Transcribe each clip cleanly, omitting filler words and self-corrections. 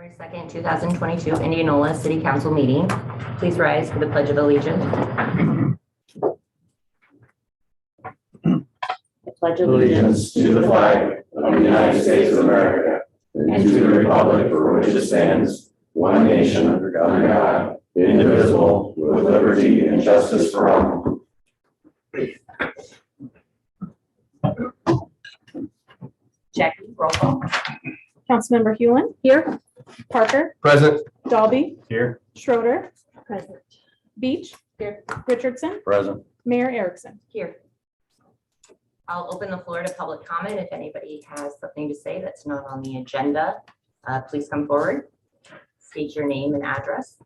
January 2nd, 2022, Indianola City Council meeting. Please rise for the Pledge of Allegiance. Pledge allegiance to the flag of the United States of America and to the republic for which it stands, one nation under God, indivisible, with liberty and justice for all. Jackie, roll call. Councilmember Hewlin. Here. Parker. Present. Dalby. Here. Schroeder. Present. Beach. Here. Richardson. Present. Mayor Erickson. Here. I'll open the floor to public comment. If anybody has something to say that's not on the agenda, please come forward. State your name and address.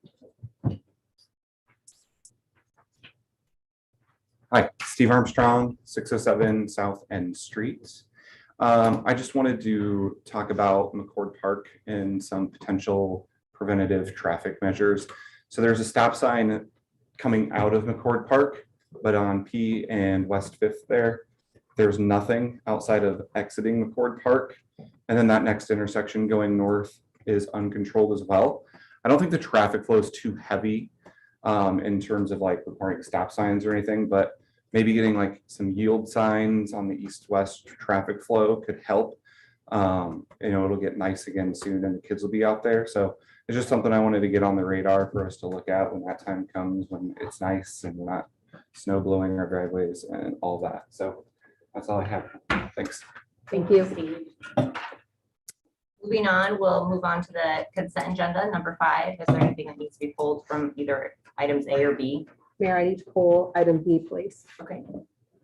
Hi, Steve Armstrong, 607 South End Street. I just wanted to talk about McCord Park and some potential preventative traffic measures. So there's a stop sign coming out of McCord Park, but on P and West 5th there's nothing outside of exiting McCord Park. And then that next intersection going north is uncontrolled as well. I don't think the traffic flow is too heavy in terms of like requiring stop signs or anything, but maybe getting like some yield signs on the east-west traffic flow could help. It'll get nice again soon and the kids will be out there. So it's just something I wanted to get on the radar for us to look at when that time comes, when it's nice and we're not snow blowing our driveways and all that. So that's all I have. Thanks. Thank you, Steve. Moving on, we'll move on to the consent agenda, number 5. Is there anything that needs to be pulled from either items A or B? Mayor, I need to pull item B, please. Okay,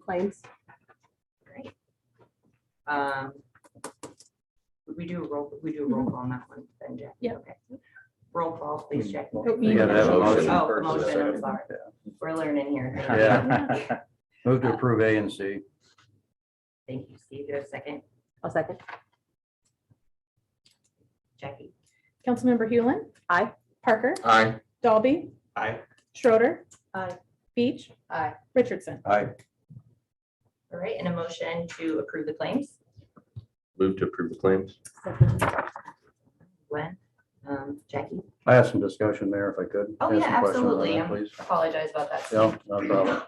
Claims. great. We do a roll call on that one, then Jack. Yeah. Okay. Roll call, please, Jack. You gotta have a motion Oh, first. motion, I'm sorry. We're learning here. Thank you. Yeah. Move to approve A and C. Thank you, Steve. Do you have a second? I'll second. Jackie? Councilmember Hewlin. Aye. Parker. Aye. Dalby. Aye. Schroeder. Aye. Beach. Aye. Richardson. Aye. All right, and a motion to approve the claims. Move to approve the claims. Gwen? Jackie? I have some discussion, Mayor, if I could. Oh, Ask yeah, some questions on absolutely. that, I please. apologize about that. Steve. Yeah, no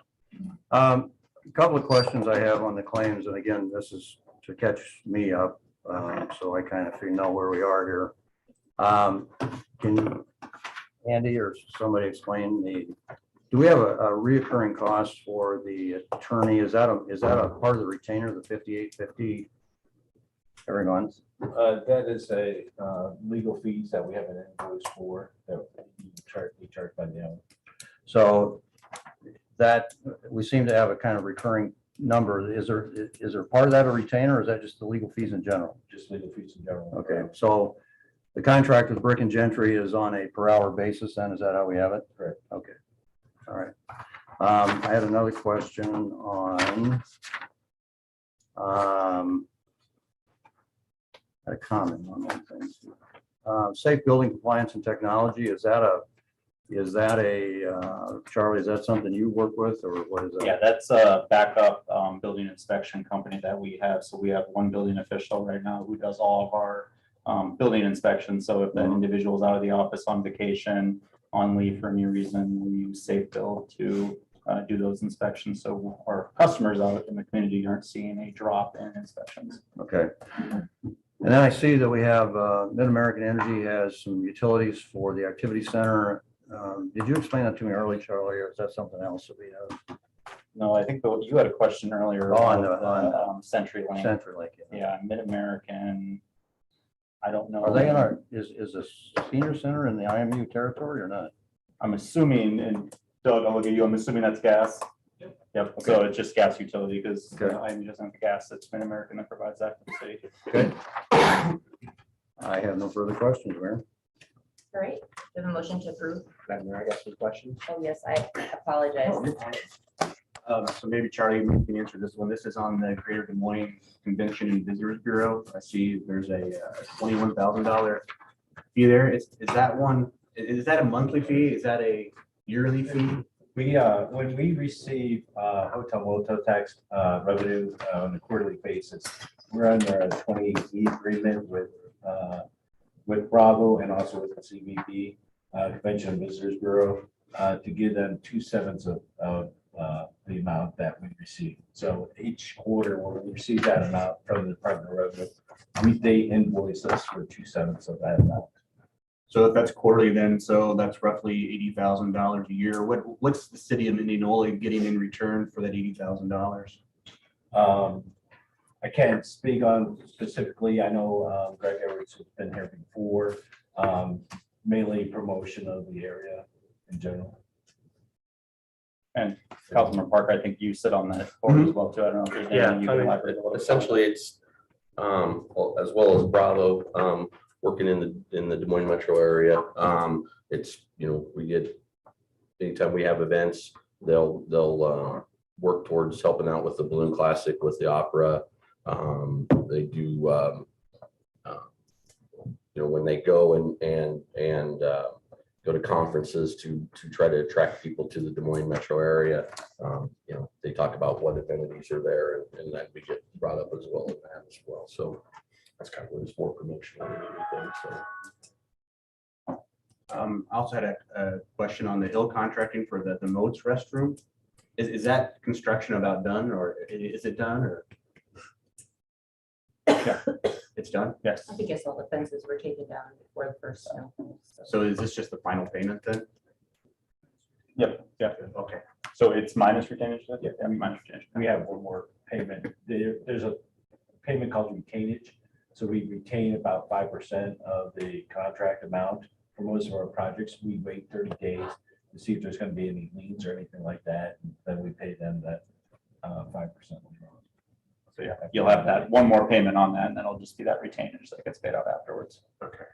problem. A couple of questions I have on the claims, and again, this is to catch me up, so I kind of know where we are here. Can Andy or somebody explain do we have a reoccurring cost for the attorney? Is that a part of the retainer, the 5850 every month? That is a legal fees that we have an invoice for that we charge by them. So that we seem to have a kind of recurring number. Is there part of that a retainer, or is that just the legal fees in general? Just legal fees in general. Okay, so the contract with Brick and Gentry is on a per hour basis then, is that how we have it? Correct. Okay, all right. I had another question on a comment on one thing. Safe building compliance and technology, is that a Charlie, is that something you work with, or what is that? Yeah, that's a backup building inspection company that we have. So we have one building official right now who does all of our building inspections. So if that individual is out of the office on vacation, on leave for any reason, we use Safe Build to do those inspections. So our customers out in the community aren't seeing a drop in inspections. Okay. And then I see that we have Mid-American Energy has some utilities for the activity center. Did you explain that to me earlier, Charlie, or is that something else that we have? No, I think you had a question earlier On about CenturyLink. CenturyLink. Yeah, Mid-American. I don't know. Are they in our, is the senior center in the IMU territory or not? I'm assuming, and Doug, I'll look at you, I'm assuming that's gas. Yep, so it's just gas utility because Okay. IMU doesn't have the gas. It's Mid-American that provides that for the city. Okay. I have no further questions, Mayor. All right, we have a motion to approve. I got some questions. Oh, yes, I apologize. So maybe Charlie can answer this one. This is on the Greater Des Moines Convention and Visitors Bureau. I see there's a $21,000 fee there. Is that a monthly fee? Is that a yearly fee? We when we receive motel tax revenue on a quarterly basis, we're under a 20E agreement with with Bravo and also with the CVB, Convention and Visitors Bureau, to give them 2/7 of the amount that we receive. So each quarter, when we receive that amount from the Department of Revenue, they invoice us for 2/7 of that amount. So if that's quarterly, then so that's roughly $80,000 a year. What's the city of Indianola getting in return for that $80,000? I can't speak on specifically. I know Greg Edwards has been here before, mainly promotion of the area in general. And Councilman Parker, I think you sit on that board as well too. I don't know if there's Yeah, anything you can elaborate a little bit. essentially it's, as well as Bravo, working in the Des Moines metro area. It's, we get, anytime we have events, they'll work towards helping out with the Balloon Classic, with the opera. They do, when they go and go to conferences to try to attract people to the Des Moines metro area. They talk about what amenities are there, and that we get brought up as well in that as well. So that's kind of what it's more promotional than anything. So. I also had a question on the Hill contracting for the Moats restroom. Is that construction about done, or is it done, or? Yeah, it's done. Yes. I guess all the fences were taken down before the first snow. So is this just the final payment then? Yep. Okay. So it's minus retainage? Yeah, minus retainage. We have one more payment. There's a payment called retainage. So we retain about 5% of the contract amount. For most of our projects, we wait 30 days to see if there's going to be any liens or anything like that. And then we pay them that 5%. So yeah, you'll have that one more payment on that, and then it'll just be that retainage that gets paid out afterwards. Okay.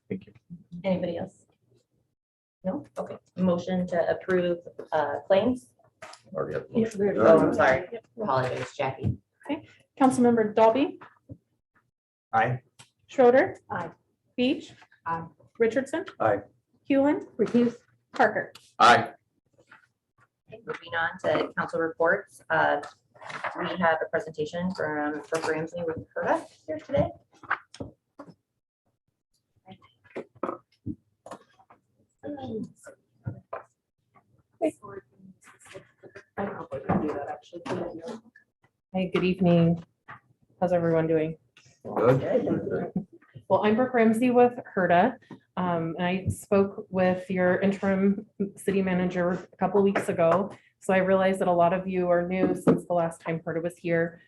Thank you. Anybody else? No? Okay. Motion to approve claims? Already have. Yes, we're- Oh, I'm sorry. Apologize, Jackie. Councilmember Dalby, Aye. Schroeder. Aye. Beach. Aye. Richardson. Aye. Hewlin. Recuse. Parker. Aye. Okay, moving on to council reports. We have a presentation from Ramsey with Herda here today. I probably can do that actually. Hey, good evening. How's everyone doing? Good. Well, I'm Brooke Ramsey with Herda. And I spoke with your interim city manager a couple of weeks ago. So I realized that a lot of you are new since the last time Herda was here.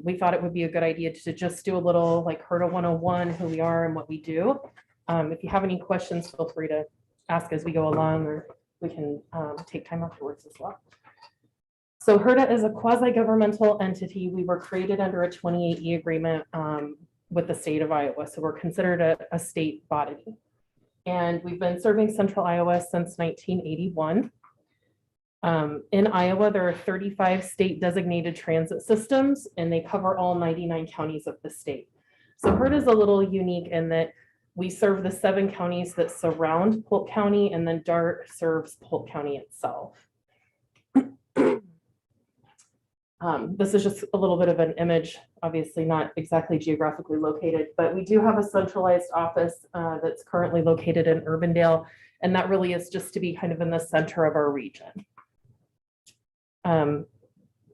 We thought it would be a good idea to just do a little like Herda 101, who we are and what we do. If you have any questions, feel free to ask as we go along, or we can take time afterwards as well. So Herda is a quasi-governmental entity. We were created under a 28E agreement with the state of Iowa. So we're considered a state body. And we've been serving Central Iowa since 1981. In Iowa, there are 35 state designated transit systems, and they cover all 99 counties of the state. So Herda is a little unique in that we serve the 7 counties that surround Polk County, and then DART serves Polk County itself. This is just a little bit of an image, obviously not exactly geographically located, but we do have a centralized office that's currently located in Urbandale, and that really is just to be kind of in the center of our region.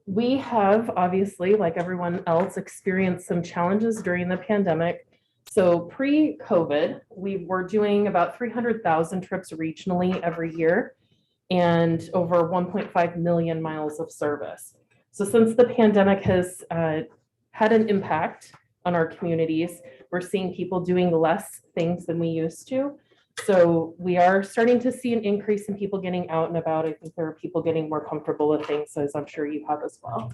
We have obviously, like everyone else, experienced some challenges during the pandemic. So pre-COVID, we were doing about 300,000 trips regionally every year and over 1.5 million miles of service. So since the pandemic has had an impact on our communities, we're seeing people doing less things than we used to. So we are starting to see an increase in people getting out and about. I think there are people getting more comfortable with things, as I'm sure you have as well.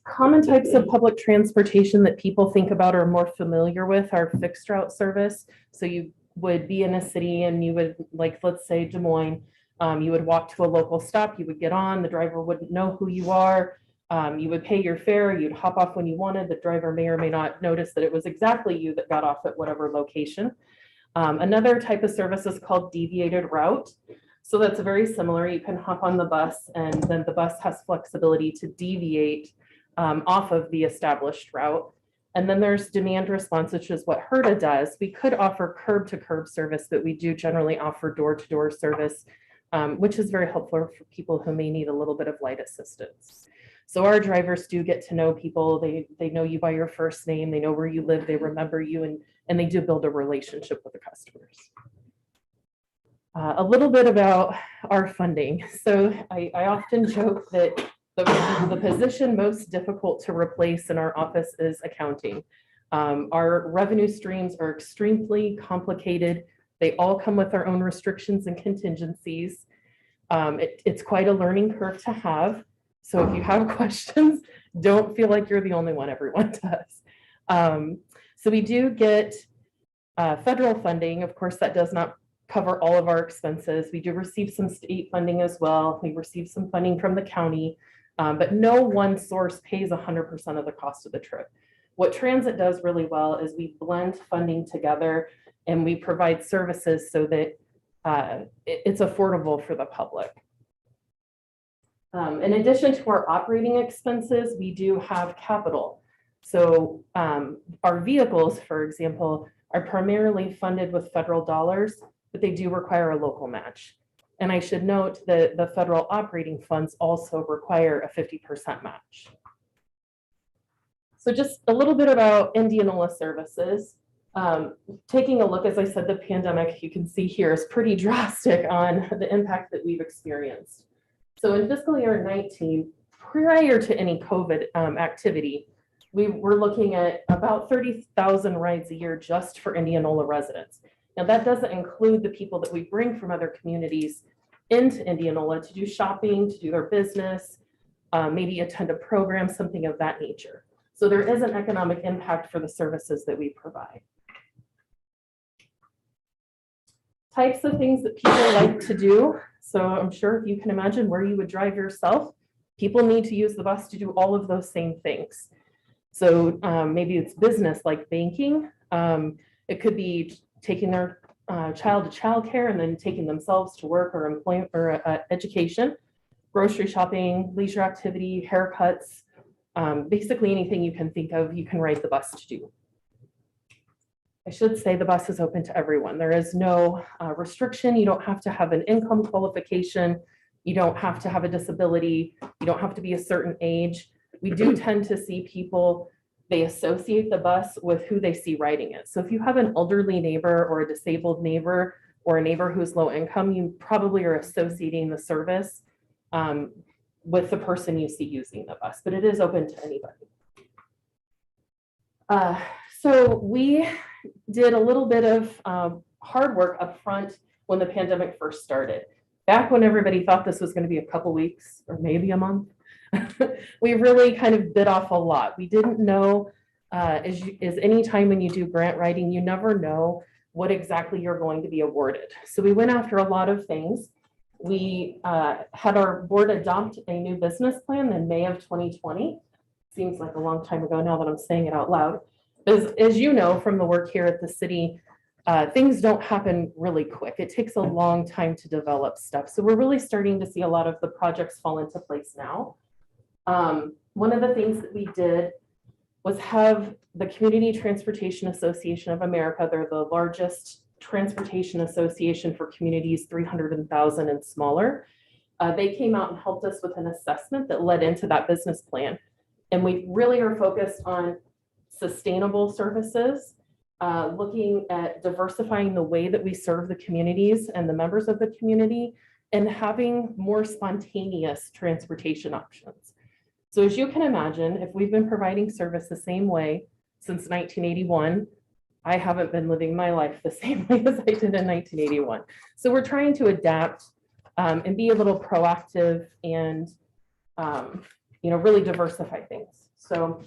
Common types of public transportation that people think about or more familiar with are fixed route service. So you would be in a city and you would, like, let's say Des Moines, you would walk to a local stop, you would get on, the driver wouldn't know who you are. You would pay your fare, you'd hop off when you wanted. The driver may or may not notice that it was exactly you that got off at whatever location. Another type of service is called Deviated Route. So that's very similar. You can hop on the bus and then the bus has flexibility to deviate off of the established route. And then there's demand response, which is what HRDA does. We could offer curb to curb service, but we do generally offer door to door service, which is very helpful for people who may need a little bit of light assistance. So our drivers do get to know people. They know you by your first name. They know where you live. They remember you, and they do build a relationship with the customers. A little bit about our funding. So I often joke that the position most difficult to replace in our office is accounting. Our revenue streams are extremely complicated. They all come with their own restrictions and contingencies. It's quite a learning curve to have. So if you have questions, don't feel like you're the only one, everyone does. So we do get federal funding. Of course, that does not cover all of our expenses. We do receive some state funding as well. We receive some funding from the county, but no one source pays 100% of the cost of the trip. What transit does really well is we blend funding together and we provide services so that it's affordable for the public. In addition to our operating expenses, we do have capital. So our vehicles, for example, are primarily funded with federal dollars, but they do require a local match. And I should note that the federal operating funds also require a 50% match. So just a little bit about Indianola services. Taking a look, as I said, the pandemic, you can see here, is pretty drastic on the impact that we've experienced. So in fiscal year 19, prior to any COVID activity, we were looking at about 30,000 rides a year just for Indianola residents. Now that doesn't include the people that we bring from other communities into Indianola to do shopping, to do their business, maybe attend a program, something of that nature. So there is an economic impact for the services that we provide. Types of things that people like to do. So I'm sure if you can imagine where you would drive yourself, people need to use the bus to do all of those same things. So maybe it's business like banking. It could be taking their child to childcare and then taking themselves to work or employment or education, grocery shopping, leisure activity, haircuts, basically anything you can think of, you can ride the bus to do. I should say the bus is open to everyone. There is no restriction. You don't have to have an income qualification. You don't have to have a disability. You don't have to be a certain age. We do tend to see people, they associate the bus with who they see riding it. So if you have an elderly neighbor or a disabled neighbor or a neighbor who's low income, you probably are associating the service with the person you see using the bus, but it is open to anybody. So we did a little bit of hard work up front when the pandemic first started. Back when everybody thought this was going to be a couple weeks or maybe a month, we really kind of bit off a lot. We didn't know, as any time when you do grant writing, you never know what exactly you're going to be awarded. So we went after a lot of things. We had our board adopt a new business plan in May of 2020. Seems like a long time ago now that I'm saying it out loud. As you know from the work here at the city, things don't happen really quick. It takes a long time to develop stuff. So we're really starting to see a lot of the projects fall into place now. One of the things that we did was have the Community Transportation Association of America. They're the largest transportation association for communities 300,000 and smaller. They came out and helped us with an assessment that led into that business plan. And we really are focused on sustainable services, looking at diversifying the way that we serve the communities and the members of the community, and having more spontaneous transportation options. So as you can imagine, if we've been providing service the same way since 1981, I haven't been living my life the same way as I did in 1981. So we're trying to adapt and be a little proactive and really diversify things. So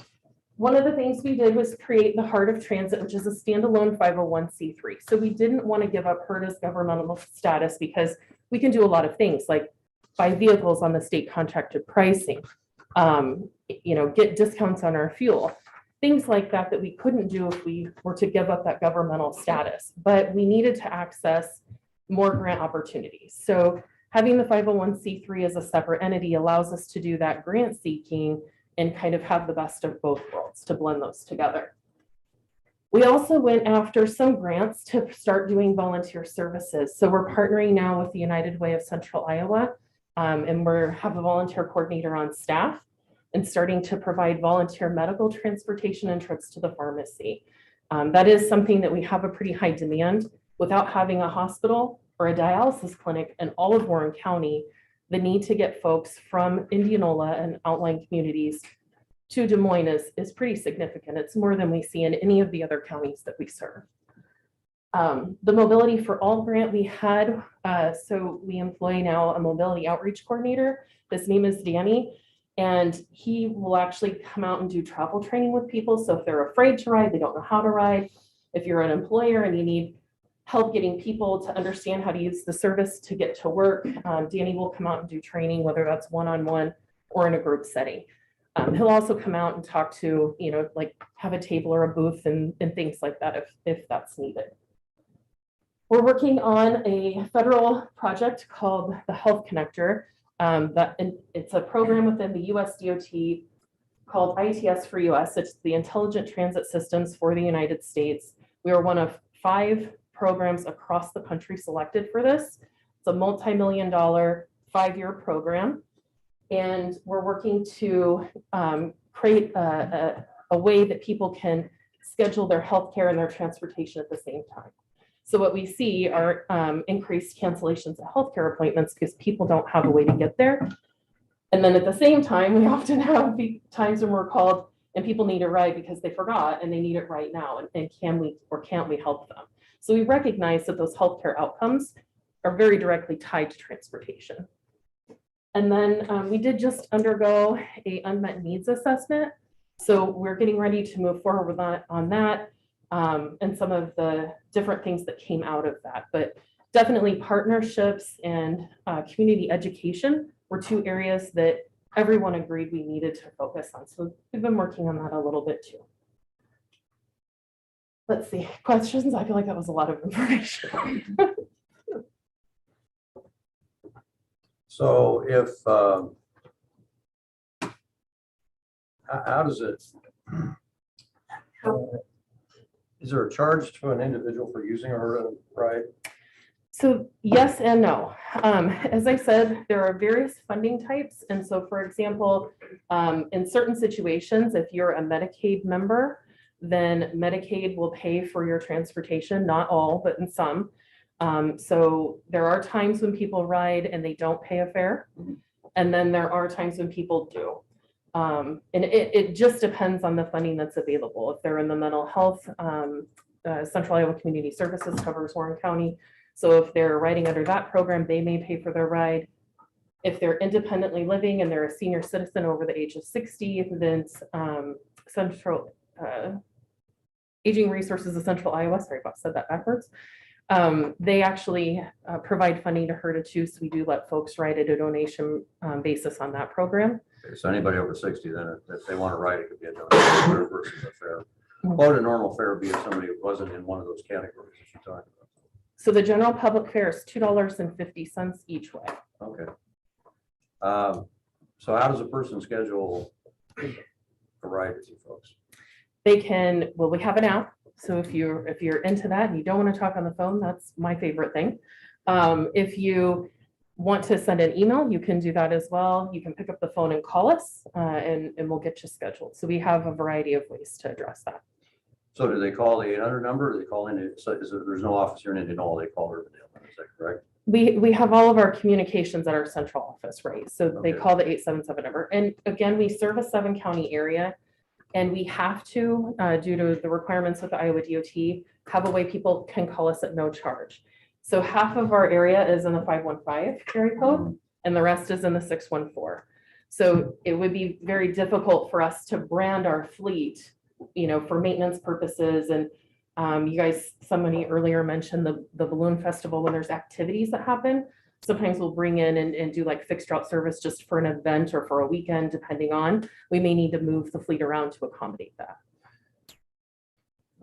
one of the things we did was create the Heart of Transit, which is a standalone 501c3. So we didn't want to give up HRDA's governmental status because we can do a lot of things like buy vehicles on the state contracted pricing, get discounts on our fuel, things like that that we couldn't do if we were to give up that governmental status. But we needed to access more grant opportunities. So having the 501c3 as a separate entity allows us to do that grant seeking and kind of have the best of both worlds to blend those together. We also went after some grants to start doing volunteer services. So we're partnering now with the United Way of Central Iowa, and we have a volunteer coordinator on staff and starting to provide volunteer medical transportation and trips to the pharmacy. That is something that we have a pretty high demand. Without having a hospital or a dialysis clinic in all of Warren County, the need to get folks from Indianola and outlying communities to Des Moines is pretty significant. It's more than we see in any of the other counties that we serve. The Mobility for All grant we had, so we employ now a mobility outreach coordinator. His name is Danny, and he will actually come out and do travel training with people. So if they're afraid to ride, they don't know how to ride. If you're an employer and you need help getting people to understand how to use the service to get to work, Danny will come out and do training, whether that's one-on-one or in a group setting. He'll also come out and talk to, like have a table or a booth and things like that if that's needed. We're working on a federal project called the Health Connector. It's a program within the US DOT called ITS for US. It's the Intelligent Transit Systems for the United States. We are one of 5 programs across the country selected for this. It's a multi-million-dollar 5-year program. And we're working to create a way that people can schedule their healthcare and their transportation at the same time. So what we see are increased cancellations of healthcare appointments because people don't have a way to get there. And then at the same time, we often have times when we're called and people need a ride because they forgot and they need it right now. And can we or can't we help them? So we recognize that those healthcare outcomes are very directly tied to transportation. And then we did just undergo a unmet needs assessment. So we're getting ready to move forward on that and some of the different things that came out of that. But definitely partnerships and community education were 2 areas that everyone agreed we needed to focus on. So we've been working on that a little bit too. Let's see, questions? I feel like that was a lot of information. So if, how does it, is there a charge to an individual for using a HRDA ride? So yes and no. As I said, there are various funding types. And so for example, in certain situations, if you're a Medicaid member, then Medicaid will pay for your transportation, not all, but in some. So there are times when people ride and they don't pay a fare. And then there are times when people do. And it just depends on the funding that's available. If they're in the mental health, Central Iowa Community Services covers Warren County. So if they're riding under that program, they may pay for their ride. If they're independently living and they're a senior citizen over the age of 60, then Central Aging Resources of Central Iowa, sorry, I said that backwards. They actually provide funding to HRDA too. So we do let folks ride at a donation basis on that program. Okay, so anybody over 60, then if they want to ride, it could be a donation versus a fare. What would a normal fare be if somebody wasn't in one of those categories that you're talking about? So the general public fare is $2.50 each way. Okay. So how does a person schedule a ride with you folks? They can, well, we have an app. So if you're into that and you don't want to talk on the phone, that's my favorite thing. If you want to send an email, you can do that as well. You can pick up the phone and call us and we'll get you scheduled. So we have a variety of ways to address that. So do they call the 800 number or do they call in? So there's no office here in Indianola, they call Urbandale, is that correct? We have all of our communications at our central office, right? So they Okay. call the 877 number. And again, we serve a 7-county area. And we have to, due to the requirements of the Iowa DOT, have a way people can call us at no charge. So half of our area is in the 515 area code and the rest is in the 614. So it would be very difficult for us to brand our fleet, for maintenance purposes. And you guys, somebody earlier mentioned the balloon festival when there's activities that happen. Sometimes we'll bring in and do like fixed route service just for an event or for a weekend, depending on, we may need to move the fleet around to accommodate that.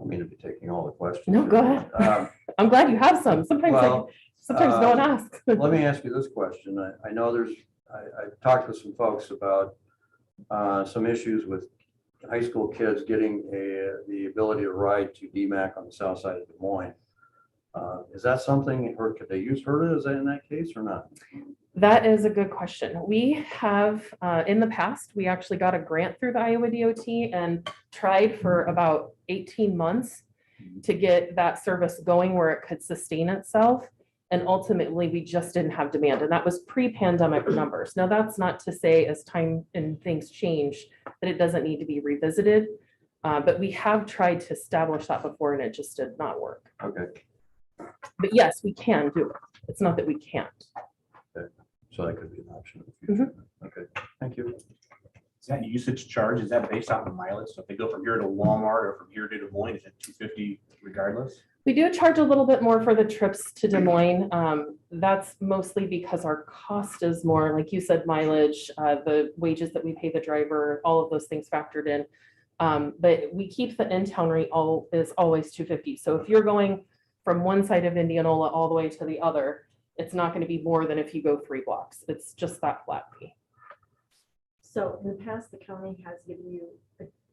I mean to be taking all the questions. No, go ahead. I'm glad you have some. Sometimes no one asks. Let me ask you this question. I know I talked with some folks about some issues with high school kids getting the ability to ride to DMAC on the south side of Des Moines. Is that something, or could they use HERDA? Is that in that case or not? That is a good question. We have, in the past, we actually got a grant through the Iowa DOT and tried for about 18 months to get that service going where it could sustain itself. And ultimately, we just didn't have demand. And that was pre-pandemic numbers. Now, that's not to say as time and things change that it doesn't need to be revisited. But we have tried to establish that before and it just did not work. Okay. But yes, we can do it. It's not that we can't. So that could be an option. In the future. Okay, thank you. Is that usage charge? Is that based off of mileage? So if they go from here to Walmart or from here to Des Moines, is it $250 regardless? We do charge a little bit more for the trips to Des Moines. That's mostly because our cost is more, like you said, mileage, the wages that we pay the driver, all of those things factored in. But we keep the in-town rate is always $250. So if you're going from one side of Indianola all the way to the other, it's not going to be more than if you go 3 blocks. It's just that flat fee. So in the past, the county has given you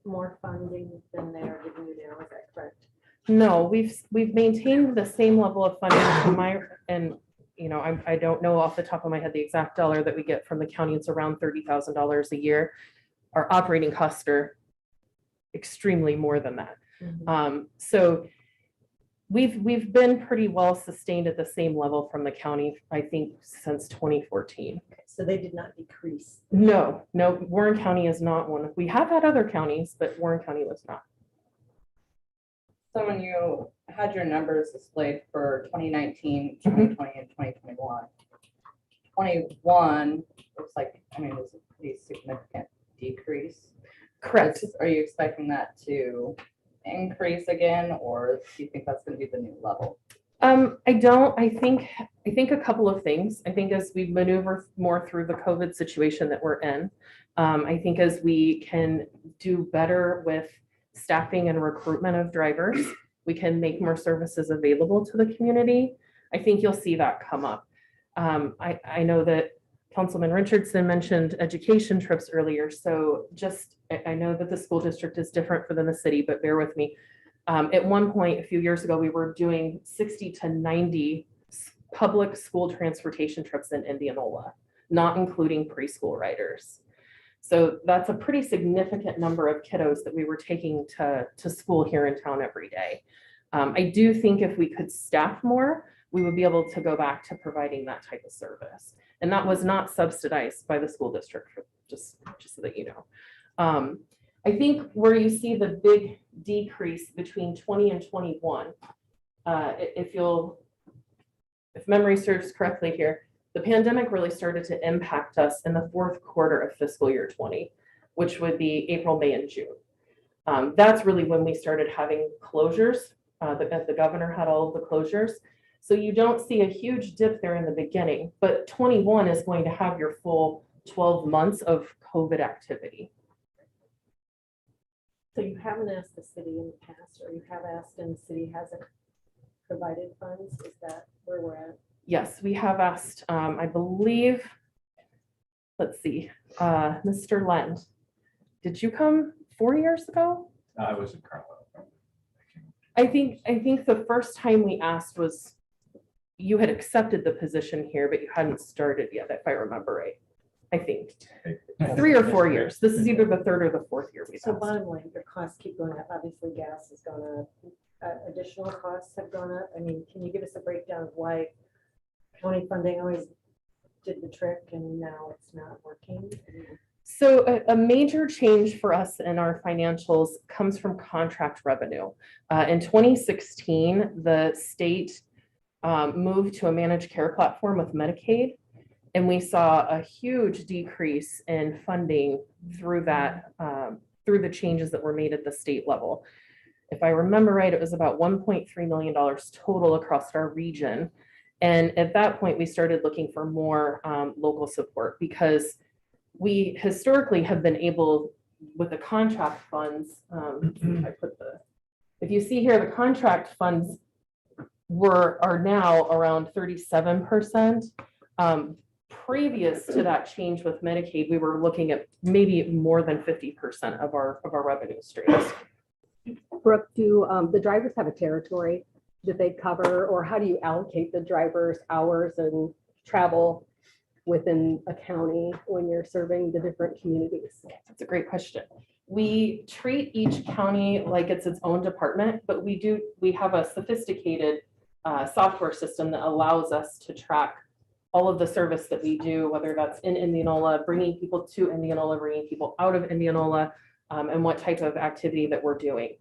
more funding than they're giving you now, is that correct? No, we've maintained the same level of funding from I don't know off the top of my head the exact dollar that we get from the county. It's around $30,000 a year. Our operating costs are extremely more than that. So we've been pretty well sustained at the same level from the county, I think, since 2014. So they did not decrease. No, Warren County is not one. We have had other counties, but Warren County was not. So when you had your numbers displayed for 2019, 2020, and 2021, 21 looks like, I mean, it was a pretty significant decrease. Correct. Are you expecting that to increase again, or do you think that's going to be the new level? I don't. I think a couple of things. I think as we maneuver more through the COVID situation that we're in, I think as we can do better with staffing and recruitment of drivers, we can make more services available to the community. I think you'll see that come up. I know that Councilman Richardson mentioned education trips earlier. So I know that the school district is different than the city, but bear with me. At one point, a few years ago, we were doing 60 to 90 public school transportation trips in Indianola, not including preschool riders. So that's a pretty significant number of kiddos that we were taking to school here in town every day. I do think if we could staff more, we would be able to go back to providing that type of service. And that was not subsidized by the school district, just so that you know. I think where you see the big decrease between 20 and 21, if memory serves correctly here, the pandemic really started to impact us in the 4th quarter of fiscal year 20, which would be April, May, and June. That's really when we started having closures. The governor had all of the closures. So you don't see a huge dip there in the beginning, but 21 is going to have your full 12 months of COVID activity. So you haven't asked the city in the past, or you have asked and the city hasn't provided funds? Is that where we're at? Yes, we have asked, I believe, let's see, Mr. Lend, did you come 4 years ago? I was in Carlisle. I think the first time we asked was you had accepted the position here, but you hadn't started yet, if I remember right. I think 3 or 4 years. This is either the 3rd or the 4th year. So bottom line, your costs keep going up. Obviously, gas has gone up. Additional costs have gone up. I mean, can you give us a breakdown of why county funding always did the trick and now it's not working? So a major change for us in our financials comes from contract revenue. In 2016, the state moved to a managed care platform with Medicaid, and we saw a huge decrease in funding through that, through the changes that were made at the state level. If I remember right, it was about $1.3 million total across our region. And at that point, we started looking for more local support because we historically have been able, with the contract funds, if you see here, the contract funds are now around 37%. previous to that change with Medicaid, we were looking at maybe more than 50% of our revenue streams. Brooke, do the drivers have a territory that they cover, or how do you allocate the drivers' hours and travel within a county when you're serving the different communities? That's a great question. We treat each county like it's its own department, but we have a sophisticated software system that allows us to track all of the service that we do, whether that's in Indianola, bringing people to Indianola, bringing people out of Indianola, and what type of activity that we're doing.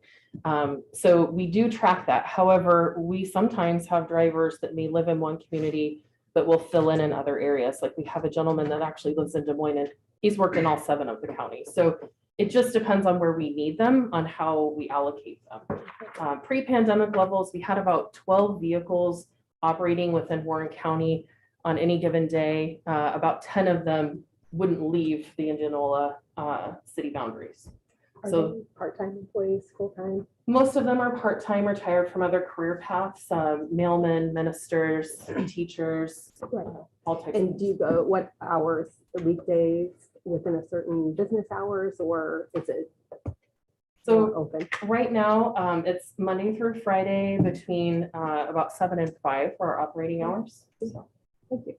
So we do track that. However, we sometimes have drivers that may live in one community, but will fill in other areas. Like we have a gentleman that actually lives in Des Moines, and he's worked in all 7 of the counties. So it just depends on where we need them, on how we allocate them. Pre-pandemic levels, we had about 12 vehicles operating within Warren County on any given day. About 10 of them wouldn't leave the Indianola city boundaries. Are So they part-time employees, full-time? most of them are part-time, retired from other career paths, mailmen, ministers, teachers, Right. all types. And do you go, what hours, the weekdays, within a certain business hours, or is it So open? right now, it's Monday through Friday between about 7 and 5 for our operating hours. So, thank you.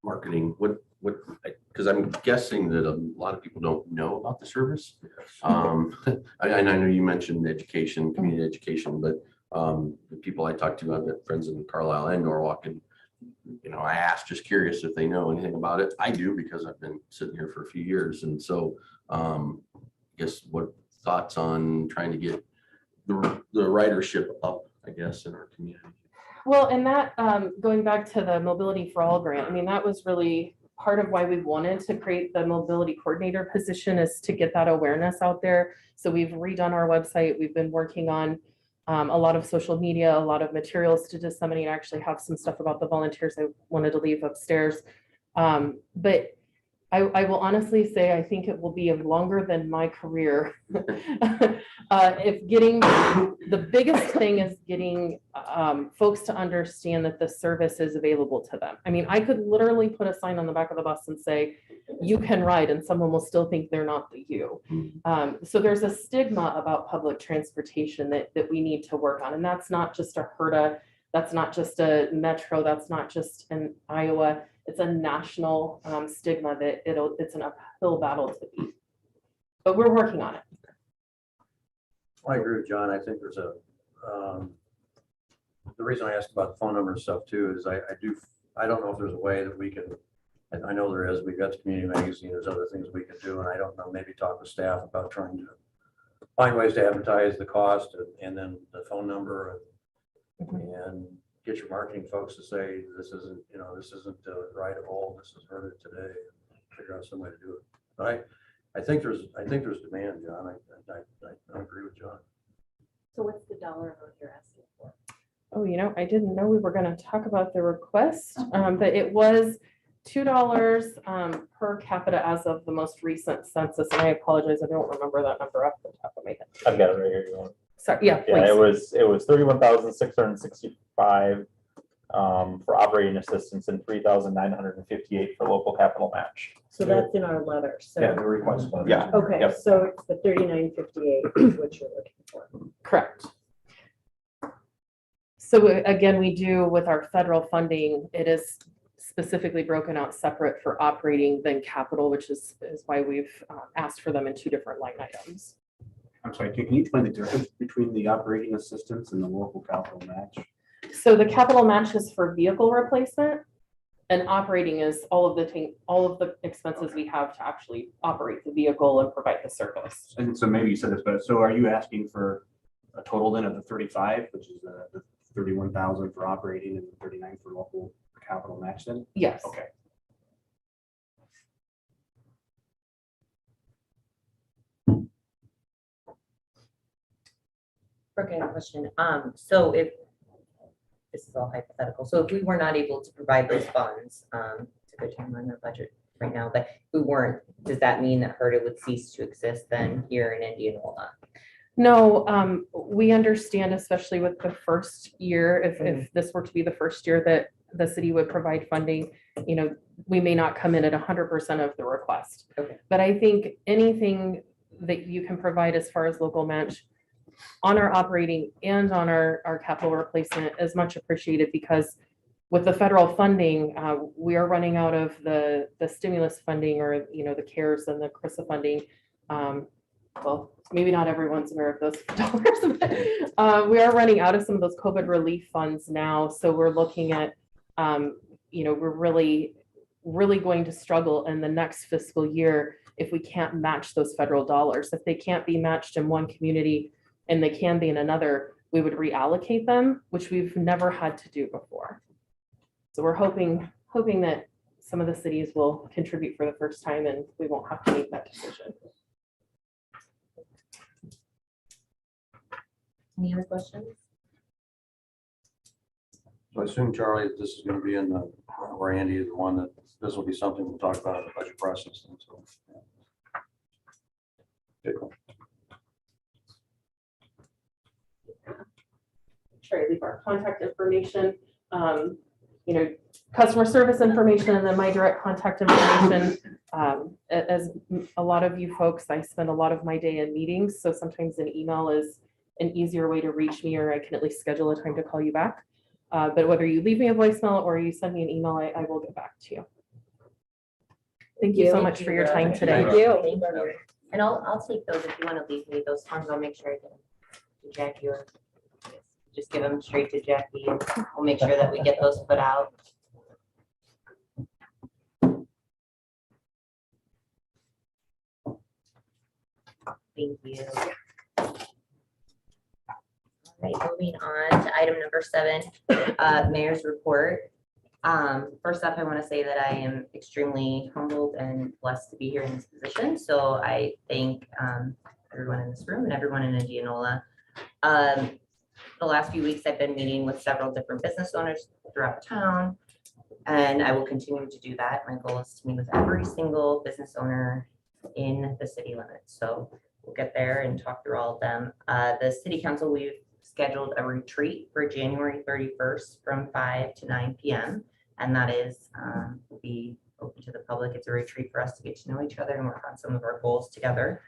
Marketing, because I'm guessing that a lot of people don't know about the service. I know you mentioned education, community education, but the people I talked to, I've got friends in Carlisle and Norwalk, and I asked, just curious if they know anything about it. I do, because I've been sitting here for a few years, and so I guess what thoughts on trying to get the ridership up, I guess, in our community. Well, and that, going back to the Mobility for All grant, I mean, that was really part of why we wanted to create the mobility coordinator position, is to get that awareness out there. So we've redone our website. We've been working on a lot of social media, a lot of materials to disseminate. I actually have some stuff about the volunteers I wanted to leave upstairs. But I will honestly say, I think it will be longer than my career. If getting, the biggest thing is getting folks to understand that the service is available to them. I mean, I could literally put a sign on the back of the bus and say, you can ride, and someone will still think they're not the you. So there's a stigma about public transportation that we need to work on. And that's not just a HERDA, that's not just a Metro, that's not just in Iowa. It's a national stigma that it's an uphill battle to beat, but we're working on it. I agree with John. I think there's the reason I asked about the phone number and stuff too, is I don't know if there's a way that we can, I know there is, we've got the community magazine, there's other things we could do, and I don't know, maybe talk with staff about trying to find ways to advertise the cost and then the phone number and get your marketing folks to say, this isn't rideable, this is heard it today, figure out some way to do it. But I think there's demand, John. I agree with John. So what's the dollar amount you're asking for? Oh, I didn't know we were going to talk about the request, but it was $2 per capita as of the most recent census. And I apologize, I don't remember that number off the top of my head. I've got it right here. You want? Sorry, yeah, Yeah, please. it was 31,665 for operating assistance and 3,958 for local capital match. So that's in our letter, so. Yeah, the request. Yeah. Okay, Yep. so it's the 3958 is what you're looking for. Correct. So again, we do with our federal funding, it is specifically broken out separate for operating than capital, which is why we've asked for them in 2 different line items. I'm sorry, can you explain the difference between the operating assistance and the local capital match? So the capital match is for vehicle replacement, and operating is all of the expenses we have to actually operate the vehicle and provide the service. And so maybe you said this, but so are you asking for a total then of the 35, which is the 31,000 for operating and the 39 for local capital match then? Yes. Okay. Okay, question. So if, this is all hypothetical, so if we were not able to provide those funds, it's a good time on our budget right now, but if we weren't, does that mean that HERDA would cease to exist then here in Indianola? No, we understand, especially with the first year, if this were to be the first year that the city would provide funding, we may not come in at 100% of the request. Okay. But I think anything that you can provide as far as local match on our operating and on our capital replacement is much appreciated, because with the federal funding, we are running out of the stimulus funding, or, the CARES and the CRISA funding. Well, maybe not everyone's aware of those dollars, but we are running out of some of those COVID relief funds now. So we're looking at, we're really going to struggle in the next fiscal year if we can't match those federal dollars. If they can't be matched in one community and they can be in another, we would reallocate them, which we've never had to do before. So we're hoping that some of the cities will contribute for the first time and we won't have to make that decision. Any other questions? So I assume, Charlie, that this is going to be in the, or Andy is the one that this will be something we'll talk about in the budget process. And so, yeah. Okay, cool. Sure, leave our contact information, customer service information, and then my direct contact information. As a lot of you folks, I spend a lot of my day in meetings, so sometimes an email is an easier way to reach me, or I can at least schedule a time to call you back. But whether you leave me a voicemail or you send me an email, I will get back to you. Thank you so much for your time today. Thank you. And I'll take those if you want to leave me those forms. I'll make sure I get them to Jackie, or just give them straight to Jackie, and we'll make sure that we get those put out. Thank you. All right, moving on to item number 7, mayor's report. First off, I want to say that I am extremely humbled and blessed to be here in this position. So I thank everyone in this room and everyone in Indianola. The last few weeks, I've been meeting with several different business owners throughout town, and I will continue to do that. My goal is to meet with every single business owner in the city limits. So we'll get there and talk through all of them. The city council, we've scheduled a retreat for January 31st from 5 to 9 p.m. And that is will be open to the public. It's a retreat for us to get to know each other and work on some of our goals together.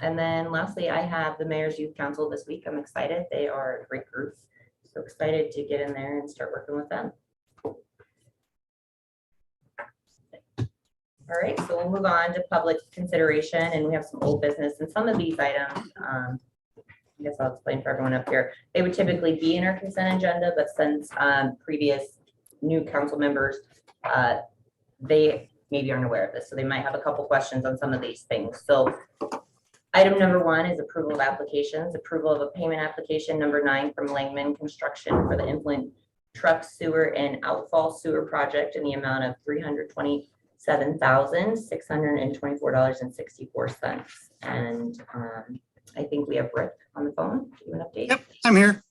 And then lastly, I have the Mayor's Youth Council this week. I'm excited. They are a great group. So excited to get in there and start working with them. All right, so we'll move on to public consideration, and we have some old business, and some of these items, I guess I'll explain for everyone up here. They would typically be in our consent agenda, but since previous new council members, they maybe aren't aware of this, so they might have a couple questions on some of these things. So item number 1 is approval of applications. Approval of a payment application number 9 from Langman Construction for the influent truck sewer and outfall sewer project in the amount of $327,624.64. And I think we have Rick on the phone. Do you have an update? Yep, I'm here.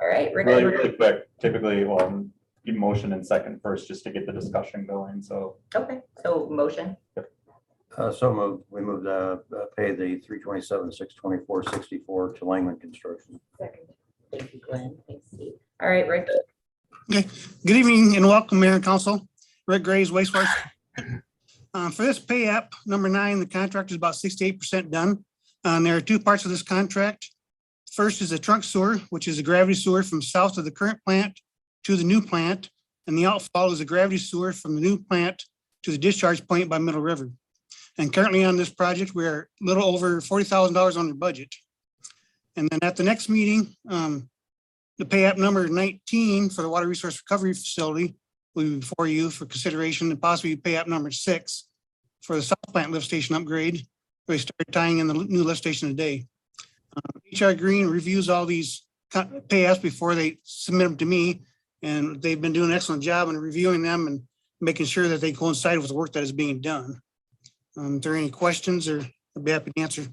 All right, Rick. Really quick, typically, you motion in second first just to get the discussion going, so. Okay, so motion. So moved. We moved pay the $327,624.64 to Langman Construction. Second. Thank you, Glenn. Thanks, Steve. All right, Rick. Okay. Good evening and welcome, Mayor and Council. Rick Graves, wastewater. For this pay app number 9, the contract is about 68% done. There are 2 parts of this contract. First is the trunk sewer, which is a gravity sewer from south of the current plant to the new plant. And the outfall is a gravity sewer from the new plant to the discharge point by Middle River. And currently on this project, we're a little over $40,000 under budget. And then at the next meeting, the pay app number 19 for the water resource recovery facility will be before you for consideration, and possibly pay app number 6 for the south plant lift station upgrade. We started tying in the new lift station today. HR Green reviews all these pay apps before they submit them to me, and they've been doing an excellent job in reviewing them and making sure that they coincide with the work that is being done. If there are any questions, or I'd be happy to answer.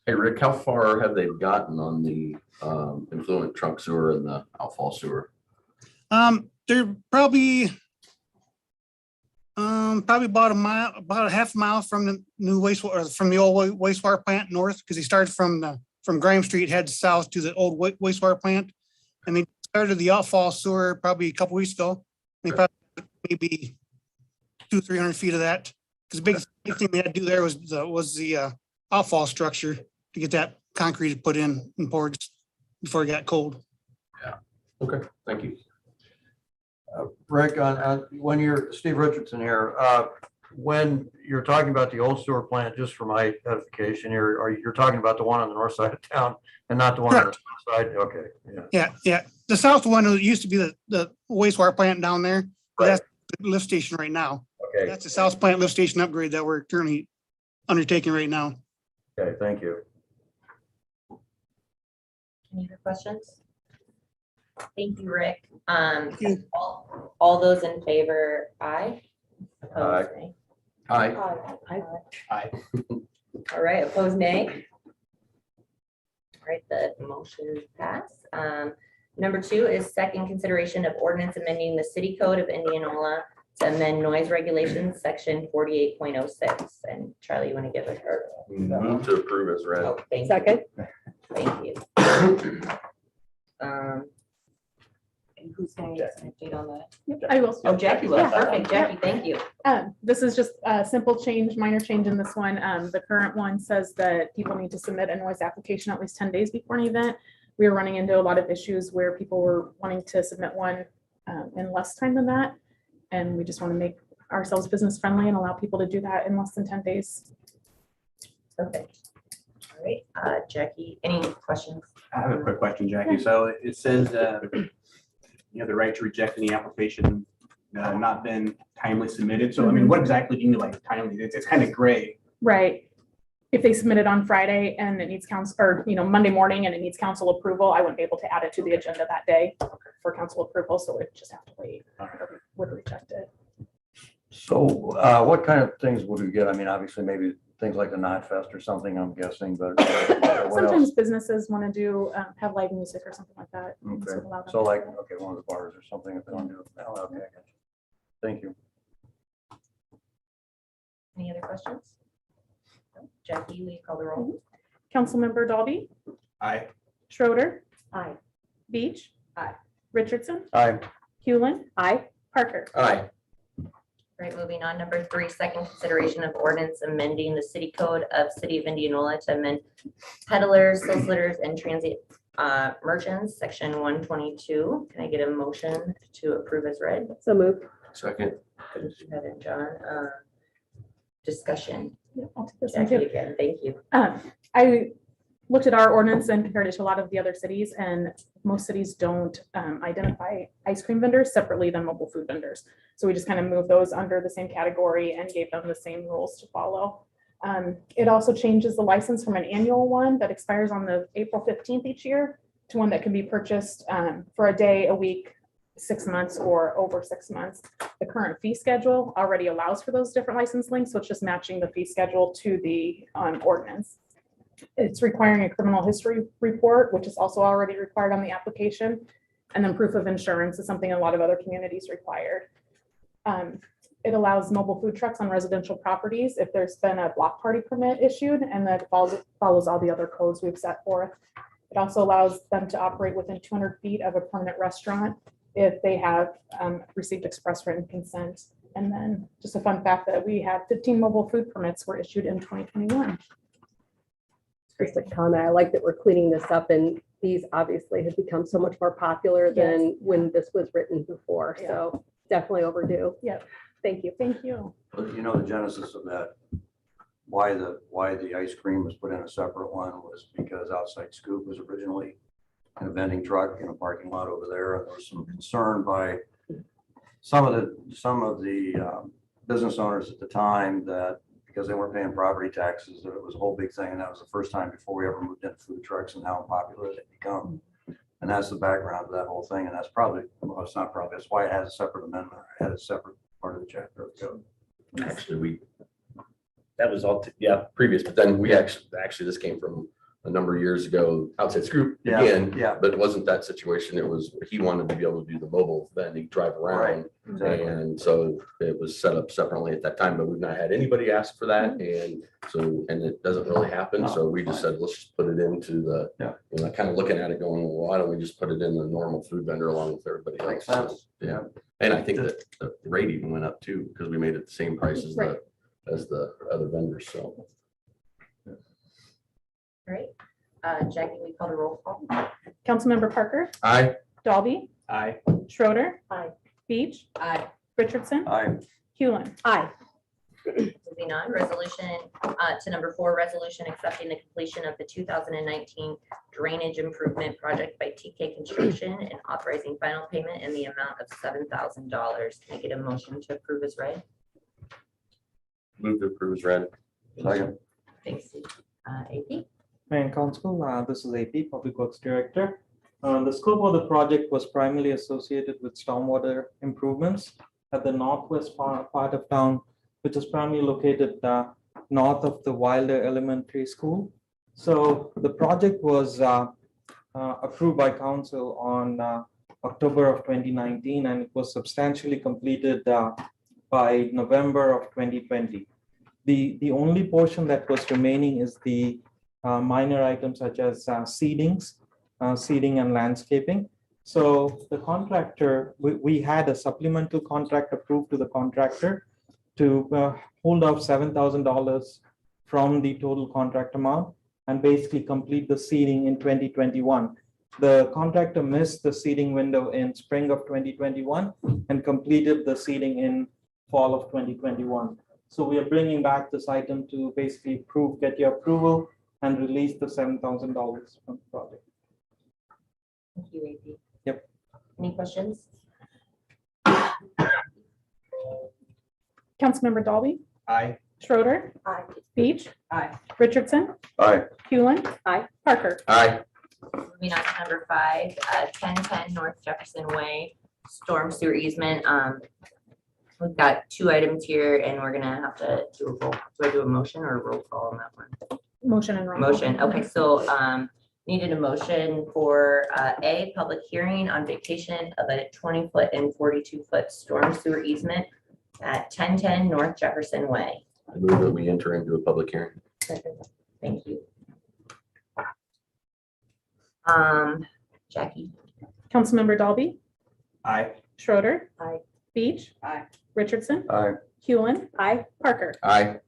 Hey, Rick, how far have they gotten on the influent trunk sewer and the outfall sewer? They're probably about a mile, about a half mile from the new wastewater, or from the old wastewater plant north, because they started from Graham Street, head south to the old wastewater plant, and they started the outfall sewer probably a couple weeks ago. They probably maybe 200-300 feet of that. Because the big thing they had to do there was the outfall structure to get that concrete put in and poured before it got cold. Okay, thank you. Rick, when you're, Steve Richardson here, when you're talking about the old sewer plant, just for my edification, you're talking about the one on the north side of town and not the one on the south side? Okay, yeah. Yeah. The south one used to be the wastewater plant down there. But Right. that's the lift station right now. Okay, That's the south plant lift station upgrade that we're currently undertaking right now. okay, thank you. Any other questions? Thank you, Rick. you. All those in favor, aye? Opposed, nay? Aye. Aye. All right, opposed, nay? All right, the motion passed. Number 2 is second consideration of ordinance amending the city code of Indianola to amend noise regulations, section 48.06. And Charlie, you want to give it her? Move to approve as read. Oh, thank you. Second. Thank you. And who's going to get an update on that? I will. Oh, Jackie, will. Perfect. Jackie, thank you. This is just a simple change, minor change in this one. The current one says that people need to submit a noise application at least 10 days before an event. We were running into a lot of issues where people were wanting to submit one in less time than that. And we just want to make ourselves business friendly and allow people to do that in less than 10 days. Perfect. All right, Jackie, any questions? I have a quick question, Jackie. So it says, you have the right to reject any application not been timely submitted. So I mean, what exactly do you mean like timely? It's kind of gray. Right. If they submit it on Friday and it needs council, or, Monday morning and it needs council approval, I wouldn't be able to add it to the agenda that day for council approval. So we'd just have to wait. Would reject it. So what kind of things would we get? I mean, obviously, maybe things like the Knot Fest or something, I'm guessing, but what Sometimes else? businesses want to do, have live music or something like that. and so Okay, allow them so to like, do that. okay, one of the bars or something if they don't do it. Oh, okay, I got you. Thank you. Any other questions? No? Jackie, will you call the roll? Councilmember Dalby, Aye. Schroeder, Aye. Beach. Aye. Richardson, Aye. Hewlin, Aye. Parker. Aye. Right, moving on, number 3, second consideration of ordinance amending the city code of City of Indianola to amend peddlers, solicitors, and transit merchants, section 122. Can I get a motion to approve as read? So moved. Second. Thank you, Heather and John. Discussion. Yeah, I'll take this one Jackie too. again, thank you. I looked at our ordinance and compared it to a lot of the other cities, and most cities don't identify ice cream vendors separately than mobile food vendors. So we just kind of moved those under the same category and gave them the same rules to follow. It also changes the license from an annual one that expires on the April 15th each year to one that can be purchased for a day, a week, 6 months, or over 6 months. The current fee schedule already allows for those different license links, so it's just matching the fee schedule to the ordinance. It's requiring a criminal history report, which is also already required on the application. And then proof of insurance is something a lot of other communities required. It allows mobile food trucks on residential properties if there's been a block party permit issued, and that follows all the other codes we've set forth. It also allows them to operate within 200 feet of a permanent restaurant if they have received express written consent. And then just a fun fact that we had 15 mobile food permits were issued in 2021. Just a comment. I like that we're cleaning this up, and these obviously have become so much more popular than when this was written before. Yeah. So definitely overdue. Yep. Thank you. Thank you. But you know, the genesis of that, why the ice cream was put in a separate one was because Outside Scoop was originally in a vending truck in a parking lot over there. And there was some concern by some of the business owners at the time that because they weren't paying property taxes, that it was a whole big thing. And that was the first time before we ever moved into food trucks and how popular they've become. And that's the background of that whole thing. And that's probably, well, it's not probably, that's why it has a separate amendment. It had a separate part of the chapter of the code. Actually, that was all, previous, but then we actually, this came from a number of years ago, outside scoop Yeah, again, yeah. but it wasn't that situation. It was, he wanted to be able to do the mobile vending, drive around. Exactly. And so it was set up separately at that time, but we've not had anybody ask for that. And so, and it doesn't really happen. No, So we just said, let's just put it into the, Yeah. you know, kind of looking at it going, well, why don't we just put it in the normal food vendor along with everybody else? Makes sense. So, yeah. And I think that the rate even went up too, because we made it the same price as Right. the other vendors. So. All right. Jackie, we called a roll call. Councilmember Parker, Aye. Dalby, Aye. Schroeder. Aye. Beach, Aye. Richardson, Aye. Hewlin. Aye. Moving on, resolution to number 4, resolution accepting the completion of the 2019 drainage improvement project by TK Construction and authorizing final payment in the amount of $7,000. Can I get a motion to approve as read? Move to approve as read. Second. Thanks. AP? Mayor and Council, this is AP, Public Works Director. The scope of the project was primarily associated with stormwater improvements at the northwest part of town, which is primarily located north of the Wilder Elementary School. So the project was approved by council on October of 2019, and it was substantially completed by November of 2020. The only portion that was remaining is the minor items such as seeding and landscaping. So the contractor, we had a supplemental contract approved to the contractor to hold off $7,000 from the total contract amount and basically complete the seeding in 2021. The contractor missed the seeding window in spring of 2021 and completed the seeding in fall of 2021. So we are bringing back this item to basically get your approval and release the $7,000 from the project. Thank you, AP. Yep. Any questions? Councilmember Dalby, Aye. Schroeder. Aye. Beach, Aye. Richardson, Aye. Hewlin. Aye. Parker. Aye. Moving on to number 5, 1010 North Jefferson Way, storm sewer easement. We've got 2 items here and we're gonna have to do a roll. Do I do a motion or a roll call on that one? Motion and roll. call. Motion, okay, so needed a motion for A, public hearing on vacation of a 20-foot and 42-foot storm sewer easement at 1010 North Jefferson Way. I move that we enter into a public hearing. Thank you. Jackie? Councilmember Dalby, Aye. Schroeder. Aye. Beach. Aye. Richardson, Aye. Hewlin. Aye. Parker. Aye.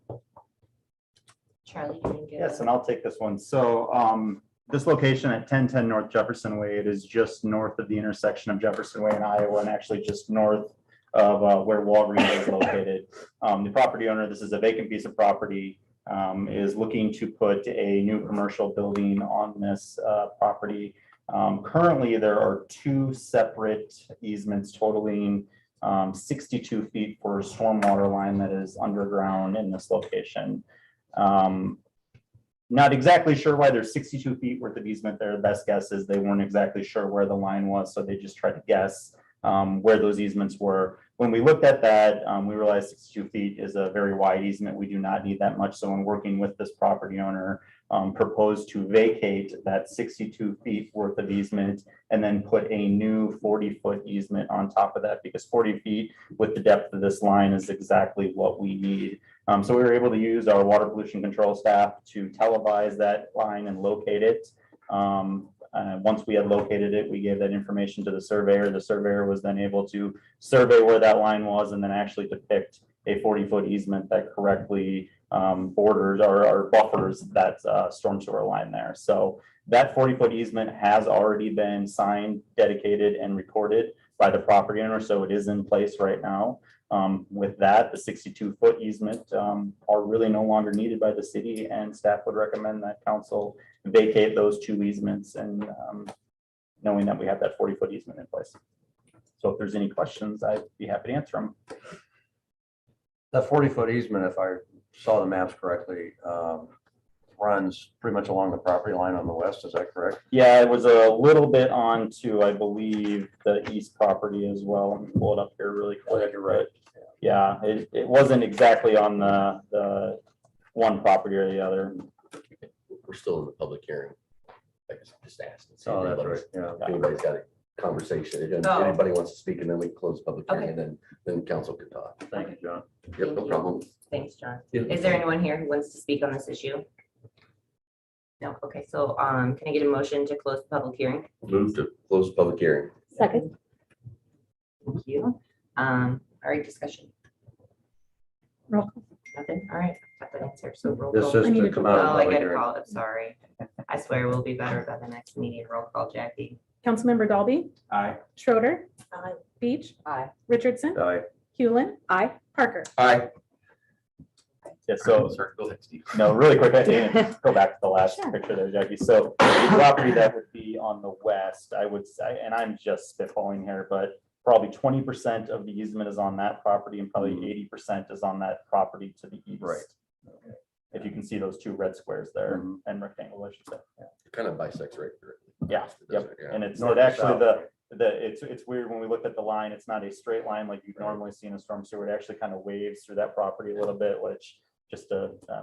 Charlie, you can get Yes, and I'll take this one. So this location at 1010 North Jefferson Way, it is just north of the intersection of Jefferson Way and Iowa, and actually just north of where Walgreens is located. The property owner, this is a vacant piece of property, is looking to put a new commercial building on this property. Currently, there are 2 separate easements totaling 62 feet for a stormwater line that is underground in this location. Not exactly sure why there's 62 feet worth of easement there. The best guess is they weren't exactly sure where the line was, so they just tried to guess where those easements were. When we looked at that, we realized 62 feet is a very wide easement. We do not need that much. So in working with this property owner, proposed to vacate that 62 feet worth of easement and then put a new 40-foot easement on top of that, because 40 feet with the depth of this line is exactly what we need. So we were able to use our water pollution control staff to televise that line and locate it. Once we had located it, we gave that information to the surveyor. The surveyor was then able to survey where that line was and then actually depict a 40-foot easement that correctly borders or buffers that storm sewer line there. So that 40-foot easement has already been signed, dedicated, and recorded by the property owner. So it is in place right now. With that, the 62-foot easement are really no longer needed by the city, and staff would recommend that council vacate those 2 easements, and knowing that we have that 40-foot easement in place. So if there's any questions, I'd be happy to answer them. That 40-foot easement, if I saw the maps correctly, runs pretty much along the property line on the west. Is that correct? Yeah, it was a little bit on to, I believe, the east property as well. Let me pull it up here really quick. You're right. Yeah, it wasn't exactly on the one property or the other. we're still in the public hearing. I guess I just asked. and see if Oh, that's anybody's- right, yeah. if anybody's got a conversation, if Oh. anybody wants to speak, and then we close public hearing, Okay. and then council can talk. Thank you, John. Yep, Thank no you. problem. Thanks, John. Yeah. Is there anyone here who wants to speak on this issue? No, okay, so can I get a motion to close the public hearing? Move to close public hearing. Second. Thank you. All right, discussion. Roll call. Nothing, all right, got that answer, so roll This call. is to come out of Oh, I public gotta hearing. call, I'm sorry. I swear we'll be better by the next meeting. Roll call, Jackie. Councilmember Dalby, Aye. Schroeder, Aye. Beach, Aye. Richardson, Aye. Hewlin, Aye. Parker. Aye. Yeah, so Sorry, go ahead, Steve. no, really quick, I think, go back to the last Sure. picture there, Jackie. So the property that would be on the west, I would say, and I'm just spitballing here, but probably 20% of the easement is on that property and probably 80% is on that property to the east. Right. If you can see those two red squares there Mhm. and rectangle, I should say. Yeah. It kind of bisects right through. Yeah, doesn't yep. it? Yeah. And it's North it to actually south. it's weird when we look at the line, it's not a straight line like you'd normally see in a storm sewer. It actually kind of waves through that property a little bit, which just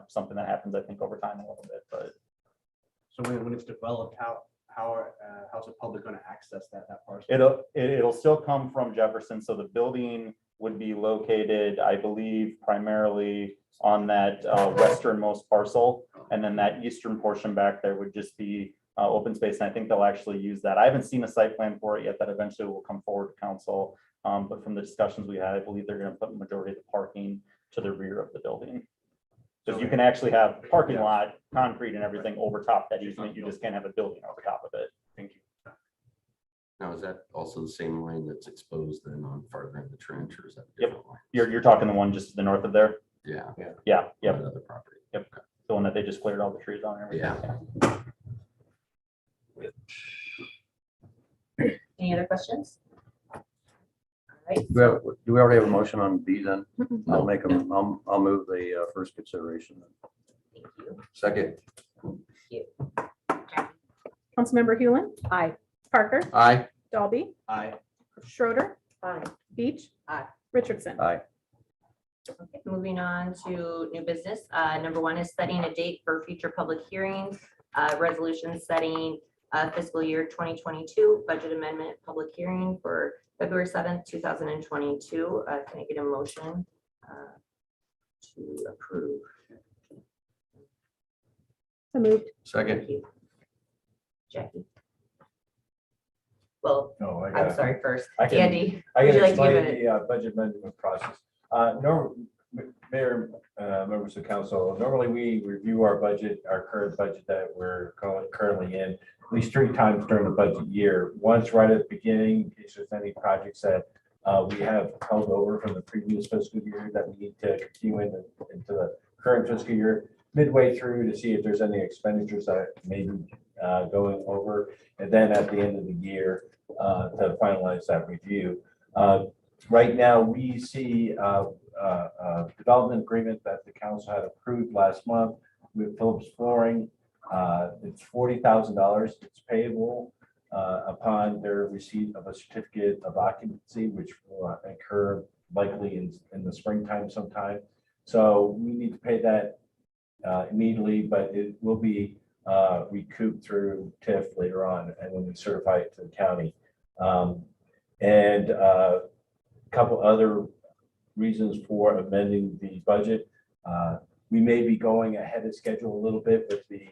something that happens, I think, over time a little bit, but So when it's developed, how's the public going to access that parcel? it'll still come from Jefferson. So the building would be located, I believe, primarily on that westernmost parcel. And then that eastern portion back there would just be open space. And I think they'll actually use that. I haven't seen a site plan for it yet. That eventually will come forward to council. But from the discussions we had, I believe they're going to put the majority of the parking to the rear of the building. Because you can actually have parking lot, concrete and everything over top that easement. You just can't have a building over top of it. Thank you. Now, is that also the same line that's exposed then on farther in the trench, or is that? a Yep. different line? You're talking the one just to the north of there? Yeah. Yeah, yep. Another property. Yep. The one that they just cleared all the trees on and everything. Yeah. Any other questions? All right, Do we already have a motion on B then? Mm-mm. I'll move the first consideration. thank you. Second. Jackie. Councilmember Hewlin, Aye. Parker, Aye. Dalby, Aye. Schroeder, Aye. Beach, Aye. Richardson. Aye. Okay, moving on to new business. Number one is setting a date for future public hearings. Resolution setting fiscal year 2022 budget amendment public hearing for February 7th, 2022. Can I get a motion to approve? So moved. Second. Thank you. Jackie. Well, No, I I'm got, sorry first. I can- Andy, I would can you like to give explain it? the budget amendment process. Mayor, members of council, normally we review our budget, our current budget that we're currently in, at least 3 times during the budget year. Once right at the beginning, in case there's any projects that we have held over from the previous fiscal year that we need to continue into the current fiscal year, midway through to see if there's any expenditures that may be going over, and then at the end of the year to finalize that review. Right now, we see a development agreement that the council had approved last month with Phillips Flooring. It's $40,000. It's payable upon their receipt of a certificate of occupancy, which will occur likely in the springtime sometime. So we need to pay that immediately, but it will be recouped through TIF later on and when we certify it to the county. And a couple other reasons for amending the budget. We may be going ahead of schedule a little bit with the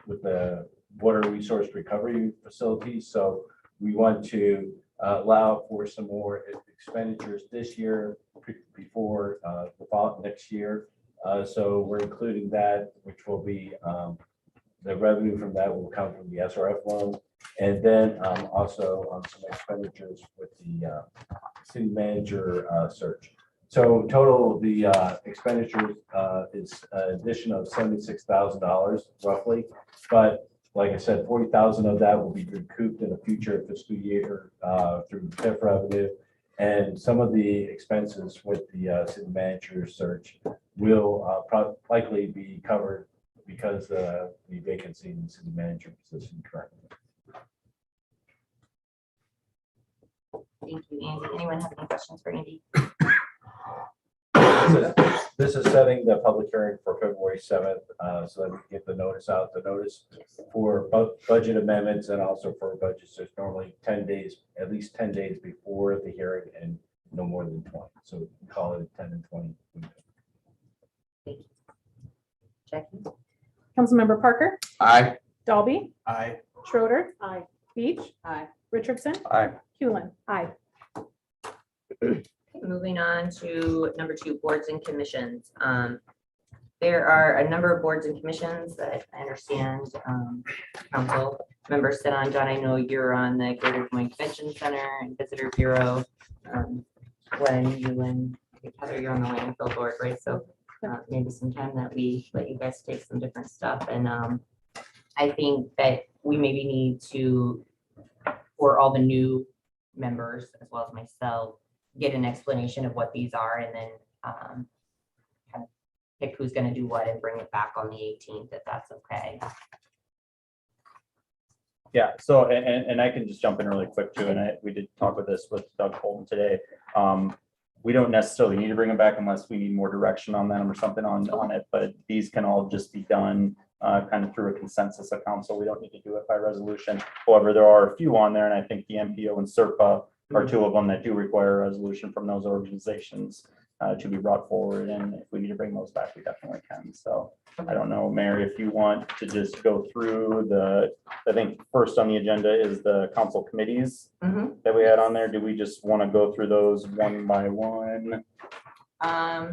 with the water resource recovery facilities. So we want to allow for some more expenditures this year before the fall next year. So we're including that, which will be the revenue from that will come from the SRF loan. And then also on some expenditures with the city manager search. So total, the expenditures is an addition of $76,000 roughly. But like I said, 40,000 of that will be recouped in a future fiscal year through TIF revenue. And some of the expenses with the city manager search will likely be covered because the vacancy in the city manager position currently. Thank you, Andy. Anyone have any questions for Andy? This is setting the public hearing for February 7th, so that we can get the notice out. The notice for budget amendments and also for budgets, there's normally 10 days, at least 10 days before the hearing and no more than 20. So we can call it 10 and 20. Jackie? Councilmember Parker, Aye. Dalby, Aye. Schroeder, Aye. Beach, Aye. Richardson, Aye. Hewlin. Aye. Moving on to number 2, boards and commissions. There are a number of boards and commissions that I understand council members sit on. John, I know you're on the Greater Des Moines Convention Center and Visitor Bureau. Glenn, you and Heather, you're on the landfill board, right? So maybe sometime that we let you guys take some different stuff. And I think that we maybe need to, for all the new members, as well as myself, get an explanation of what these are and then kind of pick who's going to do what and bring it back on the 18th, if that's okay. Yeah, so, and I can just jump in really quick too, and we did talk with this with Doug Colton today. We don't necessarily need to bring them back unless we need more direction on them or something on it, but these can all just be done kind of through a consensus of council. We don't need to do it by resolution. However, there are a few on there, and I think the MPO and SERPA are 2 of them that do require a resolution from those organizations to be brought forward. And if we need to bring those back, we definitely can. So I don't know, Mary, if you want to just go through I think first on the agenda is the council committees that we had on there. Do we just want to go through those one by one? I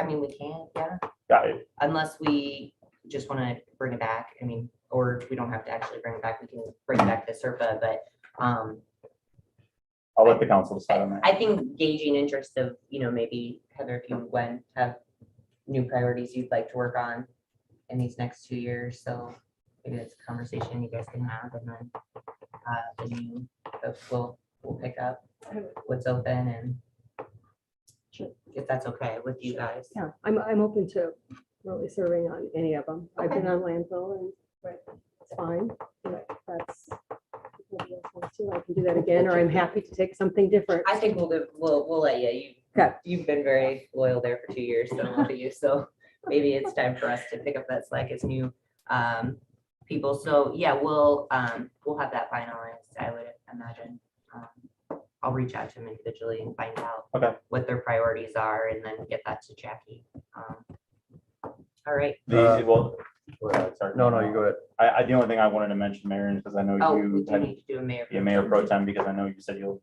mean, we can, yeah. Got it. Unless we just want to bring it back. I mean, or we don't have to actually bring it back. We can bring back the SERPA, but I'll let the council decide on that. I think gauging interest of, maybe Heather, if you have new priorities you'd like to work on in these next 2 years. So maybe it's a conversation you guys can have, and then the new folks will pick up what's open, and if that's okay with you guys. Yeah, I'm open to really serving on any of them. I've been on landfill and it's fine. If that's, I can do that again, or I'm happy to take something different. I think we'll let you. Okay. You've been very loyal there for 2 years, so will you. So maybe it's time for us to pick up that slack as new people. So yeah, we'll have that finalized, I would imagine. I'll reach out to them individually and find out what their priorities are, and then get that to Jackie. All right. Well, sorry. No, you go ahead. The only thing I wanted to mention, Marion, because I know We you do need to do a mayor. mayor pro tem, because I know you said you'll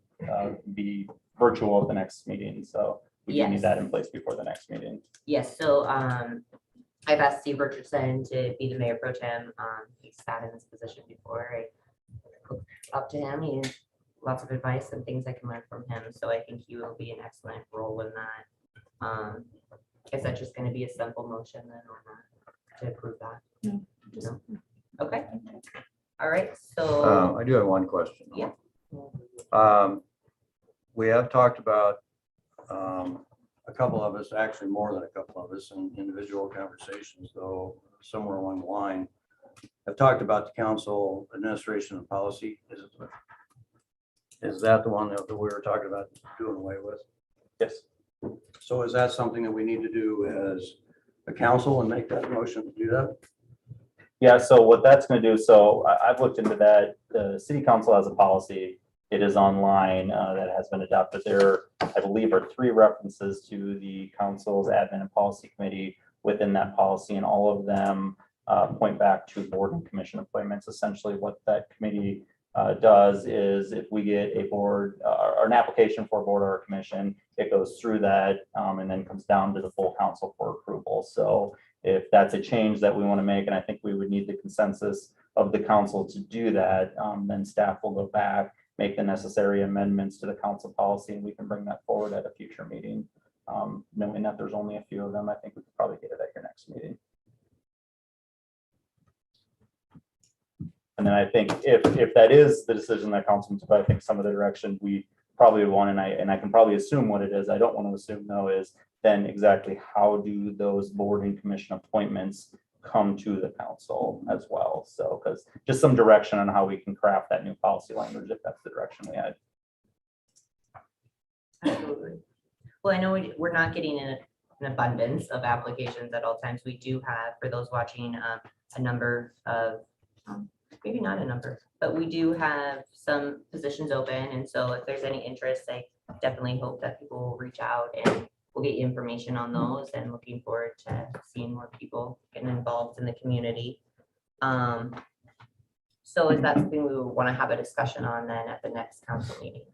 be virtual at the next meeting, so we do need Yes. that in place before the next meeting. Yes, so I've asked Steve Richardson to be the mayor pro tem. He's sat in this position before. I look up to him. He has lots of advice and things I can learn from him. So I think he will be an excellent role in that. Is that just going to be a simple motion then, or not, to approve that? No. Okay. All right. So I do have one question. Yeah. We have talked about a couple of us, actually more than a couple of us in individual conversations, though somewhere along the line, have talked about the council administration and policy. Is that the one that we were talking about doing away with? Yes. So is that something that we need to do as a council and make that motion to do that? Yeah, so what that's going to do, so I've looked into that. The city council has a policy. It is online that has been adopted. There, I believe, are 3 references to the council's admin and policy committee within that policy, and all of them point back to board and commission appointments. Essentially, what that committee does is, if we get a board or an application for a board or a commission, it goes through that and then comes down to the full council for approval. So if that's a change that we want to make, and I think we would need the consensus of the council to do that, then staff will go back, make the necessary amendments to the council policy, and we can bring that forward at a future meeting. Knowing that there's only a few of them, I think we could probably get it at your next meeting. And then I think if that is the decision that council took, I think some of the direction we probably want, and I can probably assume what it is. I don't want to assume though, is then exactly how do those board and commission appointments come to the council as well. So, because just some direction on how we can craft that new policy language, if that's the direction we had. Absolutely. Well, I know we're not getting an abundance of applications at all times. We do have, for those watching, a number of, maybe not a number, but we do have some positions open. And so if there's any interest, I definitely hope that people will reach out and we'll get you information on those, and looking forward to seeing more people getting involved in the community. So is that something we would want to have a discussion on then at the next council meeting?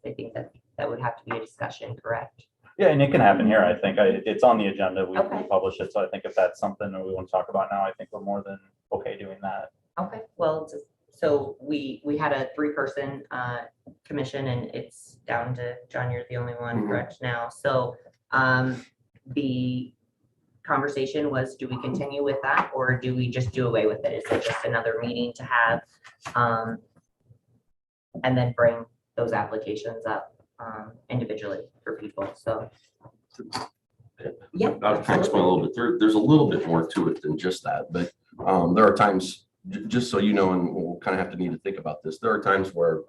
I think that would have to be a discussion, correct? Yeah, and it can happen here. I think it's on the agenda. We Okay. publish it. So I think if that's something that we want to talk about now, I think we're more than okay doing that. Okay, well, so we had a 3-person commission, and it's down to John, you're the only one correct now. So the conversation was, do we continue with that, or do we just do away with it? Is it just another meeting to have and then bring those applications up individually for people? So yeah, I'll kind of explain a little bit. There's a little bit more to it than just that, but there are times, just so you know, and we'll kind of have to need to think about this. There are times where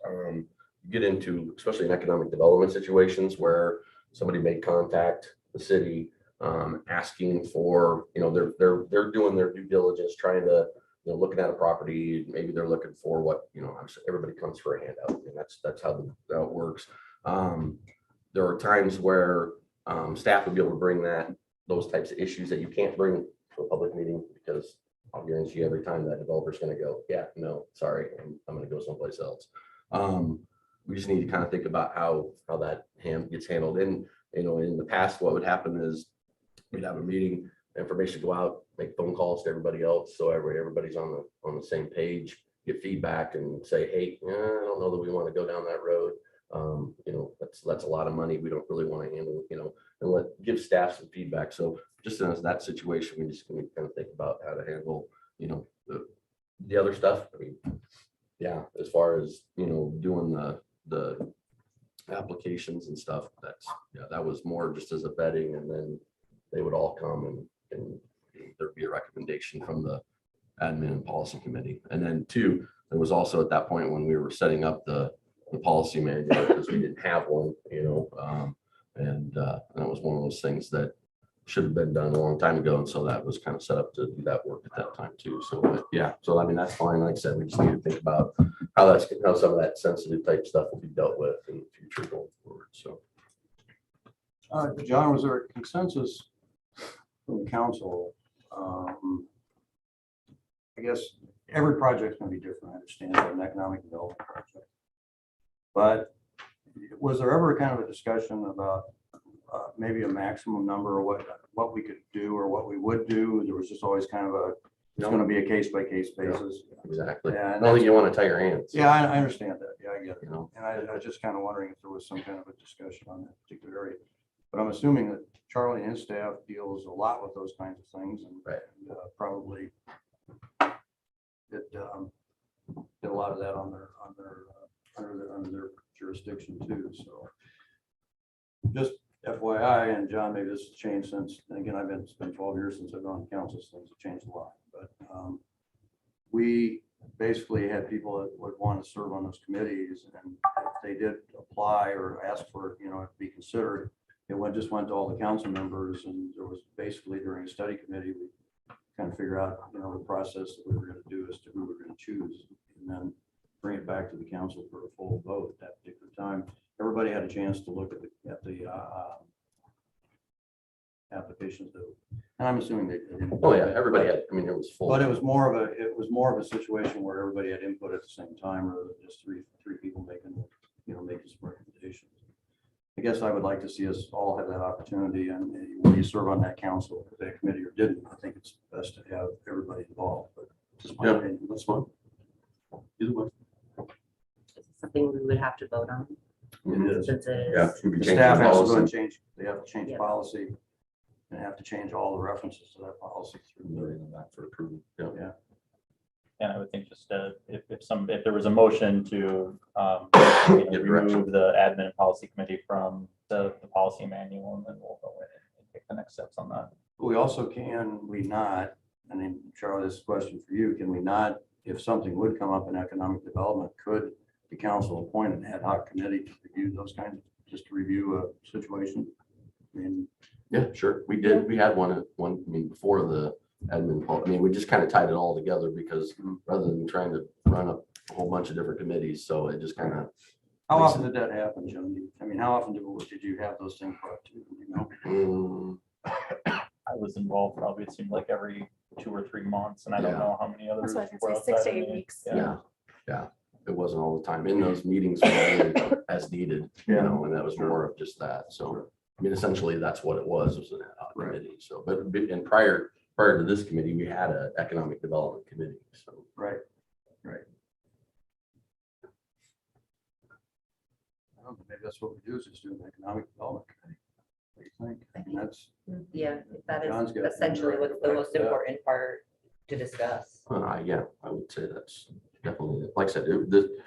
you get into, especially in economic development situations, where somebody may contact the city asking for, they're doing their due diligence, trying to, looking at a property. Maybe they're looking for what, everybody comes for a handout. And that's how it works. There are times where staff would be able to bring those types of issues that you can't bring to a public meeting, because I'll guarantee you every time that developer's going to go, yeah, no, sorry, I'm going to go someplace else. We just need to kind of think about how that gets handled. And, in the past, what would happen is we'd have a meeting, information go out, make phone calls to everybody else. So everybody's on the same page, get feedback and say, hey, I don't know that we want to go down that road. That's a lot of money. We don't really want to handle, and give staff some feedback. So just in that situation, we just kind of think about how to handle, the other stuff. I mean, yeah, as far as, doing the applications and stuff, that was more just as a vetting, and then they would all come and there'd be a recommendation from the admin and policy committee. And then 2, there was also at that point when we were setting up the policy manual, because we didn't have one, and that was one of those things that should have been done a long time ago. And so that was kind of set up to do that work at that time too. So, but yeah, so I mean, that's fine. Like I said, we just need to think about how some of that sensitive type stuff will be dealt with in the future going forward. So. John, was there a consensus from the council? I guess every project's going to be different. I understand that, an economic development project. But was there ever kind of a discussion about maybe a maximum number, or what we could do or what we would do? There was just always kind of it's going to be a case by case basis. Exactly. Yeah, I don't think you want to tie your hands. Yeah, I understand that. Yeah, I get it. And I was just kind of wondering if there was some kind of a discussion on that particular area. But I'm assuming that Charlie and his staff deals a lot with those kinds of things, and, right. and probably did a lot of that under their jurisdiction too. So just FYI, and John, maybe this has changed since, and again, it's been 12 years since I've been on council, so things have changed a lot. But we basically had people that would want to serve on those committees, and if they did apply or ask for, to be considered, it just went to all the council members, and there was basically during a study committee, we kind of figure out, the process that we were going to do as to who we're going to choose, and then bring it back to the council for a full vote at that particular time. Everybody had a chance to look at the applications, and I'm assuming they didn't. Oh yeah, everybody had. I mean, it was full. But it was more of a situation where everybody had input at the same time, rather than just three people making some recommendations. I guess I would like to see us all have that opportunity, and when you serve on that council, that committee or didn't, I think it's best to have everybody involved. But just my opinion. That's fine. Either way. Something we would have to vote on. It is. Since it Yeah. is. The staff has to go and change. They have to change policy, and have to change all the references to that policy through Back for approval. Yeah. Yeah. And I would think just if there was a motion to remove the admin and policy committee from the policy manual, and then we'll go in and take the next steps on that. We also I mean, Charlie, this is a question for you. Can we not, if something would come up in economic development, could the council appoint an ad hoc committee to review those kinds of just to review a situation. I mean, Yeah, sure. We did. We had one, I mean, before the admin, I mean, we just kind of tied it all together because rather than trying to run up a whole bunch of different committees, so it just kind of. how often did that happen, John? I mean, how often did you have those things brought to, you know? I was involved probably, it seemed like every 2 or 3 months, and I don't Yeah. know how many others. That's what I were was gonna say, 6 to outside of 8 me. weeks. Yeah. It wasn't all the time. In those meetings, were only as needed, you know, and that was more of just that. So, I mean, essentially, that's what it was an ad hoc committee. So, but, and prior to this committee, we had an economic development committee, so. Right. Maybe that's what we do is just do an economic development committee. What do you think? I mean, that's, Yeah, that John's is got it. essentially what's the most Yeah. important part to discuss. Yeah, I would say that's definitely, like I said, the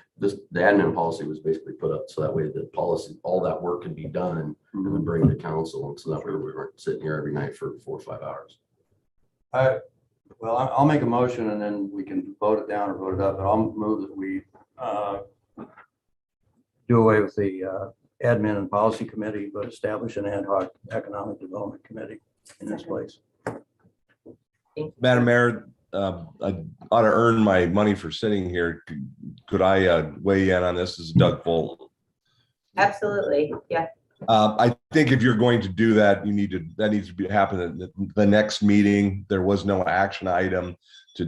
admin policy was basically put up so that way the policy, all that work could be done and then bring to council. And so that way we weren't sitting here every night for 4 or 5 hours. well, I'll make a motion and then we can vote it down or vote it up, but I'll move that we do away with the admin and policy committee, but establish an ad hoc economic development committee in this place. Madam Mayor, I ought to earn my money for sitting here. Could I weigh in on this? This is Doug Fulton. Absolutely, yeah. I think if you're going to do that, that needs to happen at the next meeting. There was no action item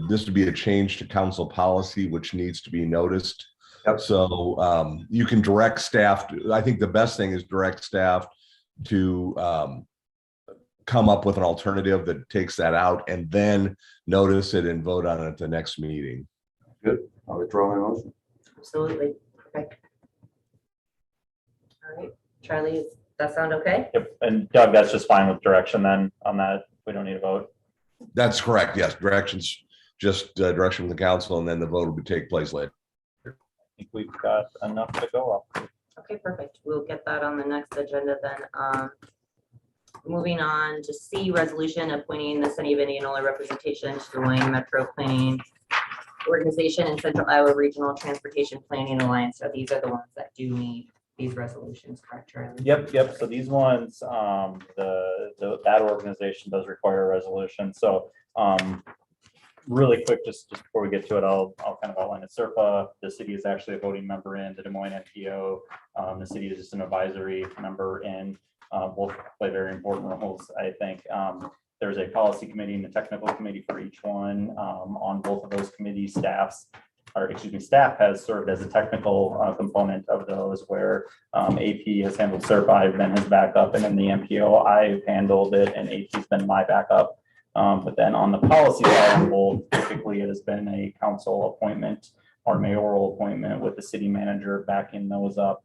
this to be a change to council policy, which needs to be noticed. Yep. So you can direct staff. I think the best thing is direct staff to come up with an alternative that takes that out and then notice it and vote on it at the next meeting. Good. I'll withdraw my motion. Absolutely. Okay. All right, Charlie, does that sound okay? Yep, and Doug, that's just fine with direction then on that. We don't need a vote. That's correct. Yes, directions, just direction from the council, and then the vote will take place later. I think we've got enough to go up. Okay, perfect. We'll get that on the next agenda then. Moving on to C, resolution appointing the City of Indianola representation to the Wayne Metro Planning Organization and Central Iowa Regional Transportation Planning Alliance. So these are the ones that do need these resolutions, correct, Charlie? Yep. So these ones, that organization does require a resolution. So really quick, just before we get to it, I'll kind of outline it. SERPA, the city is actually a voting member in the Des Moines NPO. The city is just an advisory member in. Both play very important roles, I think. There's a policy committee and a technical committee for each one. On both of those committees, staff has served as a technical component of those, where AP has handled SERPA, I've been his backup, and in the MPO, I've handled it, and AP's been my backup. But then on the policy level, typically it has been a council appointment or mayoral appointment with the city manager backing those up.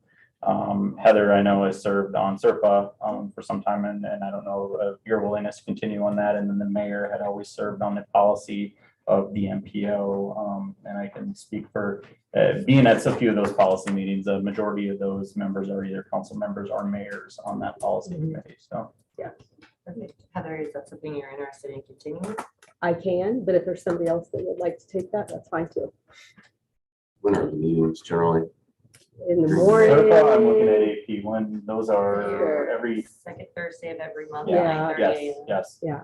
Heather, I know, has served on SERPA for some time, and I don't know your willingness to continue on that. And then the mayor had always served on the policy of the MPO, and I can speak for being at a few of those policy meetings. A majority of those members are either council members or mayors on that policy committee. So Yeah. Okay. Heather, is that something you're interested in continuing? I can, but if there's somebody else that would like to take that, that's fine too. When are the meetings generally? In the morning. SERPA, I'm looking at AP when those are every. Second Thursday of every month. Yeah. at 9:30 Yes. Yeah.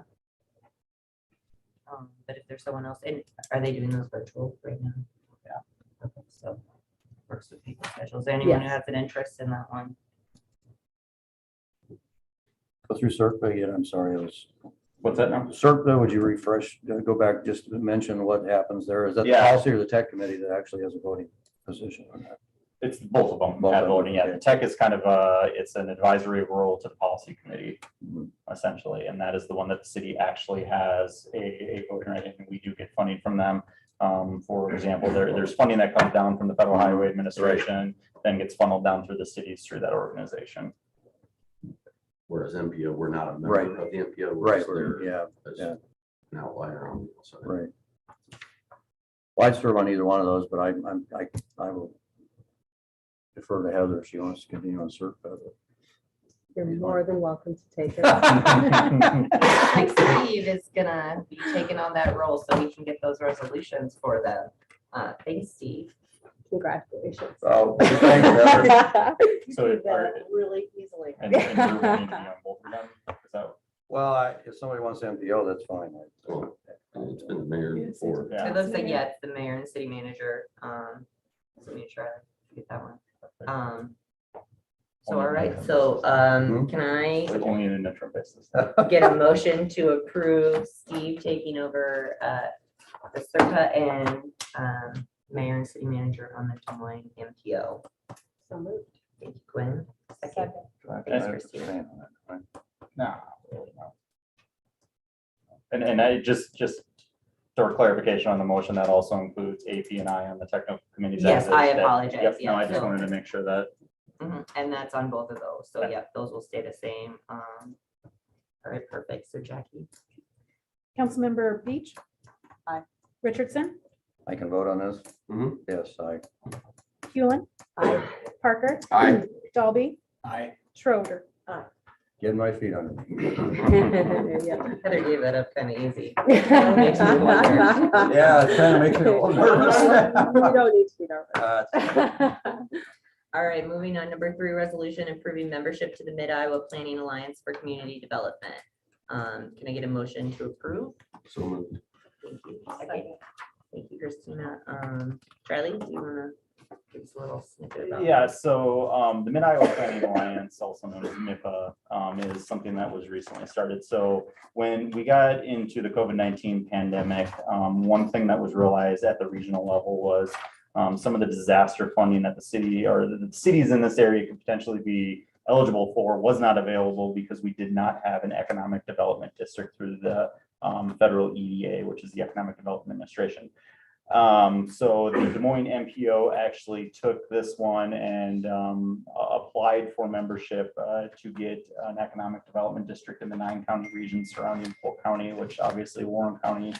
But if there's someone else, and are they doing those virtual right now? Yeah. Okay, so works with people's schedules. Anyone who Yes. has an interest in that one? Go through SERPA again. I'm sorry. It was What's that now? SERPA. Would you refresh, go back, just to mention what happens there? Is that the Yeah. policy or the tech committee that actually has a voting position on that? It's both of them. Both At of them, voting, yeah. okay. The tech is kind of it's an advisory role to the policy committee, essentially, and that is the one that the city actually has a voting right in. We do get funding from them. For example, there's funding that comes down from the Federal Highway Administration, then gets funneled down through the cities through that organization. Whereas MPO, we're not a member Right. of the MPO. we're Right, just there yeah, as yeah. An outlier on the side. Right. Well, I'd serve on either one of those, but I will defer to Heather if she wants to continue on SERPA. You're more than welcome to take it. Like Steve is gonna be taking on that role so we can get those resolutions for them. Thanks, Steve. Congratulations. Oh, thanks, Heather. You So did are- that really easily. And you're wanting to be on both of them? Is that- Well, if somebody wants MPO, that's fine. Well, it's been the mayor before. Yeah. It looks like, yeah, it's the mayor and city manager. Let me try to get that one. So, all right, so, can I Like only in an interim basis. get a motion to approve Steve taking over, the CERTA and, mayor and city manager on the Des Moines MPO? So moved. Thank you, Gwen. Second. Do I have to Thanks, abstain Christine. on that, right? No. And I just for clarification on the motion, that also includes AP and I on the technical committees. Yes, as I is. That- apologize, Yep, no, yeah, I just so- wanted to make sure that, And that's on both of those. So, Okay. yeah, those will stay the same. All right, perfect. So Jackie. Councilmember Beach. Aye. Richardson, I can vote on this? Mhm. Yes, I. Hewlin. Parker. Aye. Dalby, Aye. Schroeder. Getting my feet under me. Yeah. Heather gave that up kind of easy. Yeah, it kind of makes me a little nervous. You don't need to be nervous. All right, moving on, number 3, resolution approving membership to the Mid-Iowa Planning Alliance for Community Development. Can I get a motion to approve? So moved. Thank you. Second. Thank you, Christina. Charlie, do you want to give us a little snippet about? yeah, so the Mid-Iowa Planning Alliance, also known as MIPA, is something that was recently started. So when we got into the COVID-19 pandemic, one thing that was realized at the regional level was some of the disaster funding that the city or the cities in this area could potentially be eligible for was not available because we did not have an economic development district through the federal EDA, which is the Economic Development Administration. So the Des Moines MPO actually took this one and applied for membership to get an economic development district in the 9-county region surrounding Polk County, which obviously Warren County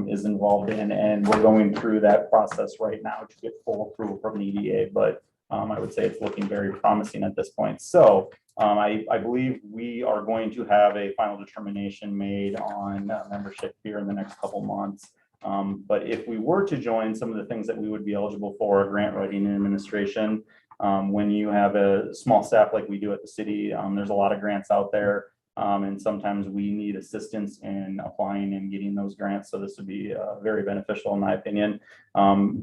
is involved in, and we're going through that process right now to get full approval from the EDA, but I would say it's looking very promising at this point. So I believe we are going to have a final determination made on membership here in the next couple months. But if we were to join, some of the things that we would be eligible for are grant writing and administration. When you have a small staff like we do at the city, there's a lot of grants out there. And sometimes we need assistance in applying and getting those grants. So this would be very beneficial in my opinion.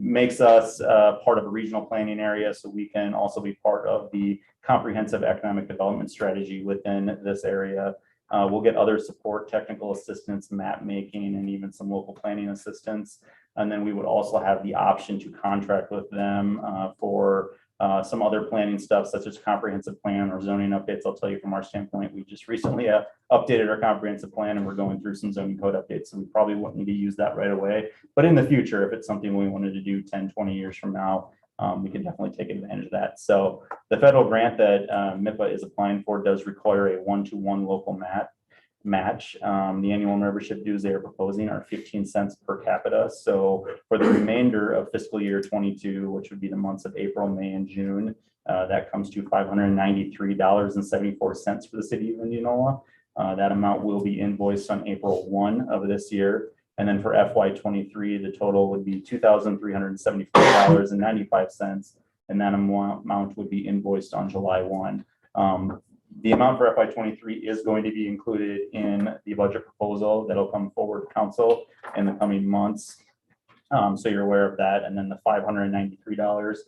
Makes us part of a regional planning area, so we can also be part of the comprehensive economic development strategy within this area. We'll get other support, technical assistance, map making, and even some local planning assistance. And then we would also have the option to contract with them for some other planning stuff, such as comprehensive plan or zoning updates. I'll tell you from our standpoint, we just recently updated our comprehensive plan and we're going through some zoning code updates. So we probably won't need to use that right away. But in the future, if it's something we wanted to do 10, 20 years from now, we can definitely take advantage of that. So the federal grant that MIPA is applying for does require a 1-to-1 local match. The annual membership dues they are proposing are 15 cents per capita. So for the remainder of fiscal year 22, which would be the months of April, May, and June, that comes to $593.74 for the city of Indianola. That amount will be invoiced on April 1 of this year. And then for FY23, the total would be $2,374.95. And that amount would be invoiced on July 1. The amount for FY23 is going to be included in the budget proposal that'll come forward to council in the coming months. So you're aware of that. And then the $593,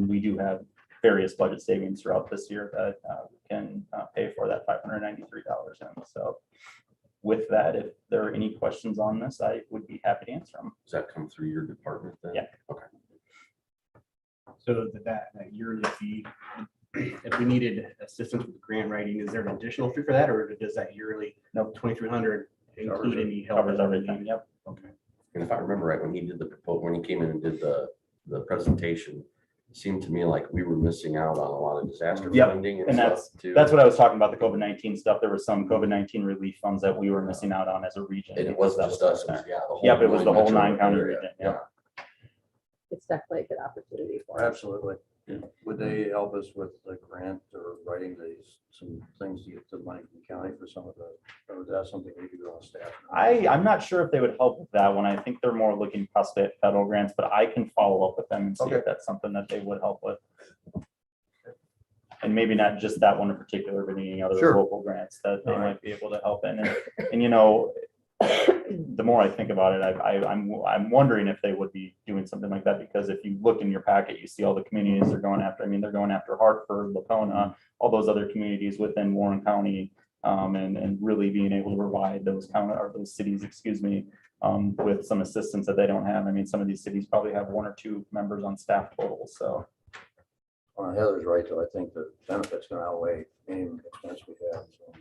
we do have various budget savings throughout this year that we can pay for that $593 in. So with that, if there are any questions on this, I would be happy to answer them. Does that come through your department then? Yeah. Okay. So that yearly fee, if we needed assistance with grant writing, is there an additional fee for that, or does that yearly Nope. 2,300 include any help? Covers everything. Yep. Okay. And if I remember right, when he did the proposal, when he came in and did the presentation, it seemed to me like we were missing out on a lot of disaster Yep. funding and And stuff too. that's what I was talking about, the COVID-19 stuff. There was some COVID-19 relief funds that we were missing out on as a region. And it wasn't just us, it was, yeah. the whole Yep, it was the whole metro 9-county area. region. Yep. It's definitely a good opportunity for us. Absolutely. Would they help us with the grant or writing some things to get the money from the county for some of the, or is that something we do on staff? I'm not sure if they would help with that one. I think they're more looking possibly at federal grants, but I can follow up with them and see Okay. if that's something that they would help with. And maybe not just that one in particular, but any other Sure. local grants that they All right. might be able to help in. And you know, the more I think about it, I'm wondering if they would be doing something like that, because if you look in your packet, you see all the communities they're going after. I mean, they're going after Hartford, Lacona, all those other communities within Warren County, and really being able to provide those county or those cities, excuse me, with some assistance that they don't have. I mean, some of these cities probably have 1 or 2 members on staff total, so. Heather's right, though. I think the benefit's gonna outweigh any expense we have. So.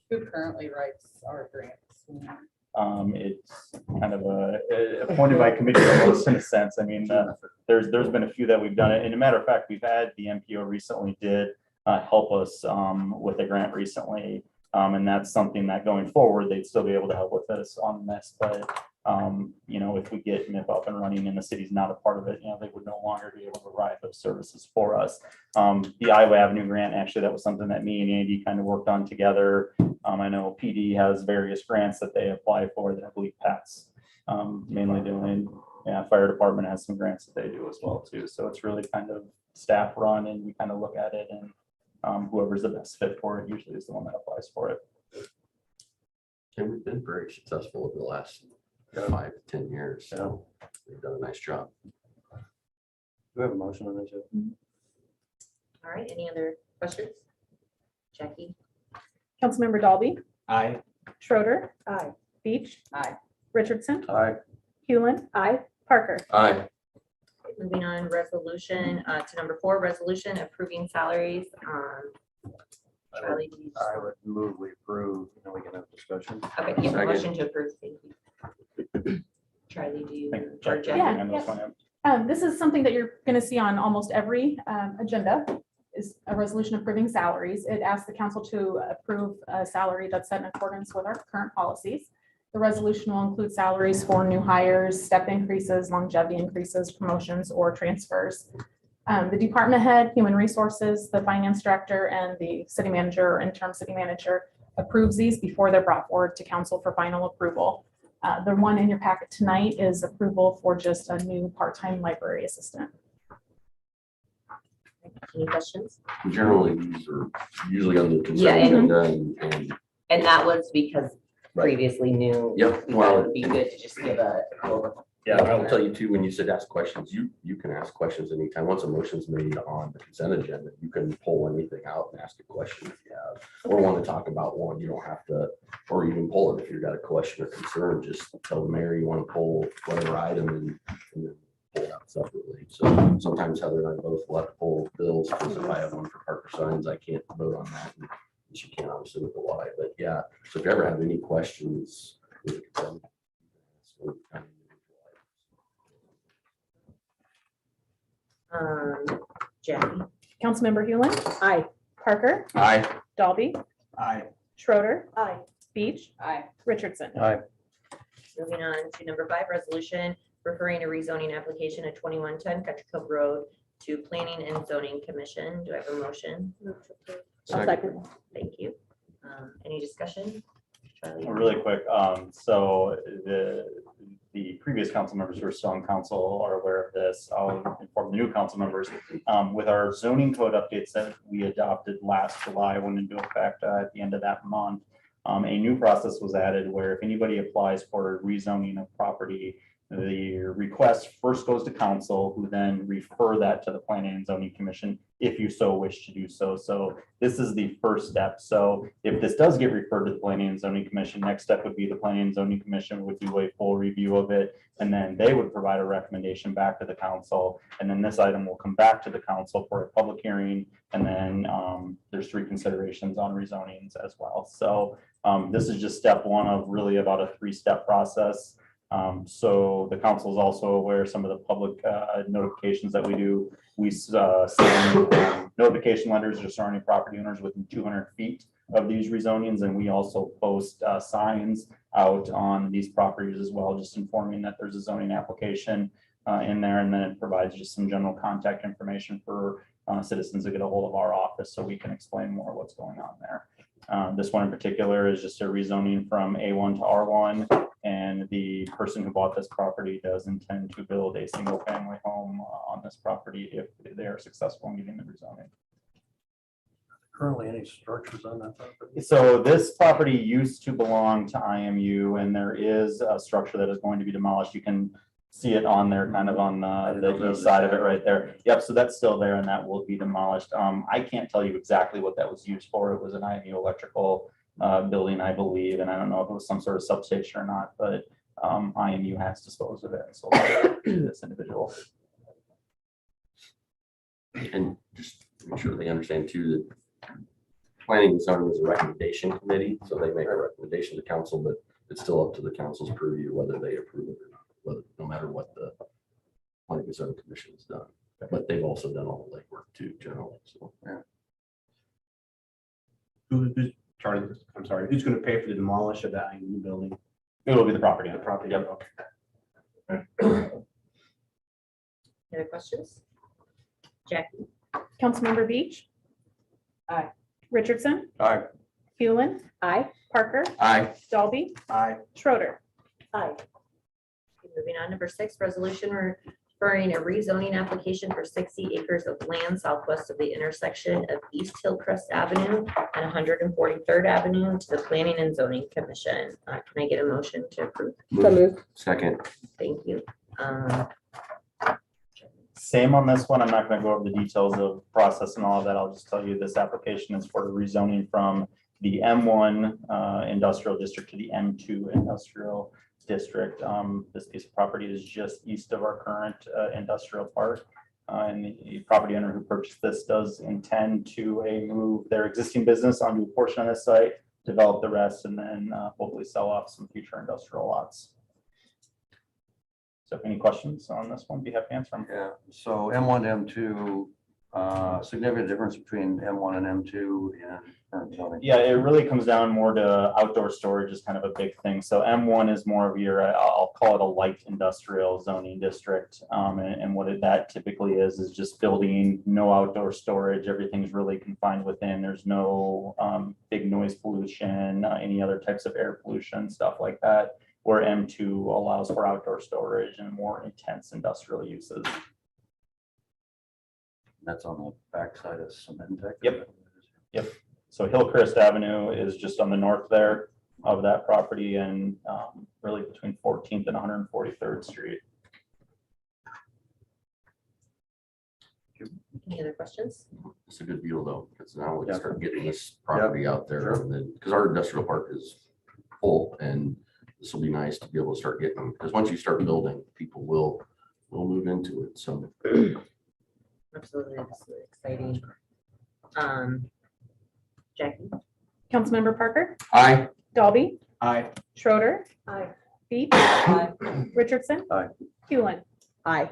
Who currently writes our grants? It's kind of appointed by committee almost in a sense. I mean, there's been a few that we've done it. And a matter of fact, we've had the MPO recently did help us with a grant recently. And that's something that going forward, they'd still be able to help with us on this. But, you know, if we get MIP up and running and the city's not a part of it, you know, they would no longer be able to provide those services for us. The Iowa Avenue grant, actually, that was something that me and Andy kind of worked on together. I know PD has various grants that they apply for that I believe Pat's mainly doing. Yeah, fire department has some grants that they do as well too. So it's really kind of staff run, and we kind of look at it, and whoever's the best fit for it usually is the one that applies for it. And we've been very successful over the last 5 to 10 years. So we've done a nice job. Do we have a motion on this yet? All right, any other questions? Jackie? Councilmember Dalby, Aye. Schroeder, Aye. Beach, Aye. Richardson, Aye. Hewlin, Aye. Parker. Aye. Moving on, resolution to number 4, resolution approving salaries. Charlie, do you just I would move we approve, and then we can have discussion. okay, you have a Second. motion to approve, thank you. Charlie, do you? I think or Jack- Jackie? Yeah, on this one, This is something that you're going to see on almost every agenda, is a resolution approving salaries. It asks the council to approve a salary that's set in accordance with our current policies. The resolution will include salaries for new hires, step increases, longevity increases, promotions, or transfers. The department head, human resources, the finance director, and the city manager or interim city manager approves these before they're brought forward to council for final approval. The one in your packet tonight is approval for just a new part-time library assistant. Any questions? Generally, these are usually on the Yeah, consent and- agenda and And that was because Right. previously knew. Yep, we well, thought it'd be good to just give a. yeah, I will tell you too, when you said ask questions, you can ask questions anytime. Once a motion's made on the consent agenda, you can pull anything out and ask a question if you have, or want to talk about one. You don't have to, or even pull it if you've got a question or concern, just tell the mayor you want to pull whatever item and then pull it out separately. So sometimes Heather and I both will have to pull bills, because if I have one for Parker Signs, I can't vote on that. And she can't obviously with the why, but yeah, so if you ever have any questions, with the consent, Jackie? Councilmember Hewlin, Aye. Parker, Aye. Dalby, Aye. Schroeder, Aye. Beach, Aye. Richardson. Aye. Moving on to number 5, resolution referring a rezoning application at 2110 Ketchup Road to Planning and Zoning Commission. Do I have a motion? I'll second. Thank you. Any discussion? Charlie? Really quick, so the previous council members who are still on council are aware of this. I'll inform the new council members. With our zoning code updates that we adopted last July, went into effect at the end of that month, a new process was added where if anybody applies for rezoning of property, the request first goes to council, who then refer that to the Planning and Zoning Commission if you so wish to do so. So this is the first step. So if this does get referred to the Planning and Zoning Commission, next step would be the Planning and Zoning Commission would do a full review of it, and then they would provide a recommendation back to the council. And then this item will come back to the council for a public hearing, and then there's 3 considerations on rezonings as well. So this is just step 1 of really about a 3-step process. So the council is also aware of some of the public notifications that we do. We send notification letters to surrounding property owners within 200 feet of these rezonings, and we also post signs out on these properties as well, just informing that there's a zoning application. in there, and then it provides just some general contact information for citizens to get a hold of our office so we can explain more what's going on there. This one in particular is just a rezoning from A1 to R1, and the person who bought this property does intend to build a single family home on this property if they are successful in getting the rezoning. Currently, any structures on that property? So this property used to belong to IMU, and there is a structure that is going to be demolished. You can see it on there, kind of on the east side of it right there. Yep, so that's still there and that will be demolished. I can't tell you exactly what that was used for. It was an IMU electrical building, I believe, and I don't know if it was some sort of substation or not, but IMU has disposed of it and sold it to this individual. And just to make sure they understand too, that planning and zoning is a recommendation committee, so they make a recommendation to council, but it's still up to the council's purview whether they approve it or not, whether, no matter what the planning and zoning commission has done. But they've also done all the legwork too, generally, so. Yeah. Charlie, I'm sorry, who's going to pay for the demolish of that new building? It will be the property. The property. Yep. Any other questions? Jackie? Councilmember Beach. Aye. Richardson. Aye. Hewlin. Aye. Parker. Aye. Dalby. Aye. Schroeder. Aye. Moving on, number 6, resolution referring a rezoning application for 60 acres of land southwest of the intersection of East Hillcrest Avenue and 143rd Avenue to the Planning and Zoning Commission. Can I get a motion to approve? So moved. Second. Thank you. Same on this one. I'm not going to go over the details of process and all of that. I'll just tell you this application is for rezoning from the M1 industrial district to the M2 industrial district. This piece of property is just east of our current industrial park. And the property owner who purchased this does intend to move their existing business onto a portion of this site, develop the rest, and then hopefully sell off some future industrial lots. So any questions on this one, be happy to answer them. Yeah, so M1, M2, significant difference between M1 and M2 in current zoning. Yeah, it really comes down more to outdoor storage is kind of a big thing. So M1 is more of your, I'll call it a light industrial zoning district. And what that typically is just building, no outdoor storage. Everything's really confined within. There's no big noise pollution, any other types of air pollution, stuff like that. Where M2 allows for outdoor storage and more intense industrial uses. That's on the backside of Cementech. Yep. Yep. So Hillcrest Avenue is just on the north there of that property and really between 14th and 143rd Street. Any other questions? It's a good deal though, because now we can start getting this property out there, and then, because our industrial park is full, and this will be nice to be able to start getting them, because once you start building, people will move into it, so. Absolutely, this is exciting. Jackie? Councilmember Parker. Aye. Dalby. Aye. Schroeder. Aye. Beach. Richardson. Aye. Hewlin. Aye.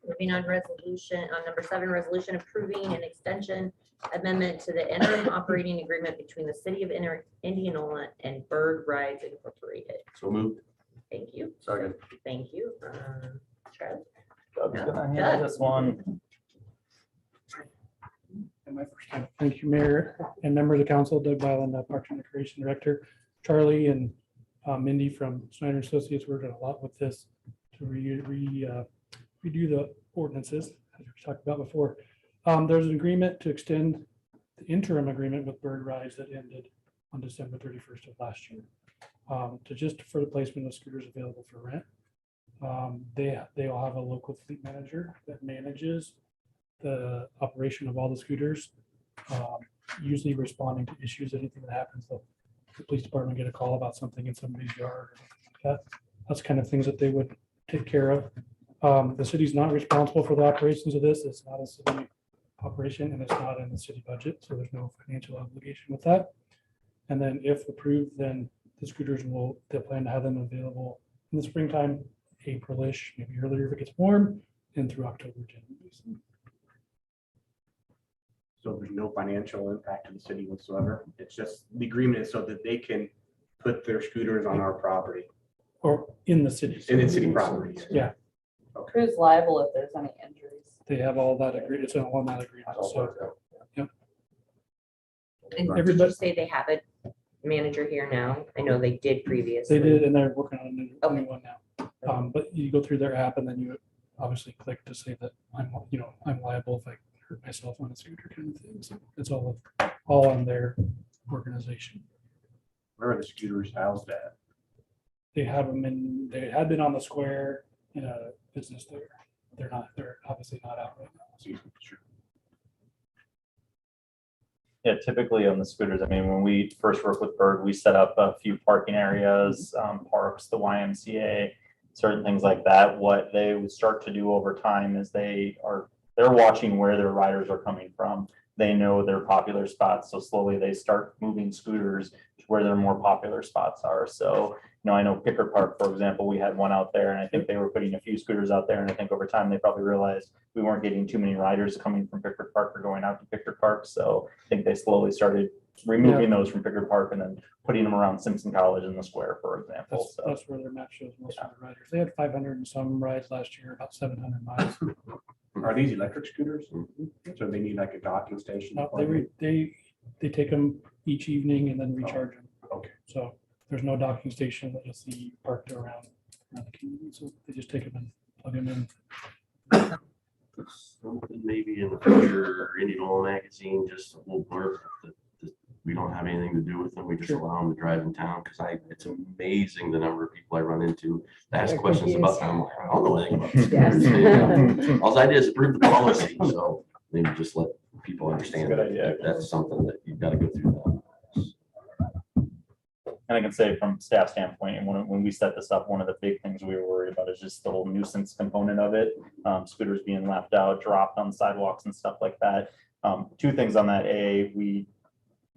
Moving on, resolution on number 7, resolution approving an extension amendment to the interim operating agreement between the city of Indianola and Bird Rides Incorporated. So moved. Thank you. Second. Thank you. Trev? Doug's Yeah. gonna handle this one. And my first time. Thank you, Mayor and members of the council, Doug Byland, Parks and Recreation Director. Charlie and Mindy from Snyder Associates worked a lot with this to redo the ordinances, as we talked about before. There's an agreement to extend the interim agreement with Bird Rides that ended on December 31st of last year. To just for the placement of scooters available for rent. They all have a local fleet manager that manages the operation of all the scooters, usually responding to issues, anything that happens. The police department get a call about something in somebody's yard or something like that. That's kind of things that they would take care of. The city's not responsible for the operations of this. It's not a city operation and it's not in the city budget, so there's no financial obligation with that. And then if approved, then the scooters they'll plan to have them available in the springtime, April-ish, maybe earlier if it gets warm, and through October, January. So there's no financial impact to the city whatsoever. It's just the agreement is so that they can put their scooters on our property. Or in the city. In the city property. Yeah. Who's liable if there's any injuries? They have all that agreed. It's all that agreement. So And did you Everybody- say they have a manager here now? I know they did previously. they did, and they're working on a new Okay. one now. But you go through their app and then you obviously click to say that I'm liable if I hurt myself on a scooter kind of thing. So it's all on their organization. Where are the scooters housed at? They have them they had been on the square in a business there. They're obviously not out right now. Yeah, typically on the scooters, I mean, when we first worked with Bird, we set up a few parking areas, parks, the YMCA, certain things like that. What they would start to do over time is they're watching where their riders are coming from. They know their popular spots, so slowly they start moving scooters to where their more popular spots are. So, I know Pickard Park, for example, we had one out there, and I think they were putting a few scooters out there, and I think over time they probably realized we weren't getting too many riders coming from Pickard Park or going out to Pickard Park. So I think they slowly started removing those from Pickard Park and then putting them around Simpson College in the square, for example. So That's where their map shows most of the riders. They had 500 and some rides last year, about 700 miles. Are these electric scooters? So they need like a docking station? No, they take them each evening and then recharge them. Okay. So there's no docking station that you'll see parked around the community. So they just take them and plug them in. Something maybe in the future, Indianola magazine, just a little blurb that we don't have anything to do with them. We just allow them to drive in town because it's amazing the number of people I run into that ask They're questions about them. I'm like, I don't know anything about this. Yes. All I did is approve the policy, so maybe just let people understand Good idea. that that's something that you've got to go through that. And I can say from staff standpoint, and when we set this up, one of the big things we were worried about is just the whole nuisance component of it. Scooters being left out, dropped on sidewalks and stuff like that. Two things on that. We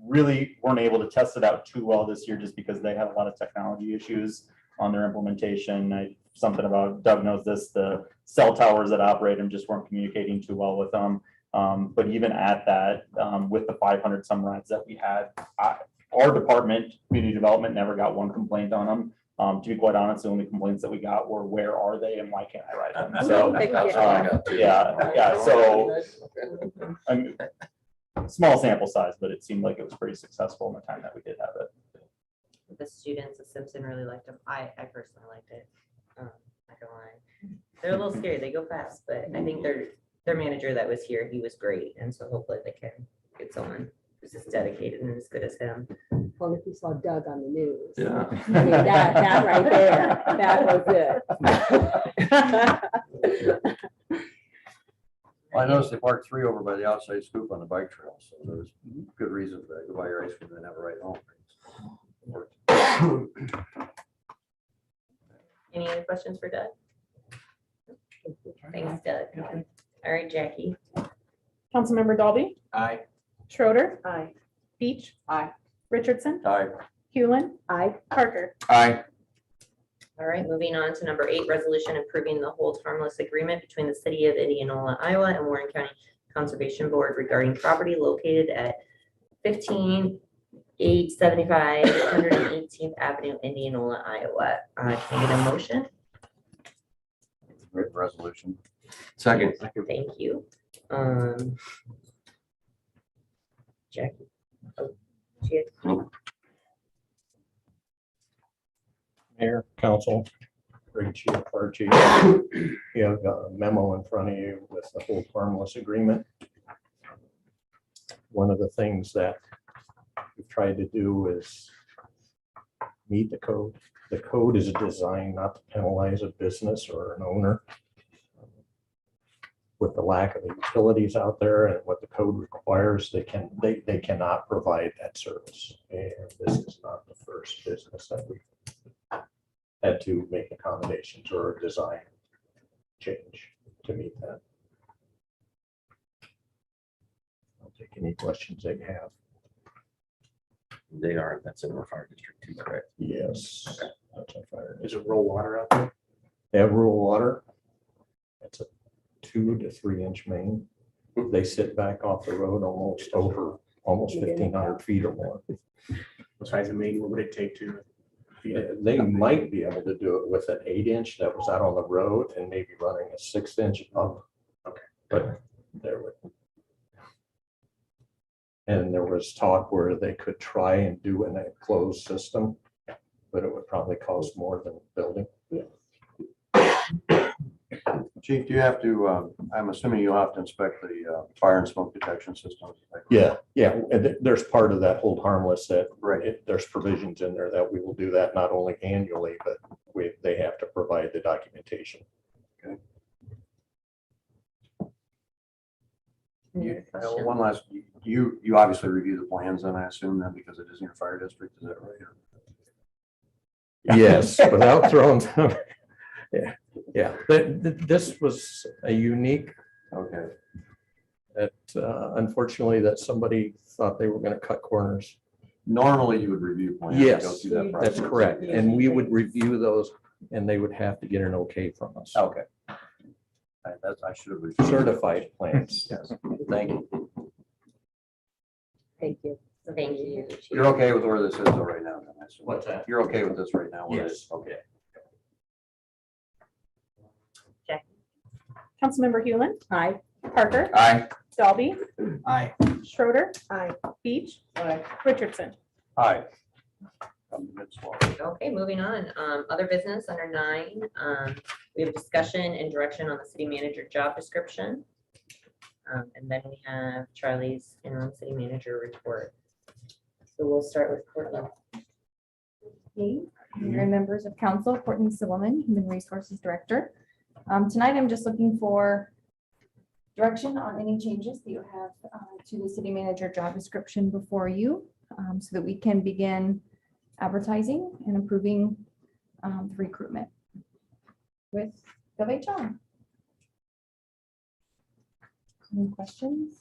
really weren't able to test it out too well this year just because they had a lot of technology issues on their implementation. Something about, Doug knows this, the cell towers that operate them just weren't communicating too well with them. But even at that, with the 500 some rides that we had, our department, community development, never got one complaint on them. To be quite honest, the only complaints that we got were, where are they and why can't I ride them? So, That's what I got too. yeah. So, I mean, small sample size, but it seemed like it was pretty successful in the time that we did have it. The students at Simpson really liked them. I personally liked it. Not gonna lie. They're a little scary. They go fast, but I think their manager that was here, he was great. And so hopefully they can get someone who's as dedicated and as good as him. Well, if you saw Doug on the news. Yeah. I mean, that right there, that was it. I noticed they parked 3 over by the outside scoop on the bike trail, so there was good reason for that. Go buy your ice cream and have a ride home. Any other questions for Doug? Thanks, Doug. All right, Jackie. Councilmember Dalby, Aye. Schroeder, Aye. Beach, Aye. Richardson, Aye. Hewlin, Aye. Parker. Aye. All right, moving on to number 8, resolution approving the hold harmless agreement between the city of Indianola, Iowa and Warren County Conservation Board regarding property located at 15875 118th Avenue, Indianola, Iowa. Can I get a motion? Great resolution. Second. Thank you. Jackie. Oh, she had- Mayor, council, Greg Chief, Fire Chief, you have a memo in front of you with the hold harmless agreement. One of the things that we've tried to do is meet the code. The code is designed not to penalize a business or an owner. With the lack of utilities out there and what the code requires, they cannot provide that service. And this is not the first business that we had to make accommodations or a design change to meet that. I'll take any questions that you have. They are, that's in our fire district too, correct? Yes. That's on fire. Is it rural water out there? They have rural water. It's a 2 to 3 inch main. They sit back off the road almost 1,500 feet or more. What size of main would it take to They might be able to do it with an 8-inch that was out on the road and maybe running a 6-inch up. Okay. But there would. And there was talk where they could try and do an enclosed system, but it would probably cost more than building. Chief, do you have to, I'm assuming you'll have to inspect the fire and smoke detection systems? Yeah, and there's part of that hold harmless that Right. there's provisions in there that we will do that not only annually, but they have to provide the documentation. One last, you obviously review the plans, and I assume that because it is in your fire district, is that right? Yes, without throwing them. Yeah, this was a unique. Okay. That unfortunately that somebody thought they were going to cut corners. Normally you would review plans. Yes, go through that that's process. correct. And we would review those and they would have to get an okay from us. Okay. I should have reviewed. Certified plans. Yes, thank you. Thank you. Thank you. Chief. You're okay with where this is though right now? then, I assume? What's that? You're okay with this right now? where it Yes. is? Okay. Councilmember Hewlin, Aye. Parker, Aye. Dalby, Aye. Schroeder, Aye. Beach, Richardson. Aye. Come to mid-swallow. Okay, moving on. Other business under 9. We have a discussion and direction on the city manager job description. And then we have Charlie's interim city manager report. So we'll start with Courtney. Mayor and members of council, Courtney Silliman, Human Resources Director. Tonight, I'm just looking for direction on any changes that you have to the city manager job description before you, so that we can begin advertising and approving the recruitment with GovHR. Any questions?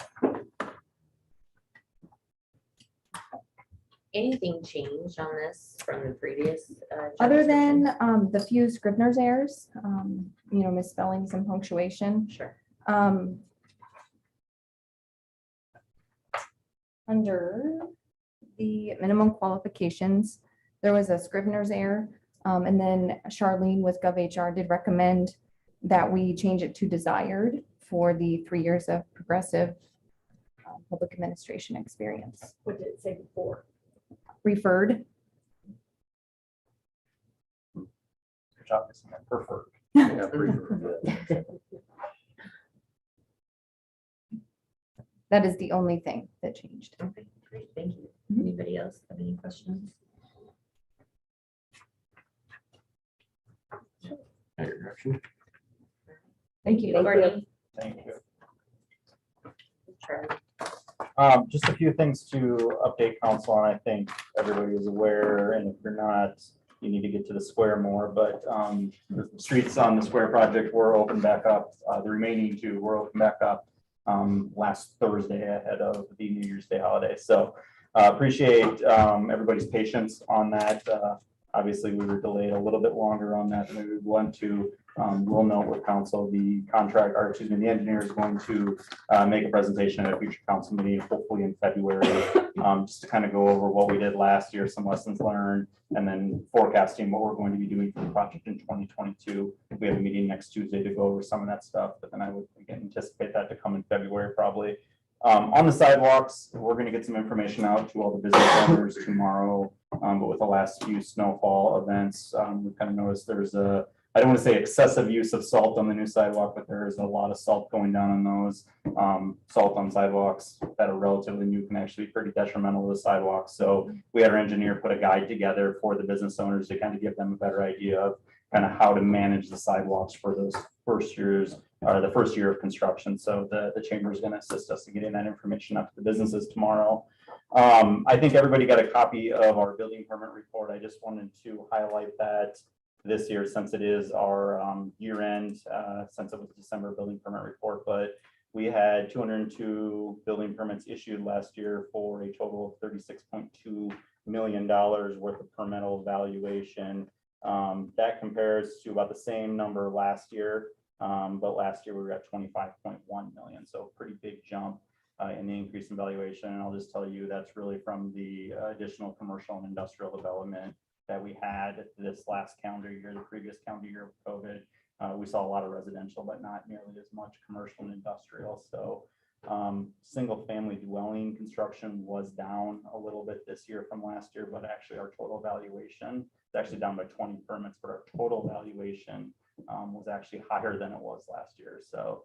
Anything changed on this from the previous? Job Other than descriptions? the few Scrivener's errors, misspellings and punctuation. Sure. Under the minimum qualifications, there was a Scrivener's error. And then Charlene with GovHR did recommend that we change it to desired for the 3 years of progressive public administration experience. What did it say before? Referred. Good job, missing that preferred. Yeah, preferred. That is the only thing that changed. Okay, great, thank you. Anybody else have any questions? Thank you. Courtney? Thank you. Charlie? Just a few things to update council on. I think everybody is aware, and if you're not, you need to get to the square more, but the streets on the square project were opened back up. The remaining 2 were opened back up last Thursday ahead of the New Year's Day holiday. So appreciate everybody's patience on that. Obviously, we were delayed a little bit longer on that than we would want to. We'll note with council, the engineer is going to make a presentation at a future council meeting, hopefully in February, just to kind of go over what we did last year, some lessons learned, and then forecasting what we're going to be doing for the project in 2022. We have a meeting next Tuesday to go over some of that stuff, but then I would again anticipate that to come in February probably. On the sidewalks, we're going to get some information out to all the business owners tomorrow, but with the last few snowfall events, we kind of noticed there's I don't want to say excessive use of salt on the new sidewalk, but there is a lot of salt going down on those. Salt on sidewalks that are relatively new can actually be pretty detrimental to the sidewalks. So we had our engineer put a guide together for the business owners to kind of give them a better idea of kind of how to manage the sidewalks for those first years, or the first year of construction. So the chamber is going to assist us in getting that information up to the businesses tomorrow. I think everybody got a copy of our building permit report. I just wanted to highlight that this year, since it is our year end, since it was December building permit report, but we had 202 building permits issued last year for a total of $36.2 million worth of permittal valuation. That compares to about the same number last year, but last year we were at 25.1 million, so pretty big jump in the increase in valuation. And I'll just tell you that's really from the additional commercial and industrial development that we had this last calendar year, the previous calendar year of COVID. We saw a lot of residential, but not nearly as much commercial and industrial. So single family dwelling construction was down a little bit this year from last year, but actually our total valuation is actually down by 20 permits, but our total valuation was actually higher than it was last year. So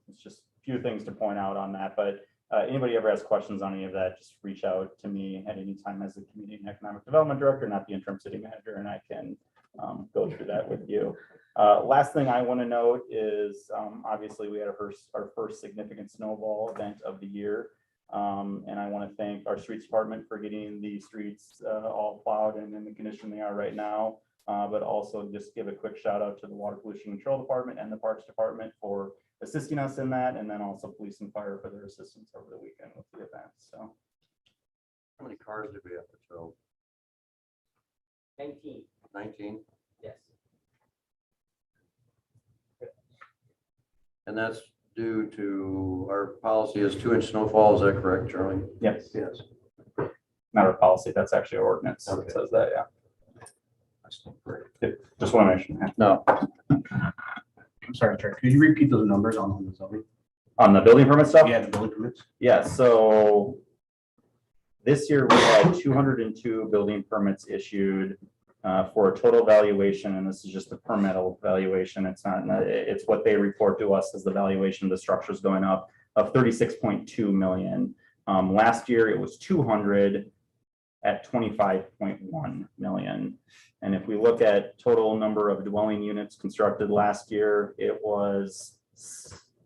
it's just a few things to point out on that, but anybody ever has questions on any of that, just reach out to me at any time as the Community and Economic Development Director, not the interim city manager, and I can go through that with you. Last thing I want to note is obviously we had our first significant snowball event of the year. And I want to thank our streets department for getting the streets all plowed and in the condition they are right now. But also just give a quick shout out to the Water Pollution Control Department and the Parks Department for assisting us in that. And then also police and fire for their assistance over the weekend with the event. So. How many cars did we have to tow? 19. 19? Yes. And that's due to, our policy is 2-inch snowfall, is that correct, Charlie? Yes. Yes. Not our policy, that's actually our ordinance. Okay. It says that, yeah. That's not great. Just want to mention that. No. I'm sorry, Chair, could you repeat those numbers on the zoning? On the building permit stuff? Yeah, the building permits. Yeah, so this year we had 202 building permits issued for a total valuation, and this is just the permit valuation. It's not, it's what they report to us as the valuation of the structures going up of 36.2 million. Last year it was 200 at 25.1 million. And if we look at total number of dwelling units constructed last year, it was,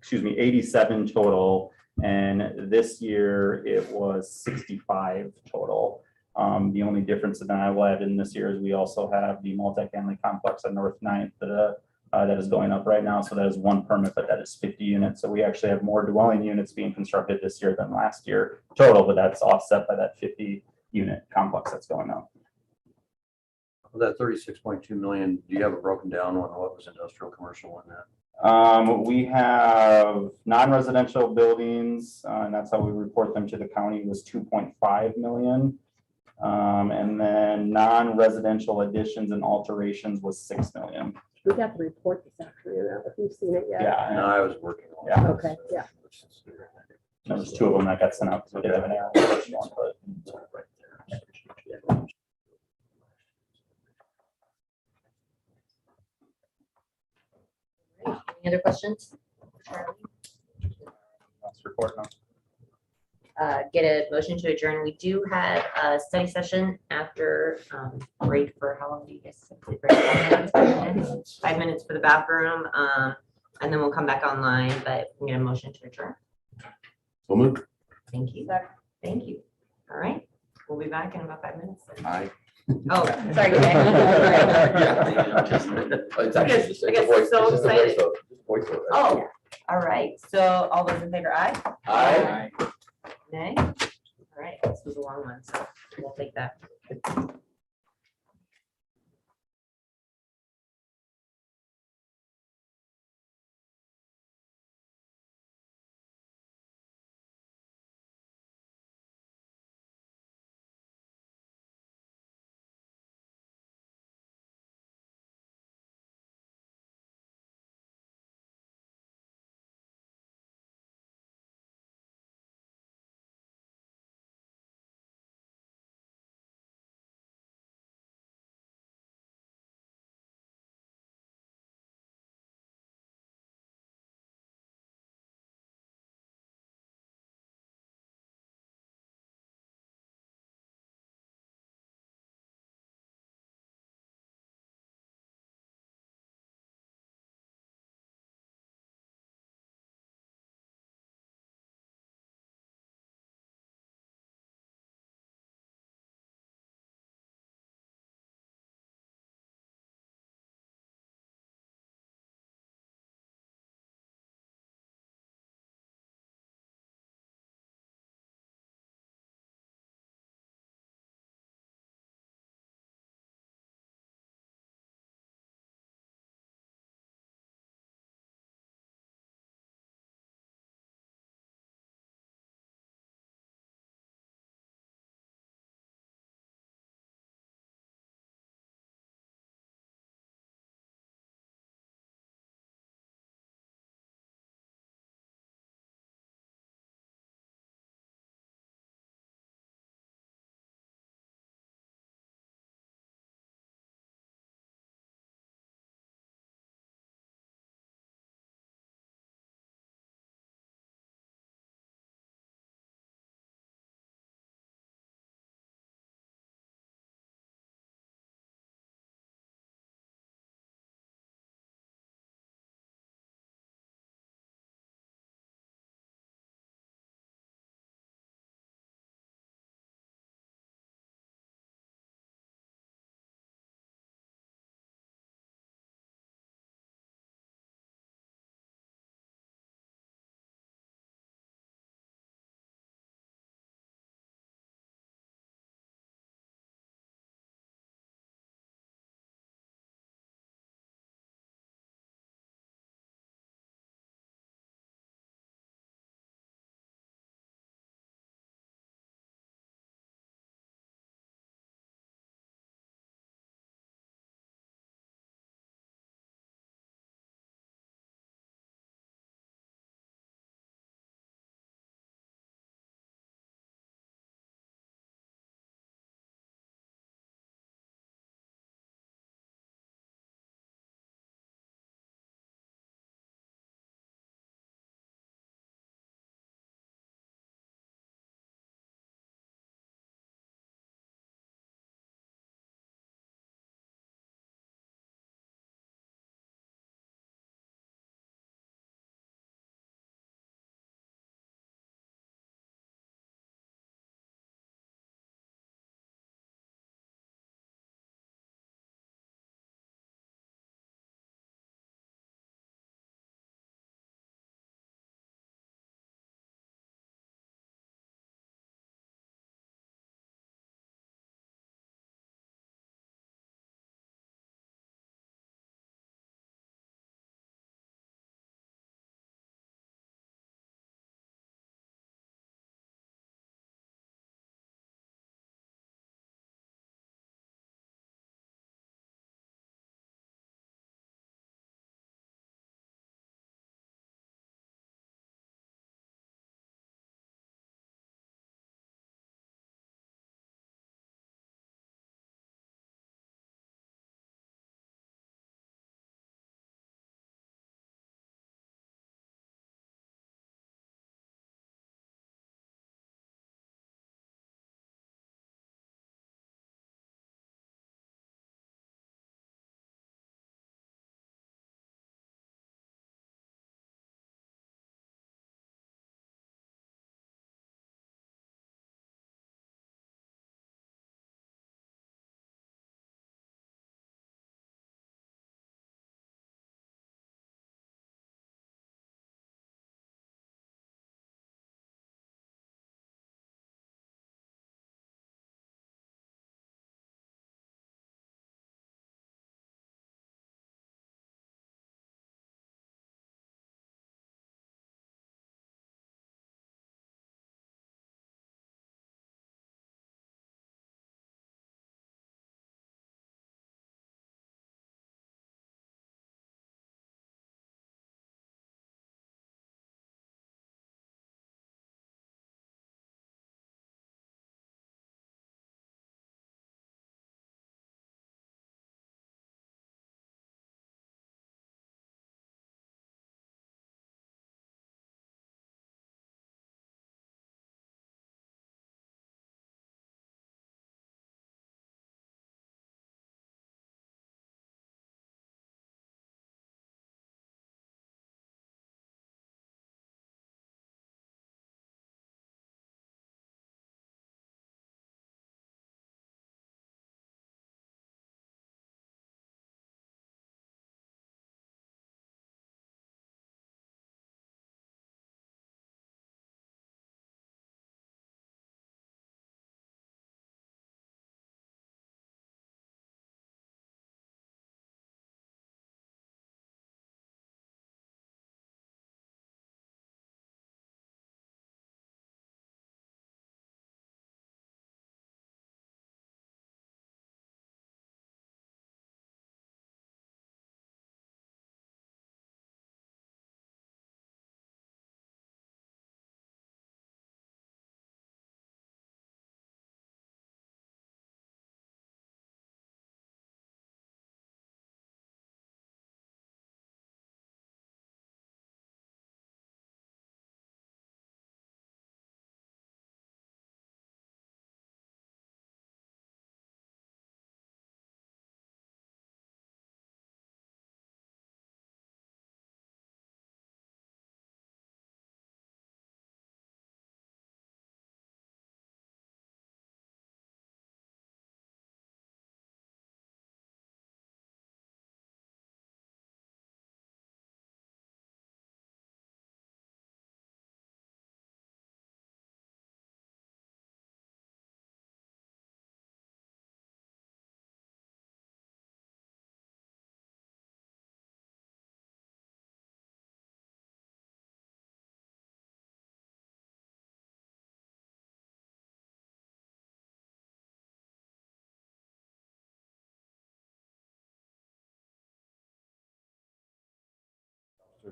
87 total. And this year it was 65 total. The only difference that I will add in this year is we also have the multifamily complex on North 9th that is going up right now. So that is one permit, but that is 50 units. So we actually have more dwelling units being constructed this year than last year total, but that's offset by that 50 unit complex that's going up. Of that 36.2 million, do you have it broken down on what was industrial, commercial in that? We have non-residential buildings, and that's how we report them to the county, was 2.5 million. And then non-residential additions and alterations was 6 million. We got the report this afternoon, if you've seen it yet. Yeah. No, I was working on it. Yeah. Okay, yeah. There's 2 of them that got sent out. So they have an error on the first one, but- Any other questions? That's report now. Get a motion to adjourn. We do have a study session after break for how long do you guys? Break? 5 minutes? 5 minutes for the bathroom, and then we'll come back online, but we get a motion to adjourn. So moved. Thank you. Thank you. All right, we'll be back in about 5 minutes. Aye. Oh, sorry. Go ahead. It's I guess so excited. Oh, all right. So all those in favor, aye? Aye. Nay? All right, this was a long one, so we'll take that.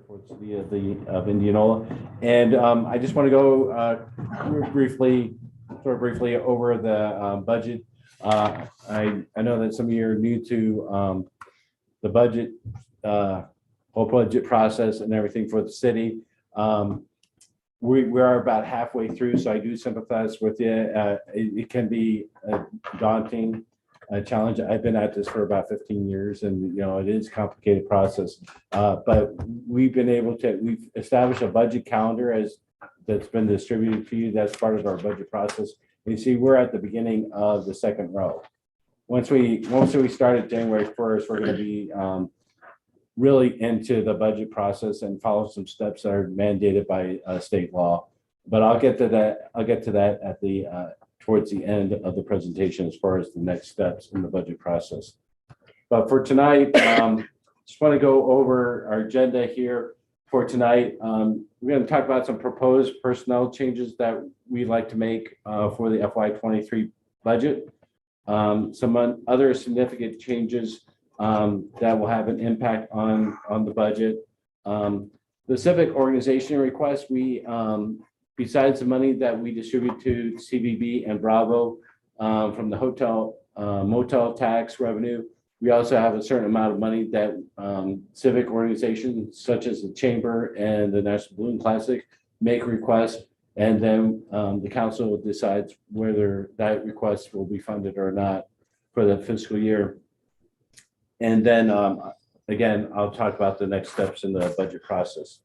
for the city of Indianola. And I just want to go briefly over the budget. I know that some of you are new to the budget, whole budget process and everything for the city. We are about halfway through, so I do sympathize with you. It can be a daunting challenge. I've been at this for about 15 years, and it is a complicated process. But we've established a budget calendar that's been distributed to you. That's part of our budget process. You see, we're at the beginning of the second row. Once we started January 1st, we're going to be really into the budget process and follow some steps that are mandated by state law. But I'll get to that. At the towards the end of the presentation as far as the next steps in the budget process. But for tonight, just want to go over our agenda here for tonight. We're going to talk about some proposed personnel changes that we'd like to make for the FY23 budget. Some other significant changes that will have an impact on the budget. The civic organization request, we besides the money that we distribute to CVB and Bravo from the motel tax revenue, we also have a certain amount of money that civic organizations such as the Chamber and the National Balloon Classic make requests, and then the council decides whether that request will be funded or not for the fiscal year. And then again, I'll talk about the next steps in the budget process.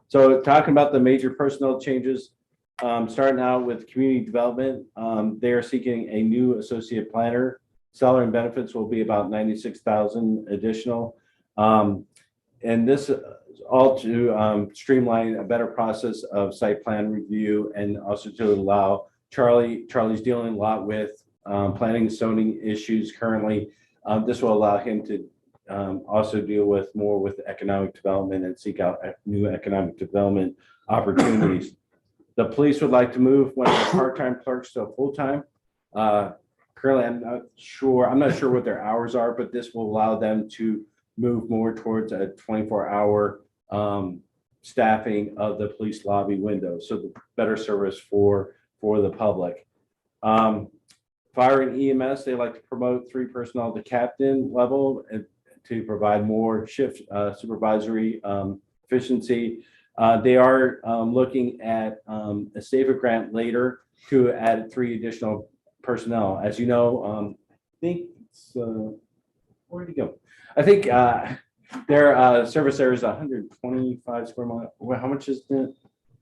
So talking about the major personnel changes, starting out with community development, they are seeking a new associate planner. Salary and benefits will be about $96,000 additional. And this is all to streamline a better process of site plan review, and also to allow Charlie's dealing a lot with planning and zoning issues currently. This will allow him to also deal with more with economic development and seek out new economic development opportunities. The police would like to move one of the part-time clerks to a full-time. Currently, I'm not sure what their hours are, but this will allow them to move more towards a 24-hour staffing of the police lobby window, so the better service for the public. Fire and EMS, they like to promote 3 personnel to captain level and to provide more shift supervisory efficiency. They are looking at a SAFER grant later to add 3 additional personnel. As you know, I think it's, where did he go? I think their service area is 125 square miles. How much is it?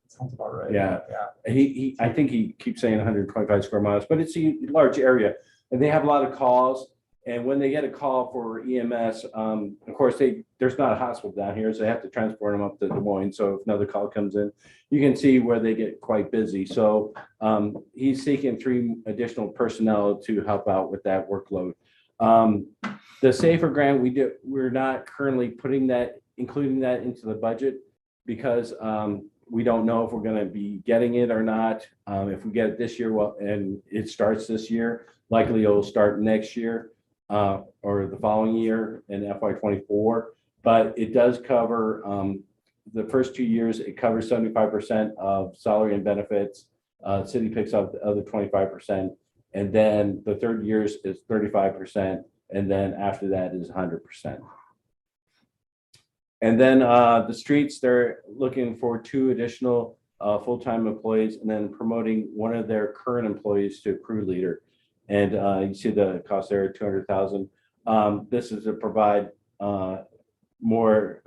Sounds about right. Yeah. I think he keeps saying 125 square miles, but it's a large area, and they have a lot of calls. And when they get a call for EMS, of course, there's not a hospital down here, so they have to transport them up to Des Moines. So if another call comes in, you can see where they get quite busy. So he's seeking 3 additional personnel to help out with that workload. The SAFER grant, we're not currently including that into the budget because we don't know if we're going to be getting it or not. If we get it this year, well, and it starts this year, likely it'll start next year. Or the following year in FY24, but it does cover the first 2 years. It covers 75% of salary and benefits. City picks up the other 25%, and then the third years is 35%, and then after that is 100%. And then the streets, they're looking for 2 additional full-time employees, and then promoting one of their current employees to crew leader. And you see the cost there, $200,000. This is to provide more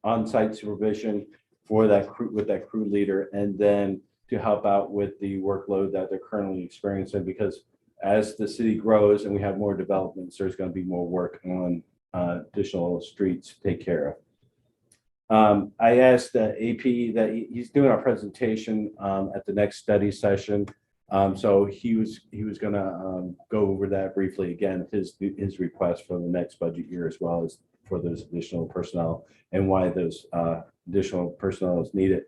on-site supervision for that crew leader, and then to help out with the workload that they're currently experiencing. Because as the city grows and we have more developments, there's going to be more work on additional streets to take care of. I asked the AP that he's doing a presentation at the next study session. So he was going to go over that briefly again, his request for the next budget year, as well as for those additional personnel and why those additional personnel is needed.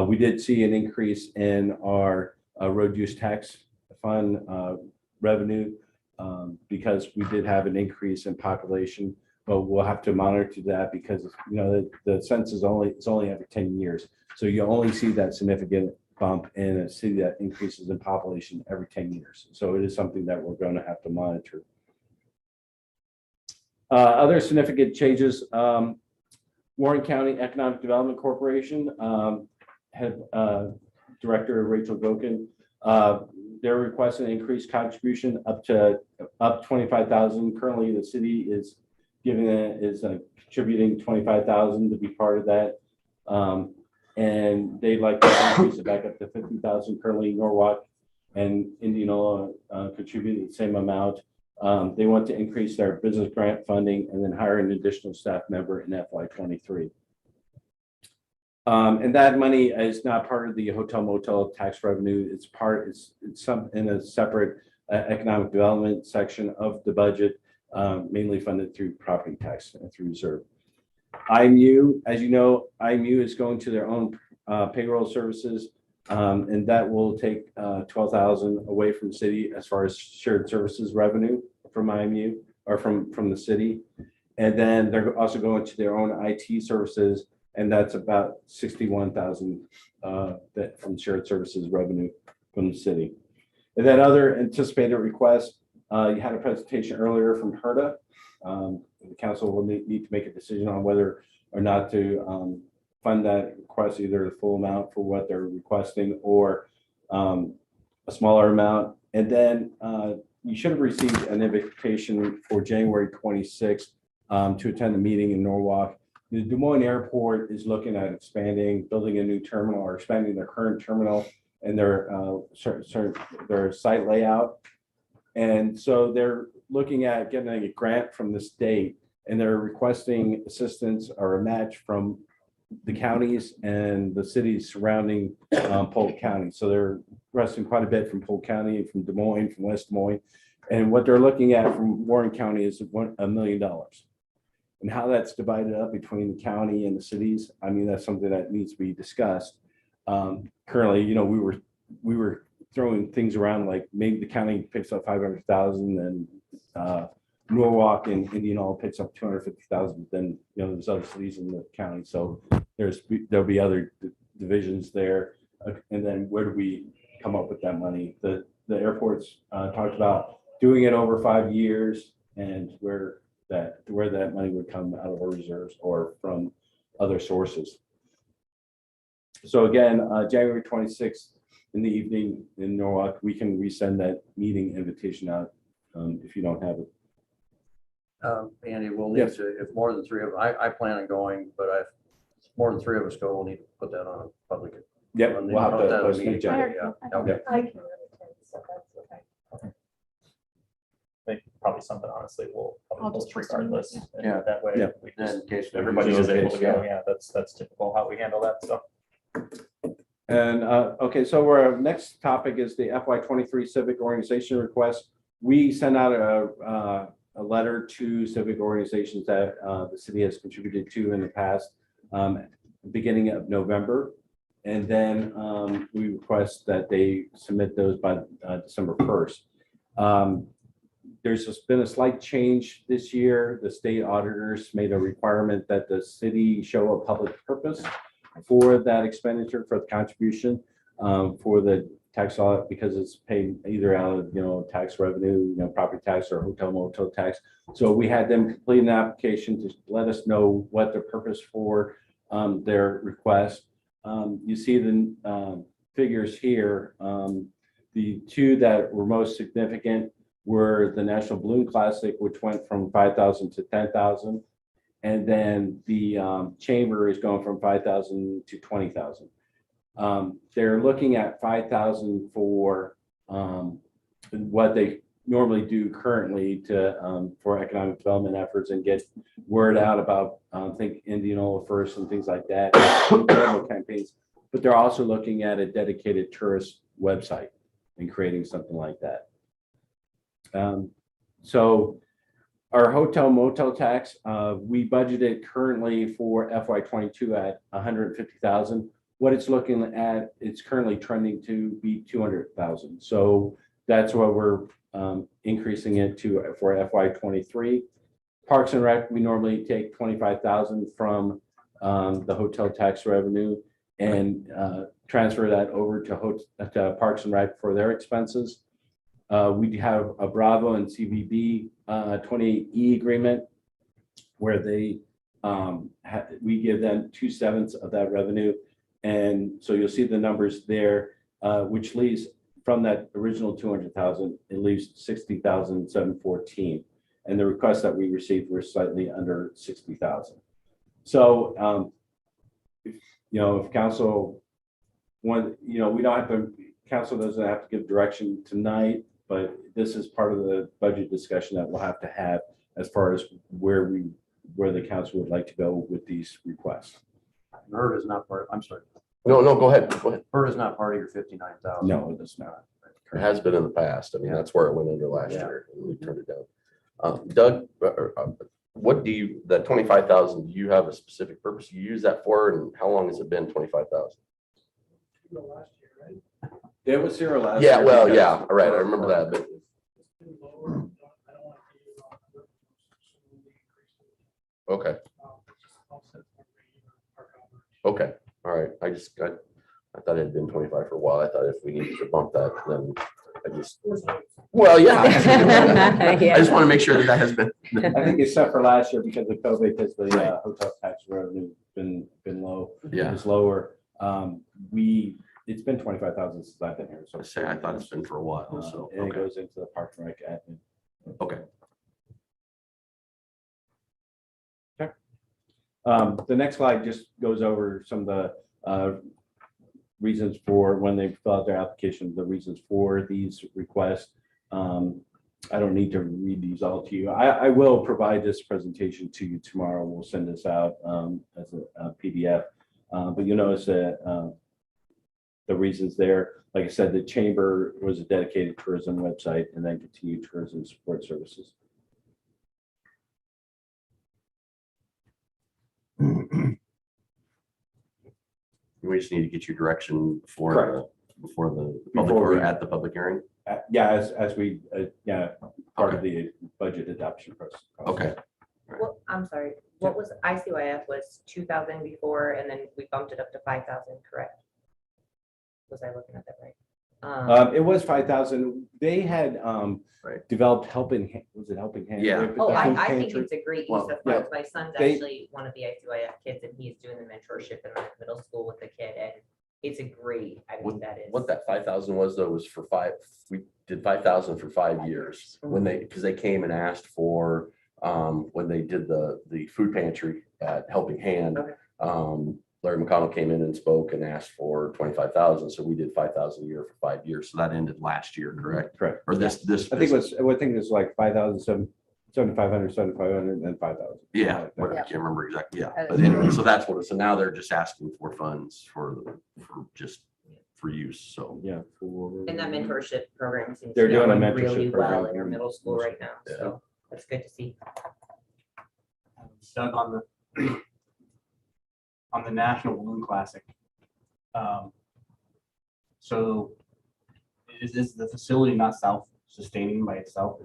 We did see an increase in our road use tax fund revenue because we did have an increase in population. but we'll have to monitor that because, you know, the census is only every 10 years. So you only see that significant bump in a city that increases in population every 10 years. So it is something that we're going to have to monitor. Other significant changes, Warren County Economic Development Corporation had Director Rachel Gokin. They're requesting an increased contribution up 25,000. Currently, the city is contributing 25,000 to be part of that, and they'd like to increase it back up to 50,000. Currently, Norwalk and Indianola contribute the same amount. They want to increase their business grant funding and then hire an additional staff member in FY23. And that money is not part of the hotel motel tax revenue. It's some in a separate economic development section of the budget, mainly funded through property tax and through reserve. IMU, as you know, IMU is going to their own payroll services, and that will take 12,000 away from the city as far as shared services revenue from IMU or from the city. And then they're also going to their own IT services, and that's about 61,000 that from shared services revenue from the city. And then other anticipated requests, you had a presentation earlier from HERDA. The council will need to make a decision on whether or not to fund that request, either the full amount for what they're requesting or a smaller amount. And then you should have received an invitation for January 26th to attend the meeting in Norwalk. The Des Moines Airport is looking at expanding, building a new terminal or expanding their current terminal and their site layout. And so they're looking at getting a grant from the state, and they're requesting assistance or a match from the counties and the cities surrounding Polk County. So they're requesting quite a bit from Polk County, from Des Moines, from West Des Moines. And what they're looking at from Warren County is $1 million. And how that's divided up between the county and the cities, I mean, that's something that needs to be discussed. Currently, you know, we were throwing things around like maybe the county picks up 500,000 and Norwalk and Indianola picks up 250,000. Then, you know, there's other cities in the county, so there'll be other divisions there. And then where do we come up with that money? The airports talked about doing it over 5 years, and where that money would come out of our reserves or from other sources. So again, January 26th in the evening in Norwalk, we can resend that meeting invitation out if you don't have it. Andy, we'll need to, if more than three of, I plan on going, but if more than three of us go, we'll need to put that on a public. Yep, we'll have to post an agenda. Yeah. Okay. I can attend, so that's okay. I think probably something honestly we'll I'll probably just post post it. regardless. And Yeah. That way, Yeah. we In just, case everybody is able to go. Yeah, that's typical how we handle that stuff. And okay, so our next topic is the FY23 civic organization request. We sent out a letter to civic organizations that the city has contributed to in the past, beginning of November. And then we request that they submit those by December 1st. There's just been a slight change this year. The state auditors made a requirement that the city show a public purpose for that expenditure, for the contribution for the tax audit, because it's paid either out of, you know, tax revenue, you know, property tax or hotel motel tax. So we had them complete an application to let us know what the purpose for their request. You see the figures here. The two that were most significant were the National Balloon Classic, which went from 5,000 to 10,000. And then the chamber is going from 5,000 to 20,000. They're looking at 5,000 for what they normally do currently to for economic development efforts and get word out about think Indianola first and things like that, campaigns. But they're also looking at a dedicated tourist website and creating something like that. So our hotel motel tax, we budgeted currently for FY22 at 150,000. What it's looking at, it's currently trending to be 200,000. So that's what we're increasing it to for FY23. Parks and Rec, we normally take 25,000 from the hotel tax revenue and transfer that over to Parks and Rec for their expenses. We have a Bravo and CVB 28E agreement where they we give them 2/7 of that revenue. And so you'll see the numbers there, which leaves from that original 200,000, it leaves 60,714. And the requests that we received were slightly under 60,000. So, if council we don't have to, council doesn't have to give direction tonight, but this is part of the budget discussion that we'll have to have as far as where the council would like to go with these requests. HERD is not part, I'm sorry. No, go ahead. Go ahead. HERD is not part of your 59,000. No, it does not. It has been in the past. I mean, that's where it went under last year. And we turned it down. Doug, what do you, that 25,000, do you have a specific purpose you use that for? And how long has it been 25,000? It was zero last Yeah, year. well, because- yeah, all right. I remember that, but okay. Okay, all right. I thought it had been 25 for a while. I thought if we needed to bump that, then well, yeah. I just want to make sure that has been. I think except for last year because of COVID, because the hotel tax revenue been low. Yeah. It was lower. It's been 25,000 since I've been here. So I thought it's been for a while. So and it goes into the Park and Rec admin. Okay. The next slide just goes over some of the reasons for when they fill out their application, the reasons for these requests. I don't need to read these all to you. I will provide this presentation to you tomorrow. We'll send this out as a PDF. But you notice that the reasons there, like I said, the chamber was a dedicated tourism website and then continued tourism support services. We just need to get your direction before the public or at the public hearing. Yeah, as we part of the budget adoption process. Okay. Well, I'm sorry, what was ICYF was 2,000 before, and then we bumped it up to 5,000, correct? Was I looking at that right? It was 5,000. They had developed Helping Hand. Was it Helping Hand? Yeah. Oh, The food I think pantry. it's a great use Well, of funds. My son's actually one of the ICYF kids, and he's doing the mentorship in the middle school with the kid, and it's a great, I mean, that is. What that 5,000 was though was for we did 5,000 for 5 years when because they came and asked for when they did the food pantry at Helping Hand. Larry McConnell came in and spoke and asked for 25,000. So we did 5,000 a year for 5 years. So that ended last year, correct? Correct. Or this. I think it was like 5,000, 7,500, 7,500, and then 5,000. Yeah, I can't remember exactly. Yeah, but anyway, so that's what. So now they're just asking for funds for use. So yeah, And that mentorship program seems they're to be doing a going mentorship really well program in their middle school right now. So that's good to see. Doug, on the National Balloon Classic. So is the facility not self-sustaining by itself?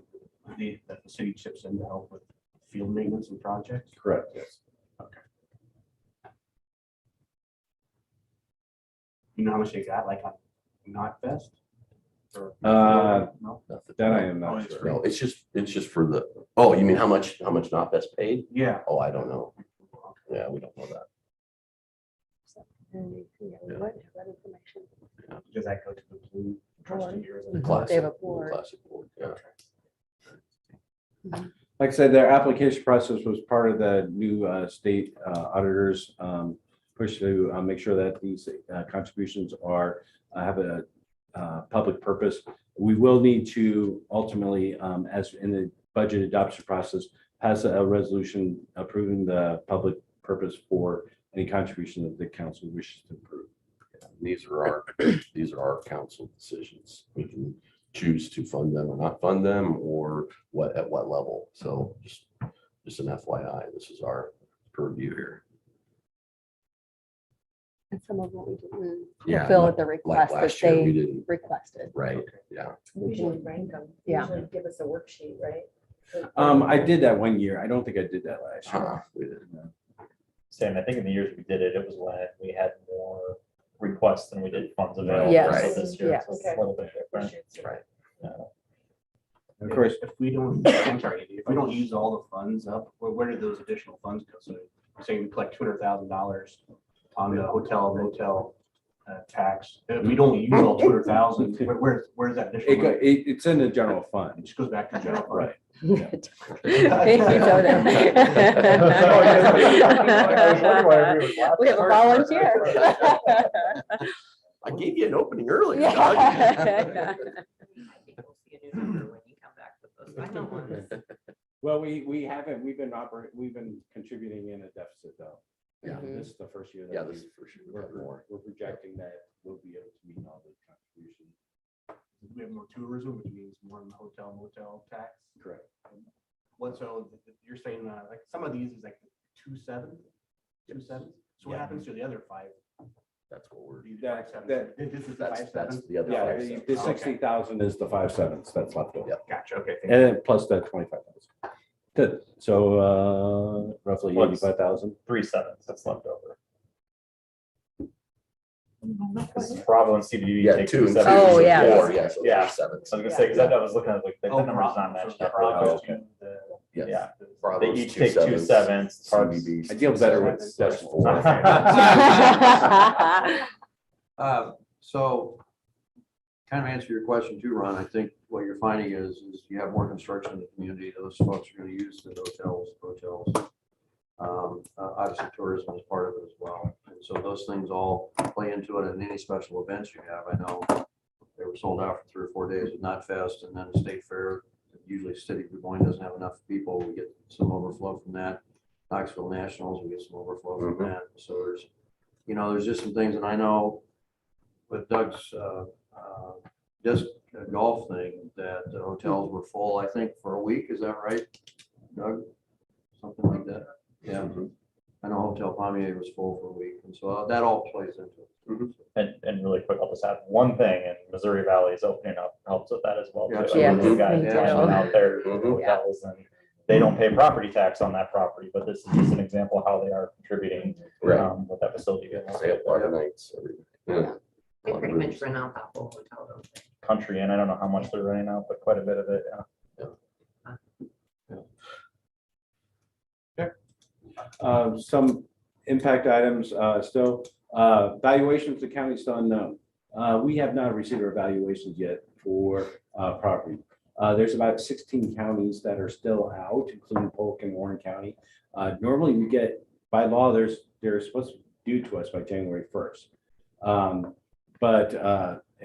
The city chips in to help with field maintenance and projects? Correct, yes. Okay. You know how much they got, like on Not Fest? No? That I am Oh, not it's sure. free. no, it's just for the. Oh, you mean how much not best paid? Yeah. Oh, I don't know. Yeah, we don't know that. Does that go to the blue trustee or is it- Classic board, yeah. Like I said, their application process was part of the new state auditors push to make sure that these contributions have a public purpose. We will need to ultimately, as in the budget adoption process, pass a resolution approving the public purpose for any contribution that the council wishes to approve. These are our council decisions. We can choose to fund them or not fund them, or at what level. So just an FYI, this is our purview here. And some of what we didn't Yeah, fulfill like- the like request that last year, we they didn't. requested. Right, yeah. Usually rank them, Yeah. usually give us a worksheet, right? I did that one year. I don't think I did that last year. Same, I think in the years we did it, it was when we had more requests than we did funds available. Yes, So this year it's yes. a little bit different. Right. Of course, If we don't, I'm sorry, Andy, if we don't use all the funds up, where do those additional funds go? So say we collect $200,000 on the hotel motel tax. And if we don't use all 200,000, where's that additional? money? it's in the general It fund. just goes back to general fund. Right. Thank you, Tony. We have a volunteer. I gave you an opening earlier, Doug. I think we'll see a new number when you come back with those final ones. Well, we haven't, we've been contributing in a deficit though. Yeah. This is the first year. that Yeah, this we- is for sure. We've got more. We're projecting that we'll be able to meet all those contributions. We have more tourism, which means more in the hotel motel tax. Correct. What, so you're saying like some of these is like 2/7? 2/7? So what Yeah. happens to the other 5? That's what we're. These That- 5/7? that- This is the That's 5/7? the other. Yeah, 5/7. the 60,000 is the 5/7 that's left over. Yep. Gotcha, okay. And then plus the 25,000. Good. So roughly What's- 85,000. 3/7 that's left over. Bravo and CBD Yeah, take 2 and 2. 2/7. Oh, yeah. 4, yeah, so Yeah. 7. I was gonna say, because I was looking at like, the Oh, number's not Bravo. matched So up. Bravo's Okay. to the- Yes. Yeah, they Bravo's each take 2/7s, 2/7. Parks- CBB's I deal better with 2/7s, decimals. 4. So kind of answer your question too, Ron. I think what you're finding is you have more construction in the community. Those folks are going to use the hotels. Obviously tourism is part of it as well. And so those things all play into it, and any special events you have. I know they were sold out for 3 or 4 days at Knot Fest, and then the State Fair. Usually City of Des Moines doesn't have enough people. We get some overflow from that. Knoxville Nationals, we get some overflow from that. So there's just some things, and I know with Doug's disc golf thing, that the hotels were full, I think, for a week. Is that right, Doug? Something like that. Yeah. I know Hotel Pommier was full for a week, and so that all plays into it. And really quick, I'll just add one thing, and Missouri Valley is opening up, helps with that as well. too. Yeah, We've got they do. Ashland out there, Mhm. hotels, and they don't pay property tax on that property, but this is just an example of how they are contributing Right. with that facility. Stay up a lot of nights. Yeah. They pretty much rent out that whole hotel, don't they? Country, and I don't know how much they're renting out, but quite a bit of it, yeah. Some impact items still. Valuations, the county still unknown. We have not received our valuations yet for property. There's about 16 counties that are still out, including Polk and Warren County. Normally we get, by law, they're supposed to be due to us by January 1st.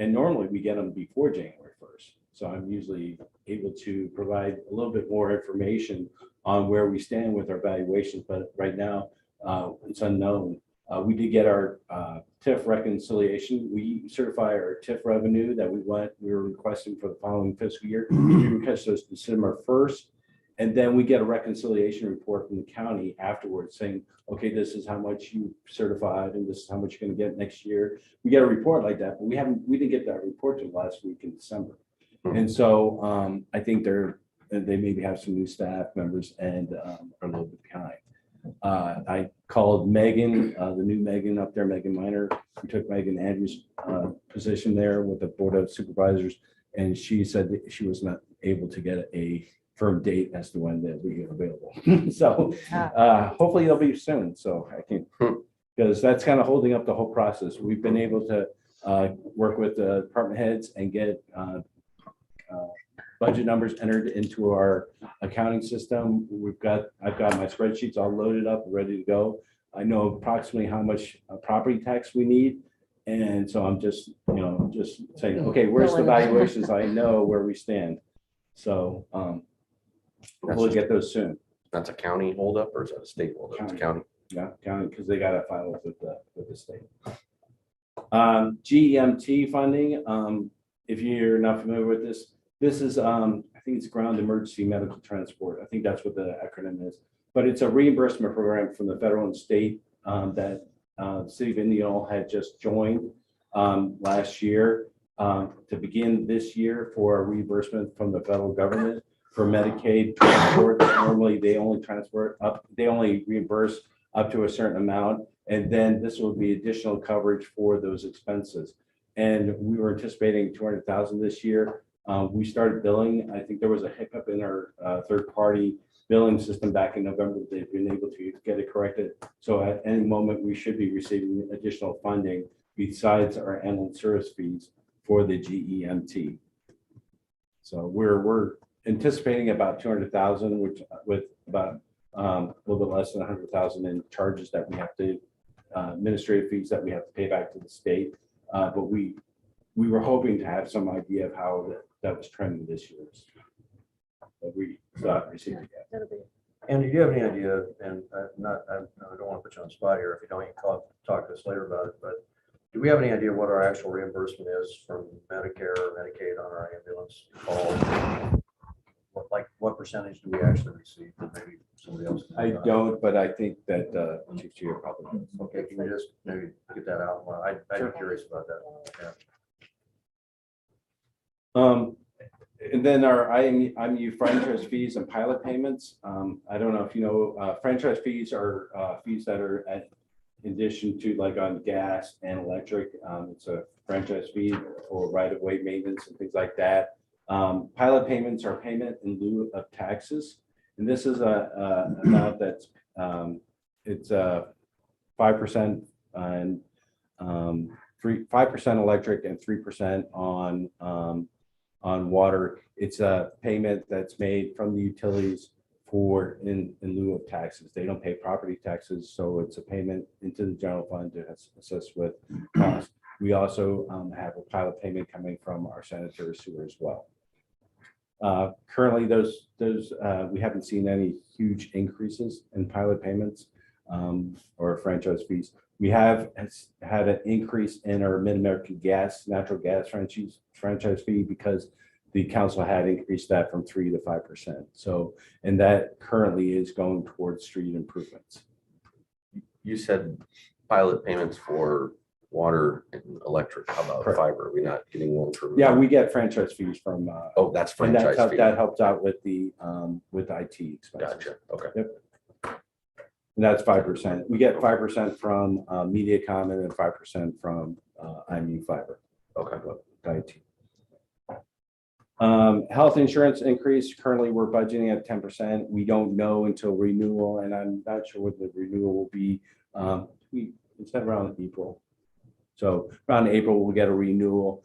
And normally we get them before January 1st. So I'm usually able to provide a little bit more information on where we stand with our valuations, but right now it's unknown. We did get our Tif reconciliation. We certify our Tif revenue that we were requesting for the following fiscal year. We request those December 1st. And then we get a reconciliation report from the county afterwards saying, okay, this is how much you certified and this is how much you're gonna get next year. We get a report like that, but we didn't get that report till last week in December. And so I think they maybe have some new staff members and are a little bit behind. I called Megan, the new Megan up there, Megan Minor. We took Megan Andrews' position there with the Board of Supervisors, and she said that she was not able to get a firm date as to when they'll be available. So hopefully it'll be soon. So I can, because that's kind of holding up the whole process. We've been able to work with the department heads and get budget numbers entered into our accounting system. I've got my spreadsheets all loaded up, ready to go. I know approximately how much property tax we need. And so I'm just saying, okay, where's the valuations? I know where we stand. So we'll get those soon. That's a county holdup or is that a state holdup? It's county. Yeah, county, because they got to file it with the state. GEMT funding, if you're not familiar with this is, I think it's Ground Emergency Medical Transport. I think that's what the acronym is. But it's a reimbursement program from the federal and state that the city of Indianola had just joined last year to begin this year for reimbursement from the federal government. for Medicaid transport. Normally, they only reimburse up to a certain amount. And then this will be additional coverage for those expenses. And we were anticipating 200,000 this year. We started billing. I think there was a hiccup in our third-party billing system back in November. They've been able to get it corrected. So at any moment, we should be receiving additional funding besides our ambulance service fees for the GEMT. So we're anticipating about 200,000, which with about a little bit less than 100,000 in charges that we have to administrative fees that we have to pay back to the state. But we were hoping to have some idea of how that was trending this year. But we not received it yet. And do you have any idea, and I don't want to put you on the spot here, if you don't, you can talk to us later about it, but do we have any idea what our actual reimbursement is from Medicare or Medicaid on our ambulance calls? What percentage do we actually receive? Maybe somebody else. I don't, but I think that Chief Chair probably does. Okay, can you just maybe get that out? Well, I'm curious about that. Yeah. And then our IMU franchise fees and pilot payments. I don't know if you know, franchise fees are fees that are in addition to like on gas and electric. It's a franchise fee for right-of-way maintenance and things like that. Pilot payments are payment in lieu of taxes. And this is a amount that's it's 5% and 5% electric and 3% on water. It's a payment that's made from the utilities for in lieu of taxes. They don't pay property taxes, so it's a payment into the general fund to assist with costs. We also have a pilot payment coming from our sanitary sewer as well. Currently, those we haven't seen any huge increases in pilot payments or franchise fees. We have had an increase in our Mid-American natural gas franchise fee because the council had increased that from 3% to 5%. So, and that currently is going towards street improvements. You said pilot payments for water and electric. How about fiber? Are we not getting one for? Yeah, we get franchise fees from. Oh, that's franchise fee. That helps out with the IT expenses. Gotcha. Okay. Yep. And that's 5%. We get 5% from MediaCom and then 5% from IMU Fiber. Okay. IT. Health insurance increase. Currently, we're budgeting at 10%. We don't know until renewal, and I'm not sure what the renewal will be. It's around April. So around April, we'll get a renewal.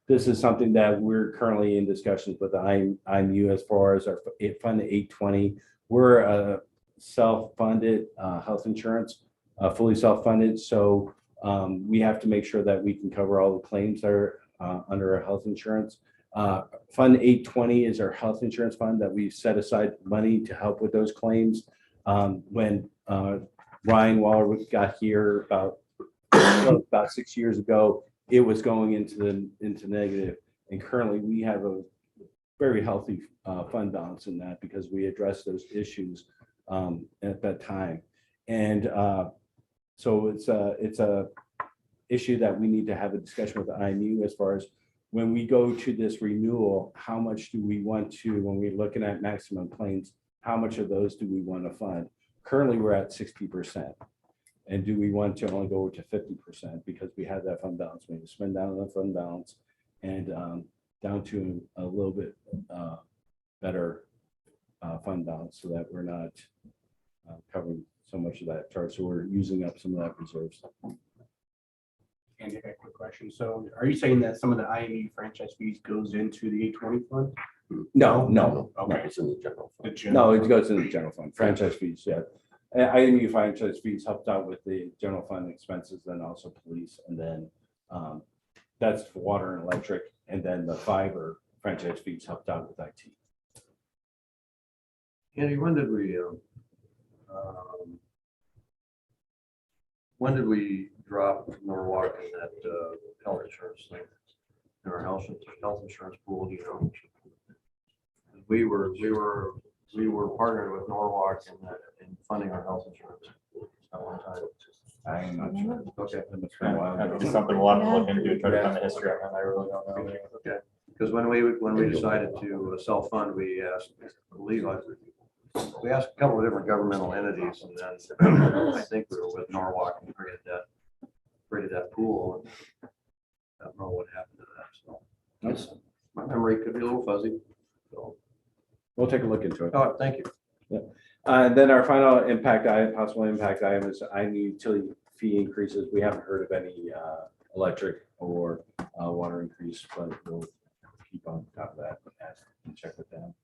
This is something that we're currently in discussions with the IMU as far as our Fund 820. We're a self-funded health insurance, fully self-funded. So we have to make sure that we can cover all the claims that are under our health insurance. Fund 820 is our health insurance fund that we've set aside money to help with those claims. When Ryan Waller got here about 6 years ago, it was going into negative. And currently we have a very healthy fund balance in that because we addressed those issues at that time. And so it's a issue that we need to have a discussion with the IMU as far as when we go to this renewal, how much do we want to, when we're looking at maximum claims, how much of those do we want to fund? Currently, we're at 60%. And do we want to only go to 50% because we have that fund balance? Maybe spend down the fund balance and down to a little bit better fund balance so that we're not covering so much of that charge. So we're using up some of that reserves. And a quick question. So are you saying that some of the IMU franchise fees goes into the 820 fund? No. Okay. It's in the general fund. No, it goes in the general fund. Franchise fees, yeah. IMU franchise fees helped out with the general fund expenses, then also police, and then that's for water and electric, and then the fiber franchise fees helped out with IT. Andy, when did we drop Norwalk in that health insurance thing? In our health insurance pool, you know, we were partnered with Norwalk in funding our health insurance at one time. I'm not sure. Okay. That'd be something we'll have to look into, try to find the history of it. I really don't know. Okay. Because when we decided to self-fund, we asked, we asked a couple of different governmental entities, and then I think we were with Norwalk and created that pool. And I don't know what happened to that, so my memory could be a little fuzzy. So We'll take a look into it. oh, thank you. Yeah. And then our final possible impact item is annual utility fee increases. We haven't heard of any electric or water increase, but we'll keep on top of that and check with them.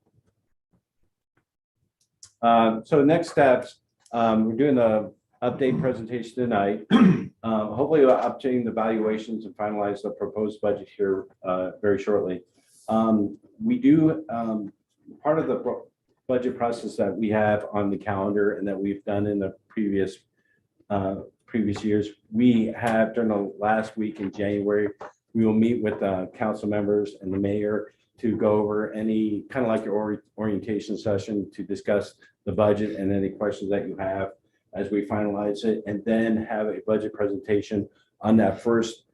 So next steps, we're doing the update presentation tonight. Hopefully we're updating the valuations and finalize the proposed budget here very shortly. We do part of the budget process that we have on the calendar and that we've done in the previous years. We have during the last week in January, we will meet with council members and the mayor to go over any kind of like your orientation session to discuss the budget and any questions that you have as we finalize it, and then have a budget presentation on that first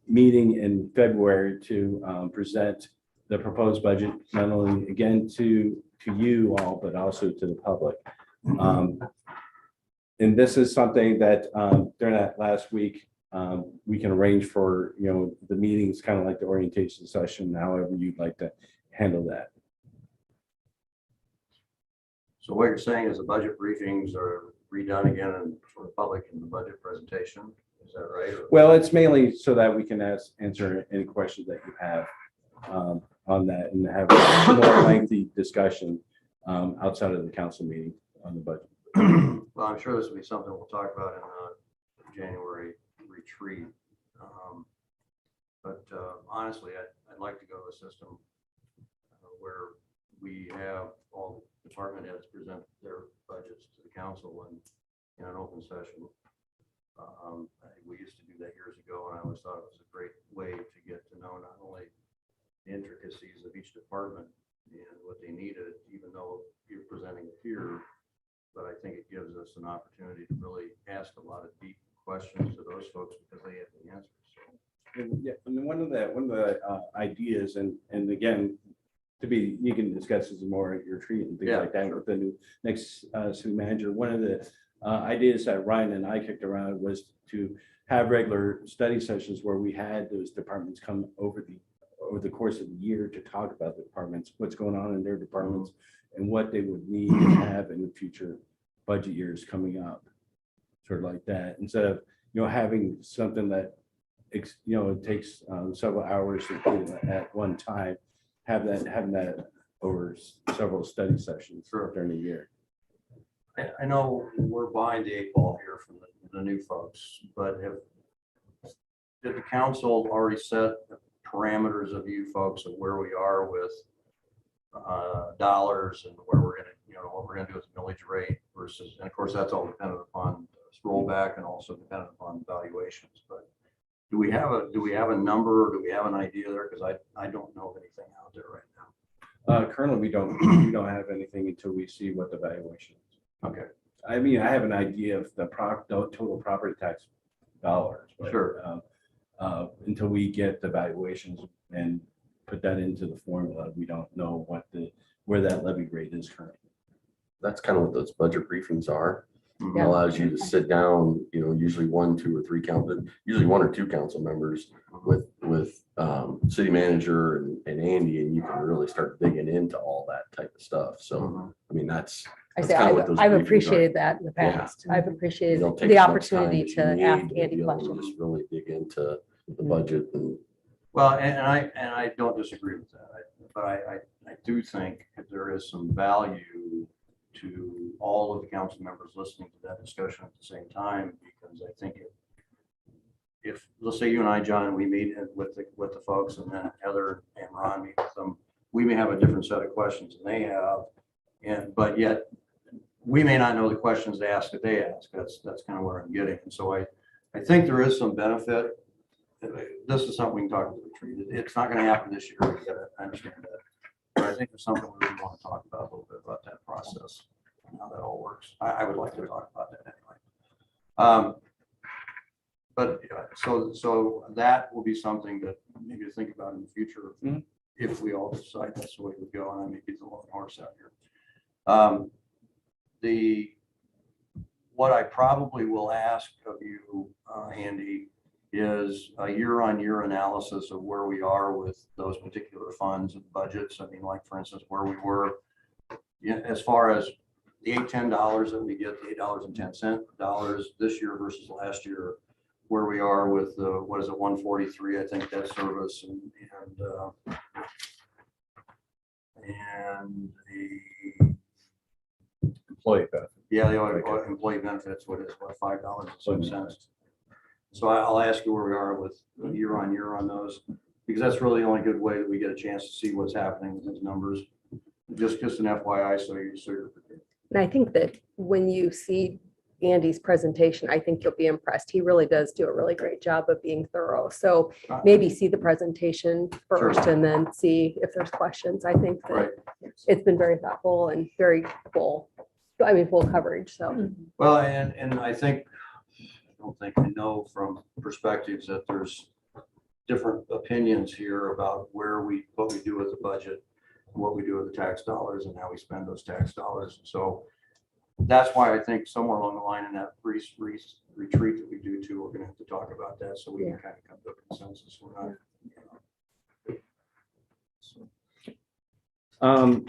meeting in February to present the proposed budget, not only again to you all, but also to the public. And this is something that during that last week, we can arrange for, the meetings, kind of like the orientation session, however you'd like to handle that. So what you're saying is the budget briefings are redone again and for the public in the budget presentation, is that right? Well, it's mainly so that we can answer any questions that you have on that and have a more lengthy discussion outside of the council meeting on the budget. Well, I'm sure this will be something we'll talk about in the January retreat. But honestly, I'd like to go to a system where we have all the department heads present their budgets to the council and in an open session. We used to do that years ago, and I always thought it was a great way to get to know not only the intricacies of each department and what they needed, even though you're presenting it here, but I think it gives us an opportunity to really ask a lot of deep questions to those folks because they have the answers. Yeah, I mean, one of the ideas, and again, you can discuss this more at your retreat and things like that with the new next city manager. One of the ideas that Ryan and I kicked around was to have regular study sessions where we had those departments come over the course of the year to talk about the departments, what's going on in their departments, and what they would need to have in the future budget years coming up, sort of like that. Instead of having something that it takes several hours to do at one time, having that over several study sessions during the year. I know we're behind the 8 ball here from the new folks, but did the council already set the parameters of you folks of where we are with dollars and where we're going to, what we're going to do with the millage rate versus, and of course that's all dependent upon rollback and also dependent upon valuations. But do we have a number, or do we have an idea there? Because I don't know of anything out there right now. Currently, we don't have anything until we see what the valuation is. Okay. I mean, I have an idea of the total property tax dollars. But, sure. Until we get the valuations and put that into the formula, we don't know where that levy rate is currently. That's kind of what those budget briefings are. Mhm. It allows you to sit down, usually 1, 2, or 3 usually 1 or 2 council members with city manager and Andy, and you can really start digging into all that type of stuff. So, I mean, that's I say, kind of what those I've briefings are. appreciated that in the Yeah. past. I've appreciated You don't take the as much time opportunity as you to need ask to Andy be able to questions. just really dig into the budget and Well, and I don't disagree with that, but I do think that there is some value to all of the council members listening to that discussion at the same time, because I think if let's say you and I, John, we meet with the folks, and then Heather and Ron meet with them, we may have a different set of questions than they have, but yet we may not know the questions to ask that they ask. That's kind of where I'm getting. And so I think there is some benefit. This is something we can talk about the retreat. It's not going to happen this year. We gotta understand that. But I think there's something we really want to talk about a little bit about that process and how that all works. I would like to talk about that anyway. But so that will be something that maybe to think about in the future, if we all decide that's the way we go, and I may be the long horse out here. What I probably will ask of you, Andy, is a year-on-year analysis of where we are with those particular funds and budgets. I mean, like, for instance, where we were, as far as the $8.10 that we get, the $8.10 this year versus last year, where we are with the, what is it, 143, I think, debt service and the Employee benefit. yeah, the employee benefits, what is, what, $5.07. So I'll ask you where we are with year on year on those, because that's really the only good way that we get a chance to see what's happening with those numbers. Just an FYI, so you're prepared. And I think that when you see Andy's presentation, I think you'll be impressed. He really does do a really great job of being thorough. So maybe see the presentation first and then see if there's questions. I think that it's been very thoughtful and very full. I mean, full coverage. So well, and I think, I know from perspectives that there's different opinions here about what we do with the budget, what we do with the tax dollars, and how we spend those tax dollars. So that's why I think somewhere along the line in that retreat that we do too, we're going to have to talk about that so we can kind of come to a consensus. We're not,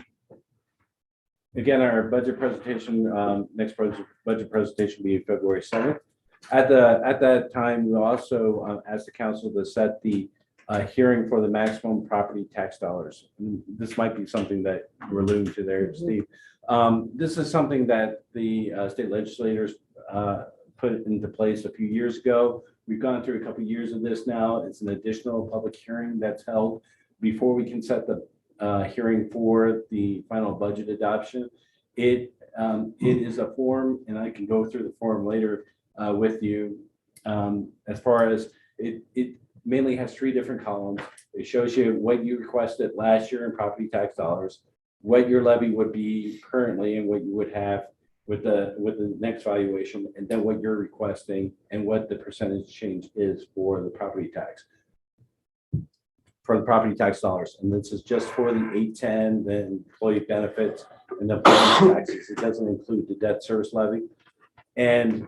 Again, our budget presentation, next budget presentation will be February 7th. At that time, we also asked the council to set the hearing for the maximum property tax dollars. And this might be something that we're alluding to there, Steve. This is something that the state legislators put into place a few years ago. We've gone through a couple of years of this now. It's an additional public hearing that's held before we can set the hearing for the final budget adoption. It is a form, and I can go through the form later with you. As far as it mainly has 3 different columns. It shows you what you requested last year in property tax dollars, what your levy would be currently, and what you would have with the next valuation, and then what you're requesting and what the percentage change is for the property tax. For the property tax dollars, and this is just for the 810, the employee benefits, and the property taxes. It doesn't include the debt service levy. And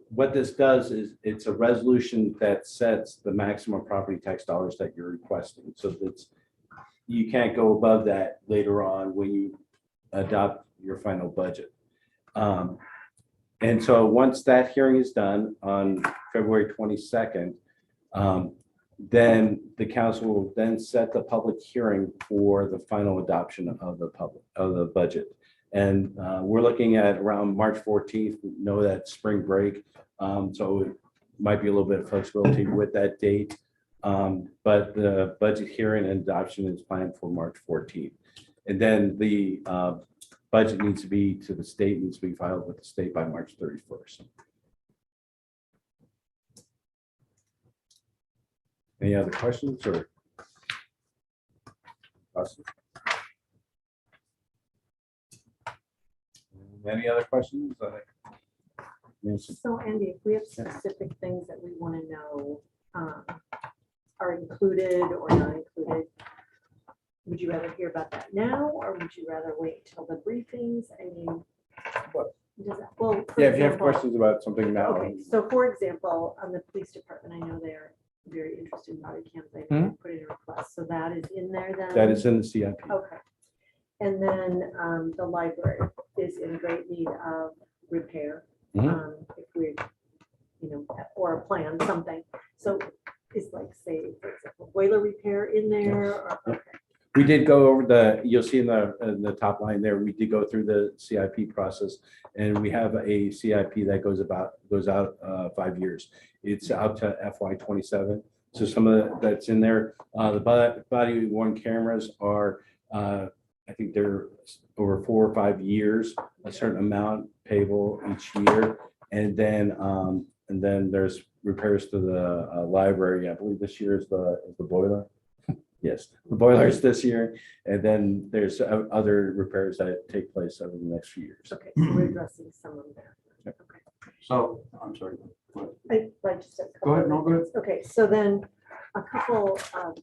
what this does is it's a resolution that sets the maximum property tax dollars that you're requesting. So that's, you can't go above that later on when you adopt your final budget. And so once that hearing is done on February 22nd, then the council will then set the public hearing for the final adoption of the budget. And we're looking at around March 14th. We know that spring break, so it might be a little bit of flexibility with that date. But the budget hearing and adoption is planned for March 14th. And then the budget needs to be to the state, needs to be filed with the state by March 31st. Any other questions or? Awesome. Any other questions? So Andy, if we have specific things that we want to know are included or not included, would you rather hear about that now, or would you rather wait till the briefings? I mean, does that, well, Yeah, if you have questions about something now. okay, so for example, on the police department, I know they're very interested in body cams. They put in a request, so that is in there then? That is in the CIP. Okay. And then the library is in great need of repair. If we, or a plan, something. So is like, say, for example, boiler repair in there? Or, okay. We did go over you'll see in the top line there, we did go through the CIP process, and we have a CIP that goes out 5 years. It's out to FY27. So some of that's in there. The body worn cameras are, I think they're over 4 or 5 years, a certain amount payable each year. And then there's repairs to the library. I believe this year is the boiler. Yes, the boilers this year, and then there's other repairs that take place over the next few years. Okay, so we're addressing some of that. So I'm sorry. I just said. Go ahead, no, go ahead. Okay, so then a couple,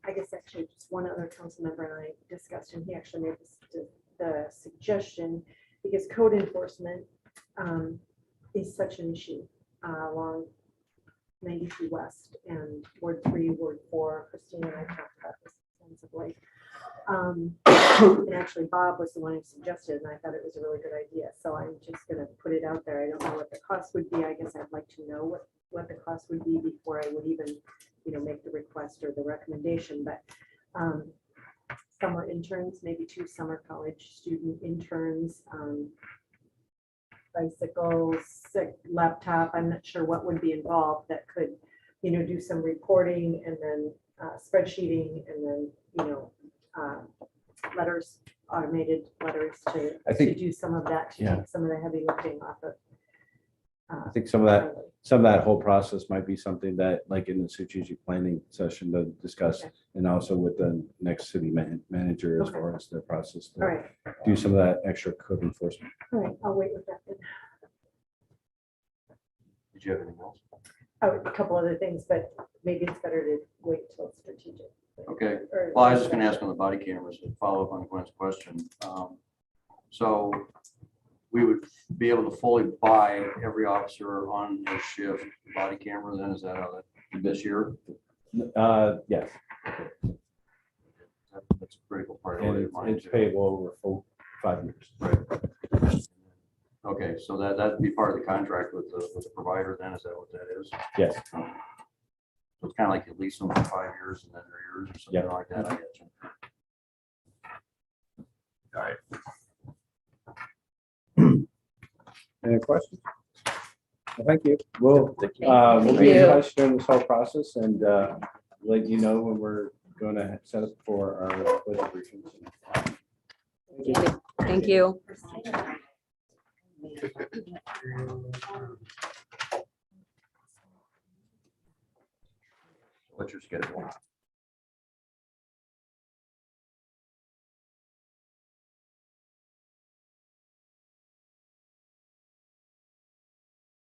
I guess actually just one other council member and I discussed, and he actually made the suggestion, because code enforcement is such an issue along 92 West and Ward 3, Ward 4. Christine and I talked about this extensively. And actually Bob was the one who suggested, and I thought it was a really good idea. So I'm just gonna put it out there. I don't know what the cost would be. I guess I'd like to know what the cost would be before I would even, make the request or the recommendation. But summer interns, maybe 2 summer college student interns, bicycles, laptop, I'm not sure what would be involved that could, do some reporting and then spreadsheeting and then, letters, automated letters to do some of that, to take some of the heavy lifting off of. I think some of that whole process might be something that, like in the strategic planning session, to discuss, and also with the next city manager as far as their process. All right, Do some of that extra code enforcement. all right, I'll wait with that then. Did you have anything else? Oh, a couple other things, but maybe it's better to wait till it's strategic. Okay, Or- well, I was just gonna ask on the body cameras and follow up on Gwen's question. So we would be able to fully buy every officer on a shift body camera, then is that how that, this year? Yes, That's a critical part of and it. it's payable over 5 years. Right. Okay, so that'd be part of the contract with the provider then, is that what that is? Yes. So it's kind of like you lease them for 5 years and then they're yours or something like that, I get you. All right. Any questions? Well, thank you. We'll be Thank in you. touch during this whole process and let you know when we're going to set up for our budget briefings. Thank you. What's your schedule?